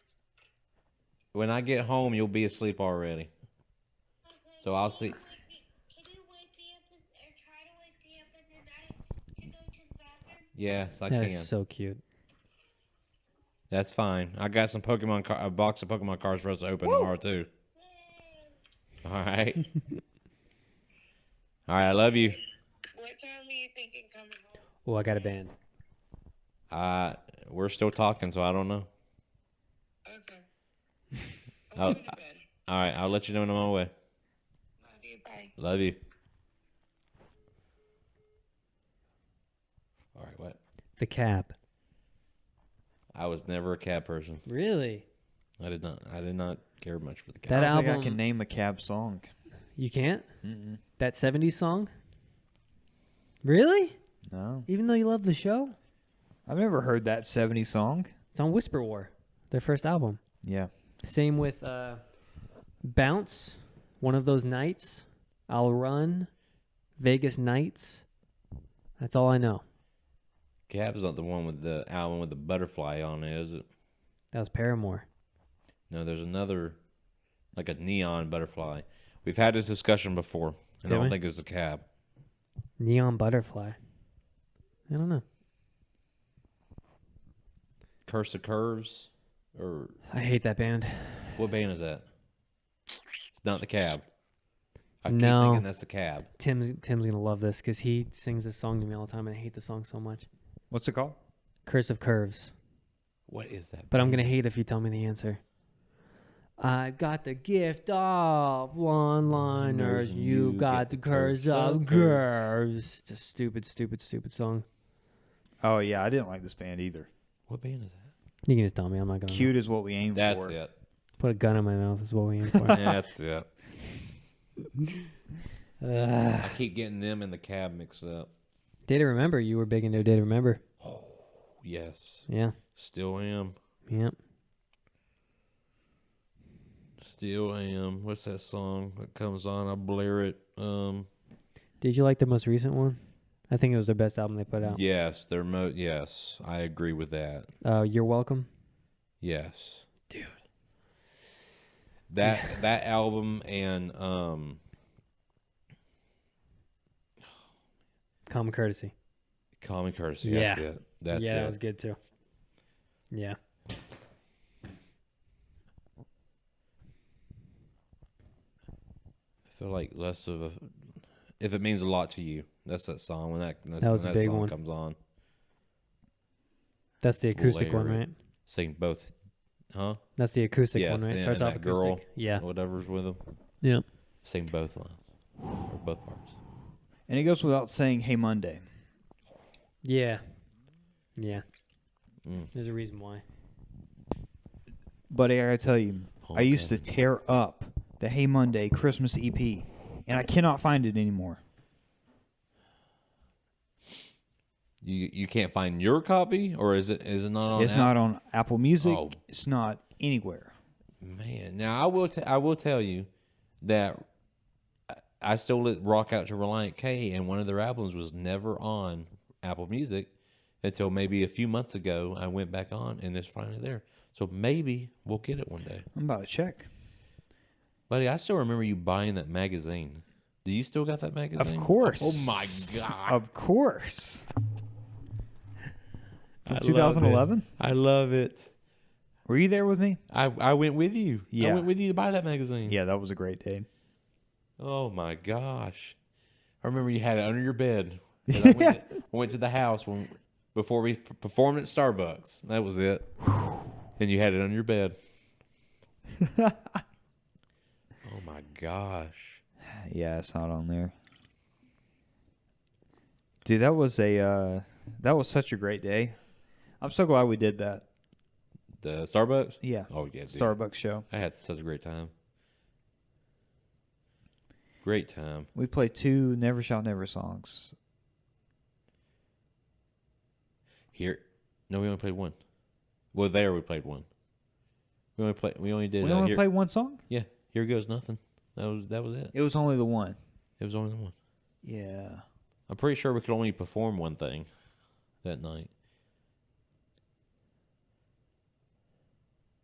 When I get home, you'll be asleep already. Okay. So I'll see. Can you wake me up or try to wake me up in the night to go to the bathroom? Yes, I That can. is so cute. That's fine. I got some a box of Pokemon cards for us to open tomorrow too. All right. All right. I love you. What time are you thinking coming home? Oh, I got a band. We're still talking, so I don't know. Okay. Oh, all right. I'll let you know when I'm on my way. Love you. Bye. Love you. All right. What? The Cab. I was never a Cab person. Really? I did not care much for the Cab. That I don't think I album- can name a Cab song. You can't? Mm-mm. That 70s song? Really? No. Even though you love the show? I've never heard that 70s song. It's on Whisper War, their first album. Yeah. Same with Bounce, One of Those Nights, I'll Run, Vegas Nights. That's all I know. Cab's not the one with the album with the butterfly on it, is it? That was Paramore. No, there's another, like a neon butterfly. We've had this discussion before, and Did I don't we? think it was a Cab. Neon Butterfly. I don't know. Curse of Curves, or I hate that band. what band is that? It's not the Cab. I keep No. thinking that's a cab. Tim's gonna love this because he sings this song to me all the time, and I hate the song so much. What's it called? Curse of Curves. What is that? But I'm gonna hate if you tell me the answer. I got the gift of one-liners. You got the curse of curves. It's a stupid, stupid, stupid song. Oh yeah, I didn't like this band either. What band is that? You can just tell me. I'm not gonna. Cute is what we aim That's for. it. Put a gun in my mouth is what we aim for. That's it. I keep getting them and the cab mixed up. Day to Remember. You were big into Day to Remember. Yes. Yeah. Still am. Yep. Still am. What's that song that comes on? I blare it. Did you like the most recent one? I think it was their best album they put out. Yes, yes, I agree with that. You're Welcome. Yes. Dude. That album and Common Courtesy. Common Courtesy. Yeah. That's it. That's yeah, it. that was good too. Yeah. I feel like less of a. If it means a lot to you, that's that song when that was a big song one. comes on. That's the acoustic one, Blare it. right? Sing both, huh? That's the acoustic Yes, one, right? and Starts off that acoustic. girl. Yeah. Whatever's with them. Yeah. Sing both lines or both parts. And it goes without saying, "Hey Monday." Yeah. Yeah. Mm. There's a reason why. Buddy, I gotta tell you, I used to Okay. tear up the Hey Monday Christmas EP, and I cannot find it anymore. You can't find your copy, or is it not on? It's not on Apple Music. Oh. It's not anywhere. Man, now I will tell you that I still let Rock Out to Reliant K, and one of their albums was never on Apple Music until maybe a few months ago. I went back on, and it's finally there. So maybe we'll get it one day. I'm about to check. Buddy, I still remember you buying that magazine. Do you still got that magazine? Of course. Oh my God. Of course. I From love 2011? it. I love it. Were you there with me? I went with you. Yeah. I went with you to buy that magazine. Yeah, that was a great day. Oh my gosh. I remember you had it under your bed. 'Cause I went to the house before we performed at Starbucks. That was it. And you had it under your bed. Oh my gosh. Yeah, it's not on there. Dude, that was such a great day. I'm so glad we did that. The Starbucks? Yeah. Oh yeah, dude. Starbucks show. I had such a great time. Great time. We played 2 Never Shall Never songs. Here, no, we only played one. Well, there we played one. We only did. We only here, played one song? Yeah, Here Goes Nothing. That was it. It was only the one. It was only the one. Yeah. I'm pretty sure we could only perform one thing that night.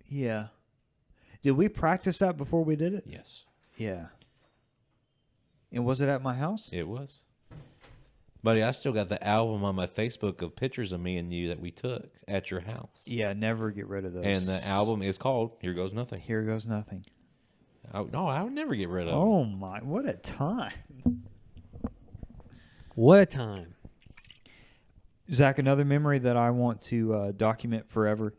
Yeah. Did we practice that before we did it? Yes, Yeah. And was it at my house? it was. Buddy, I still got the album on my Facebook of pictures of me and you that we took at your house. Yeah, never get rid of those. And the album is called Here Goes Nothing. Here Goes Nothing. No, I would never get rid of it. Oh my, what a time. What a time. Zach, another memory that I want to document forever.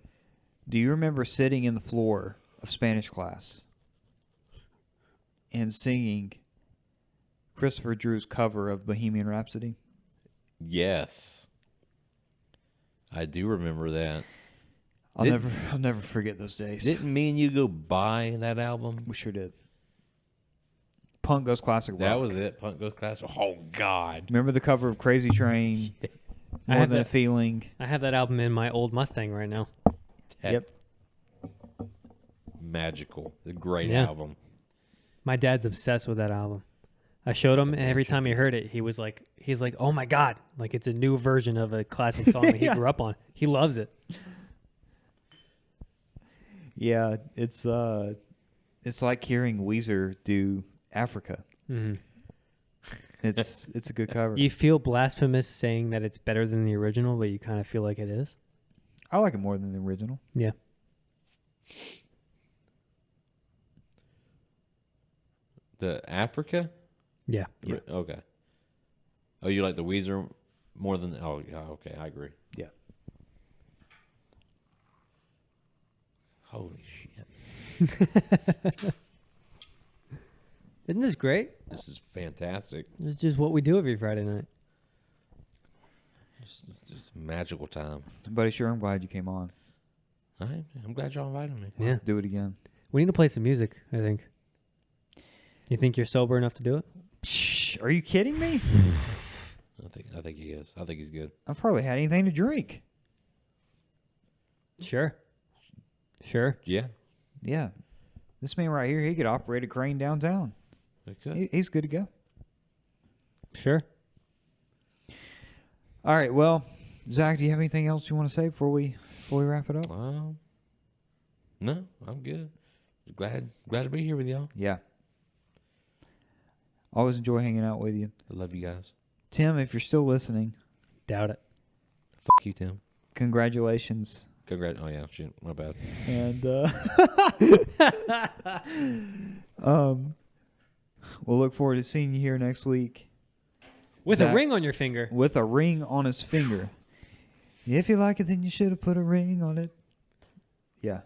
Do you remember sitting in the floor of Spanish class and singing Christopher Drew's cover of Bohemian Rhapsody? Yes. I do remember that. I'll never forget those days. Didn't me and you go buy that album? We sure did. Punk Goes Classic Rock. That was it. Punk Goes Classic. Oh, God. Remember the cover of Crazy Train? I More have Than a that- Feeling. I have that album in my old Mustang right now. Yep. Magical. A great Yeah. album. My dad's obsessed with that album. I showed him, and every time he heard it, he's like, "Oh my God!" Like it's a new version of a classic song that he Yeah. grew up on. He loves it. Yeah, it's like hearing Weezer do Africa. hmm It's a good cover. You feel blasphemous saying that it's better than the original, but you kind of feel like it is. I like it more than the original. Yeah. The Africa? Yeah. Yeah. Okay. Oh, you like the Weezer more than? Oh, yeah. Okay, I agree. Yeah. Holy shit! Isn't this great? This is fantastic. This is just what we do every Friday night. Just magical time. Buddy, sure, I'm glad you came on. I'm glad y'all invited me. Yeah. Do it again. We need to play some music, I think. You think you're sober enough to do it? Psh, are you kidding me? I think he is. I think he's good. I've hardly had anything to drink. Sure. Sure. Yeah. Yeah. This man right here, he could operate a crane downtown. Okay. He's good to go. Sure. All right. Well, Zach, do you have anything else you want to say before we wrap it up? No, I'm good. Glad to be here with y'all. Yeah. Always enjoy hanging out with you. I love you guys. Tim, if you're still listening, Doubt it. Fuck you, Tim. congratulations. Oh yeah, shit, my bad. And we'll look forward to seeing you here next week. With Zach, a ring on your finger. with a ring on his finger. If you like it, then you should have put a ring on it. Yeah.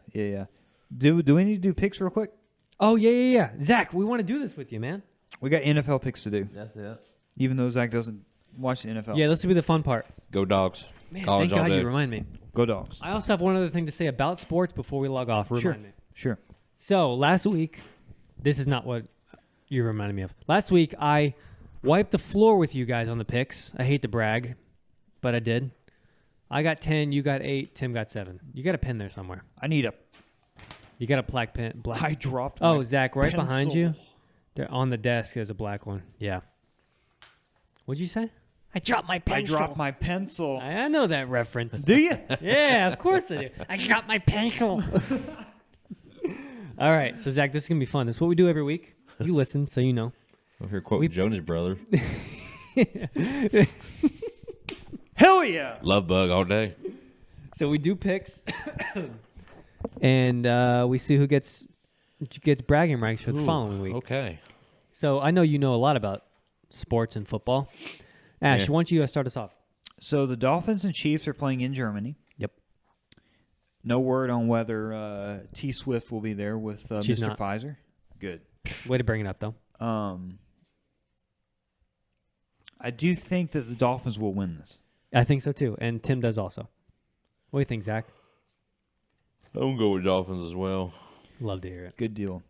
Do we need to do picks real quick? Oh, yeah. Zach, we want to do this with you, man. We got NFL picks to do, That's it. even though Zach doesn't watch the NFL. Yeah, this will be the fun part. Go Dogs. Man, College thank all God day. you remind me. Go Dogs. I also have one other thing to say about sports before we log off. Remind me. Sure. So, last week, this is not what you reminded me of. Last week, I wiped the floor with you guys on the picks. I hate to brag, but I did. I got 10, you got 8, Tim got 7. You got a pen there somewhere. I need a. You got a black pen. I dropped. Oh, my Zach, right behind pencil. you. There on the desk is a black one. Yeah. What'd you say? I dropped my I pencil. dropped my pencil. I know that reference. Do you? Yeah, of course I do. I dropped my pencil. All right, so Zach, this is gonna be fun. This is what we do every week. You listen, so you know. I'm here quoting Jonas Brother. Hell yeah! Love bug all day. So we do picks, and we see who gets bragging rights for the following week. Okay. So I know you know a lot about sports and football. Ash, Yeah. why don't you start us off? So the Dolphins and Chiefs are playing in Germany. Yep. No word on whether T Swift will be there with She's Mr. not. Pfizer. Good. Way to bring it up, though. I do think that the Dolphins will win this. I think so too, and Tim does also. What do you think, Zach? I'm gonna go with Dolphins as well. Love to hear it. Good deal.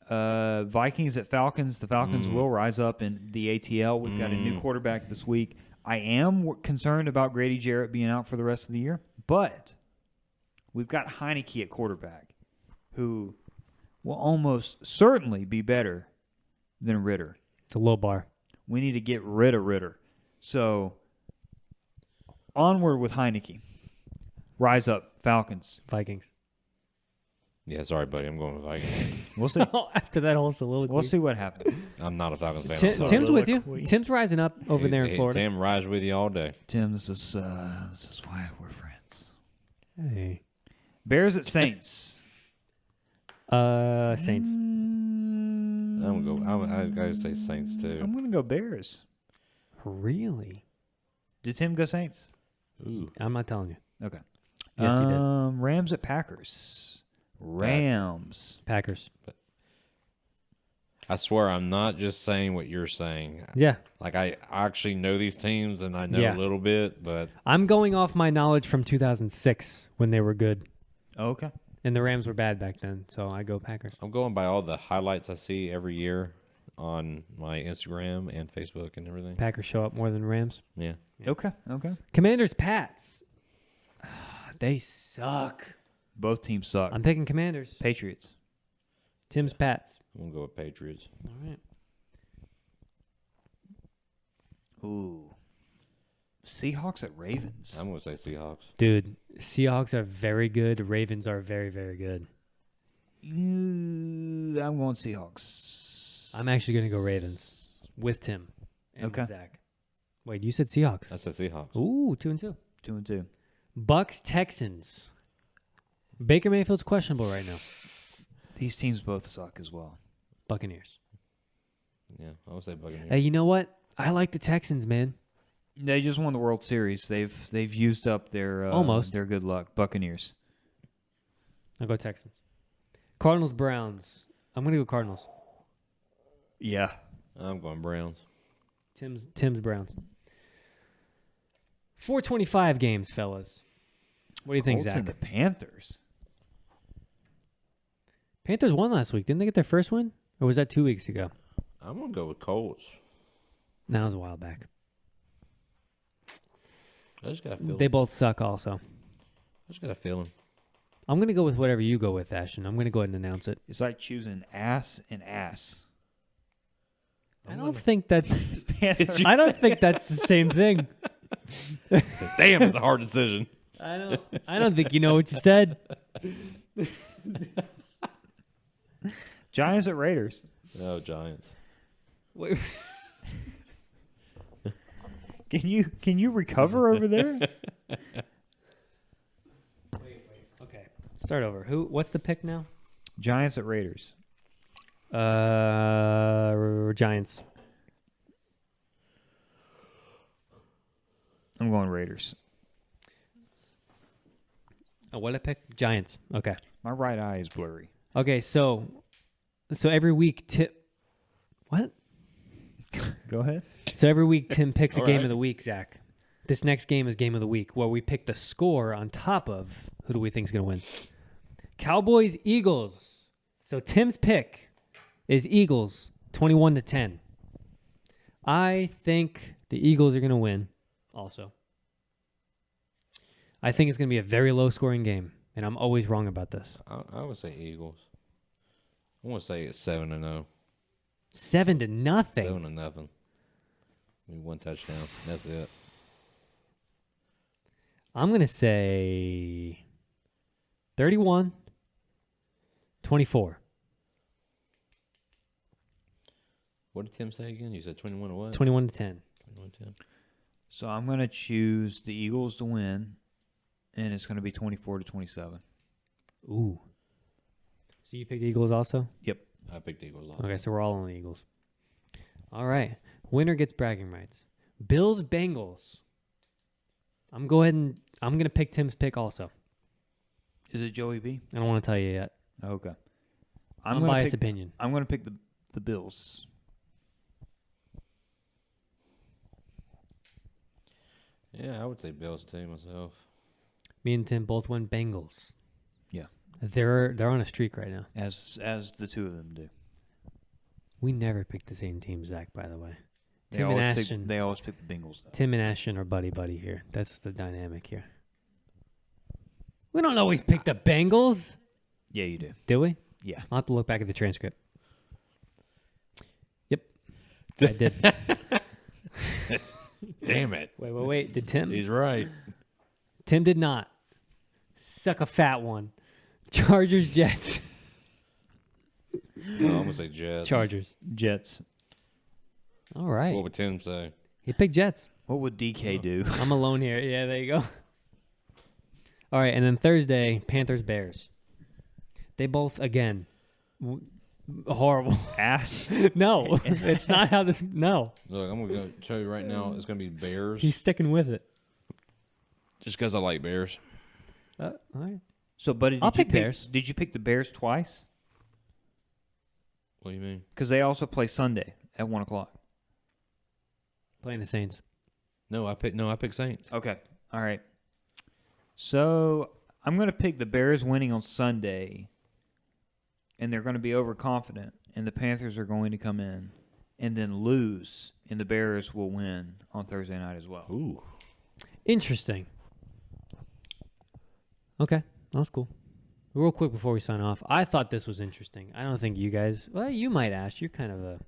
Vikings at Falcons. The Falcons will rise up in the ATL. We've got a new quarterback this week. I am concerned about Grady Jarrett being out for the rest of the year, but we've got Heineke at quarterback, who will almost certainly be better than Ritter. It's a low bar. We need to get rid of Ritter. So, onward with Heineke. Rise up, Falcons. Vikings. Yeah, sorry, buddy. I'm going with Vikings. We'll see. After that whole soliloquy. We'll see what happens. I'm not a Falcons fan. I'm sorry. Tim's with you. Soliloquy. Tim's rising up over there in Hey, Florida. Tim, rise with you all day. Tim, this is why we're friends. Hey. Bears at Saints. Saints. I'm gonna go. I gotta say Saints too. I'm going to go Bears. Really? Did Tim go Saints? Ooh. I'm not telling you. Okay. Yes, he did. Rams at Packers. Rams. Packers. I swear, I'm not just saying what you're saying. Yeah. Like I actually know these teams and I know Yeah. a little bit, but I'm going off my knowledge from 2006 when they were good. Okay. And the Rams were bad back then, so I go Packers. I'm going by all the highlights I see every year on my Instagram and Facebook and everything. Packers show up more than Rams. Yeah. Okay. Commanders, Pats. They suck. Both teams suck. I'm taking Commanders. Patriots. Tim's Pats. I'm gonna go with Patriots. All right. Ooh. Seahawks at Ravens. I'm gonna say Seahawks. Dude, Seahawks are very good. Ravens are very, very good. I'm going Seahawks. I'm actually going to go Ravens with Tim and Okay. Zach. Wait, you said Seahawks. I said Seahawks. Ooh, 2-2. 2-2. Bucks, Texans. Baker Mayfield's questionable right now. These teams both suck as well. Buccaneers. Yeah, I would say Buccaneers. Hey, you know what? I like the Texans, man. They just won the World Series. They've used up their Almost. their good luck. Buccaneers. I'll go Texans. Cardinals, Browns. I'm gonna go Cardinals. Yeah. I'm going Browns. Tim's Browns. 425 games, fellas. What do you think, Colts Zach? and the Panthers. Panthers won last week. Didn't they get their first win? Or was that 2 weeks ago? I'm gonna go with Colts. No, that was a while back. I just got a feeling. They both suck also. I just got a feeling. I'm going to go with whatever you go with, Ashton. I'm going to go ahead and announce it. It's like choosing ass and ass. I don't think that's Panthers. I don't think that's the same thing. Damn, it's a hard decision. I don't think you know what you said. Giants at Raiders. Oh, Giants. Wait. Can you recover over there? Okay. Start over. What's the pick now? Giants at Raiders. Giants. I'm going Raiders. Oh, what did I pick? Giants. Okay. My right eye is blurry. Okay, so every week What? Go ahead. So every week Tim picks a All game right. of the week, Zach. This next game is game of the week where we pick the score on top of who do we think is going to win. Cowboys, Eagles. So Tim's pick is Eagles 21-10. I think the Eagles are going to win also. I think it's going to be a very low-scoring game, and I'm always wrong about this. I would say Eagles. I want to say it's 7-0. 7-0. 7-0. Maybe one touchdown. That's it. I'm going to say 31-24. What did Tim say again? You said 21 to what? 21-10. 21-10. So I'm going to choose the Eagles to win, and it's going to be 24-27. Ooh. So you picked Eagles also? Yep. I picked Eagles. Okay, so we're all on the Eagles. All right. Winner gets bragging rights. Bills, Bengals. I'm going to pick Tim's pick also. Is it Joey B? I don't want to tell you yet. Okay. Unbiased opinion. I'm going to pick the Bills. Yeah, I would say Bills too myself. Me and Tim both went Bengals. Yeah. They're on a streak right now. As the two of them do. We never picked the same team, Zach, by the way. They Tim and always Ashton. They always pick the Bengals. Though. Tim and Ashton are buddy here. That's the dynamic here. We don't always pick the Bengals, Yeah, you do. do we? Yeah. I'll have to look back at the transcript. Yep. I did. Damn it. Wait. Did Tim? He's right. Tim did not. Suck a fat one. Chargers, Jets. No, I'm going to say Jets. Chargers. Jets. All right. What would Tim say? He picked Jets. What would DK do? I'm alone here. Yeah, there you go. All right, and then Thursday, Panthers, Bears. They both, again, horrible. Ass. No, it's not how this. No, Look, I'm going to tell you right now, it's going to be Bears. he's sticking with it. Just because I like Bears. All right. So, buddy, I'll pick Bears. Did you pick the Bears twice? What do you mean? Because they also play Sunday at 1:00. Playing the Saints. No, I picked Saints. Okay. All right. So I'm going to pick the Bears winning on Sunday, and they're going to be overconfident, and the Panthers are going to come in and then lose, and the Bears will win on Thursday night as well. Ooh. Interesting. Okay, that's cool. Real quick before we sign off, I thought this was interesting. I don't think you guys. Well, you might, Ash. You're kind of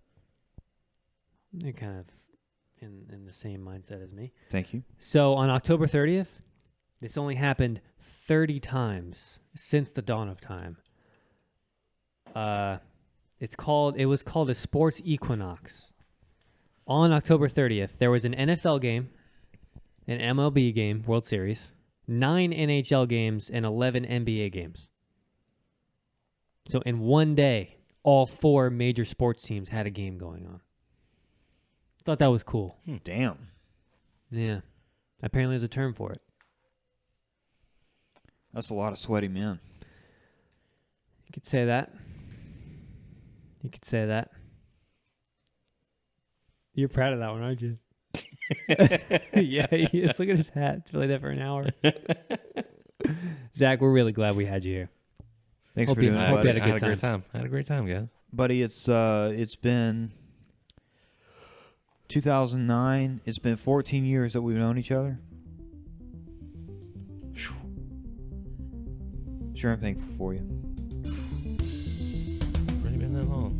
in the same mindset as me. Thank you. So on October 30th, this only happened 30 times since the dawn of time. It was called a sports equinox. On October 30th, there was an NFL game, an MLB game, World Series, 9 NHL games, and 11 NBA games. So in one day, all 4 major sports teams had a game going on. thought that was cool. Damn. Yeah. Apparently there's a term for it. That's a lot of sweaty men. You could say that. You could say that. You're proud of that one, aren't you? Yeah, he is. Look at his hat. It's really there for an hour. Zach, we're really glad we had you here. Thanks Hope for you- doing it, hope you buddy. had a good great time. I had a great time, guys. Buddy, it's been 2009. It's been 14 years that we've known each other. Sure, I'm thankful for you. Really been that long.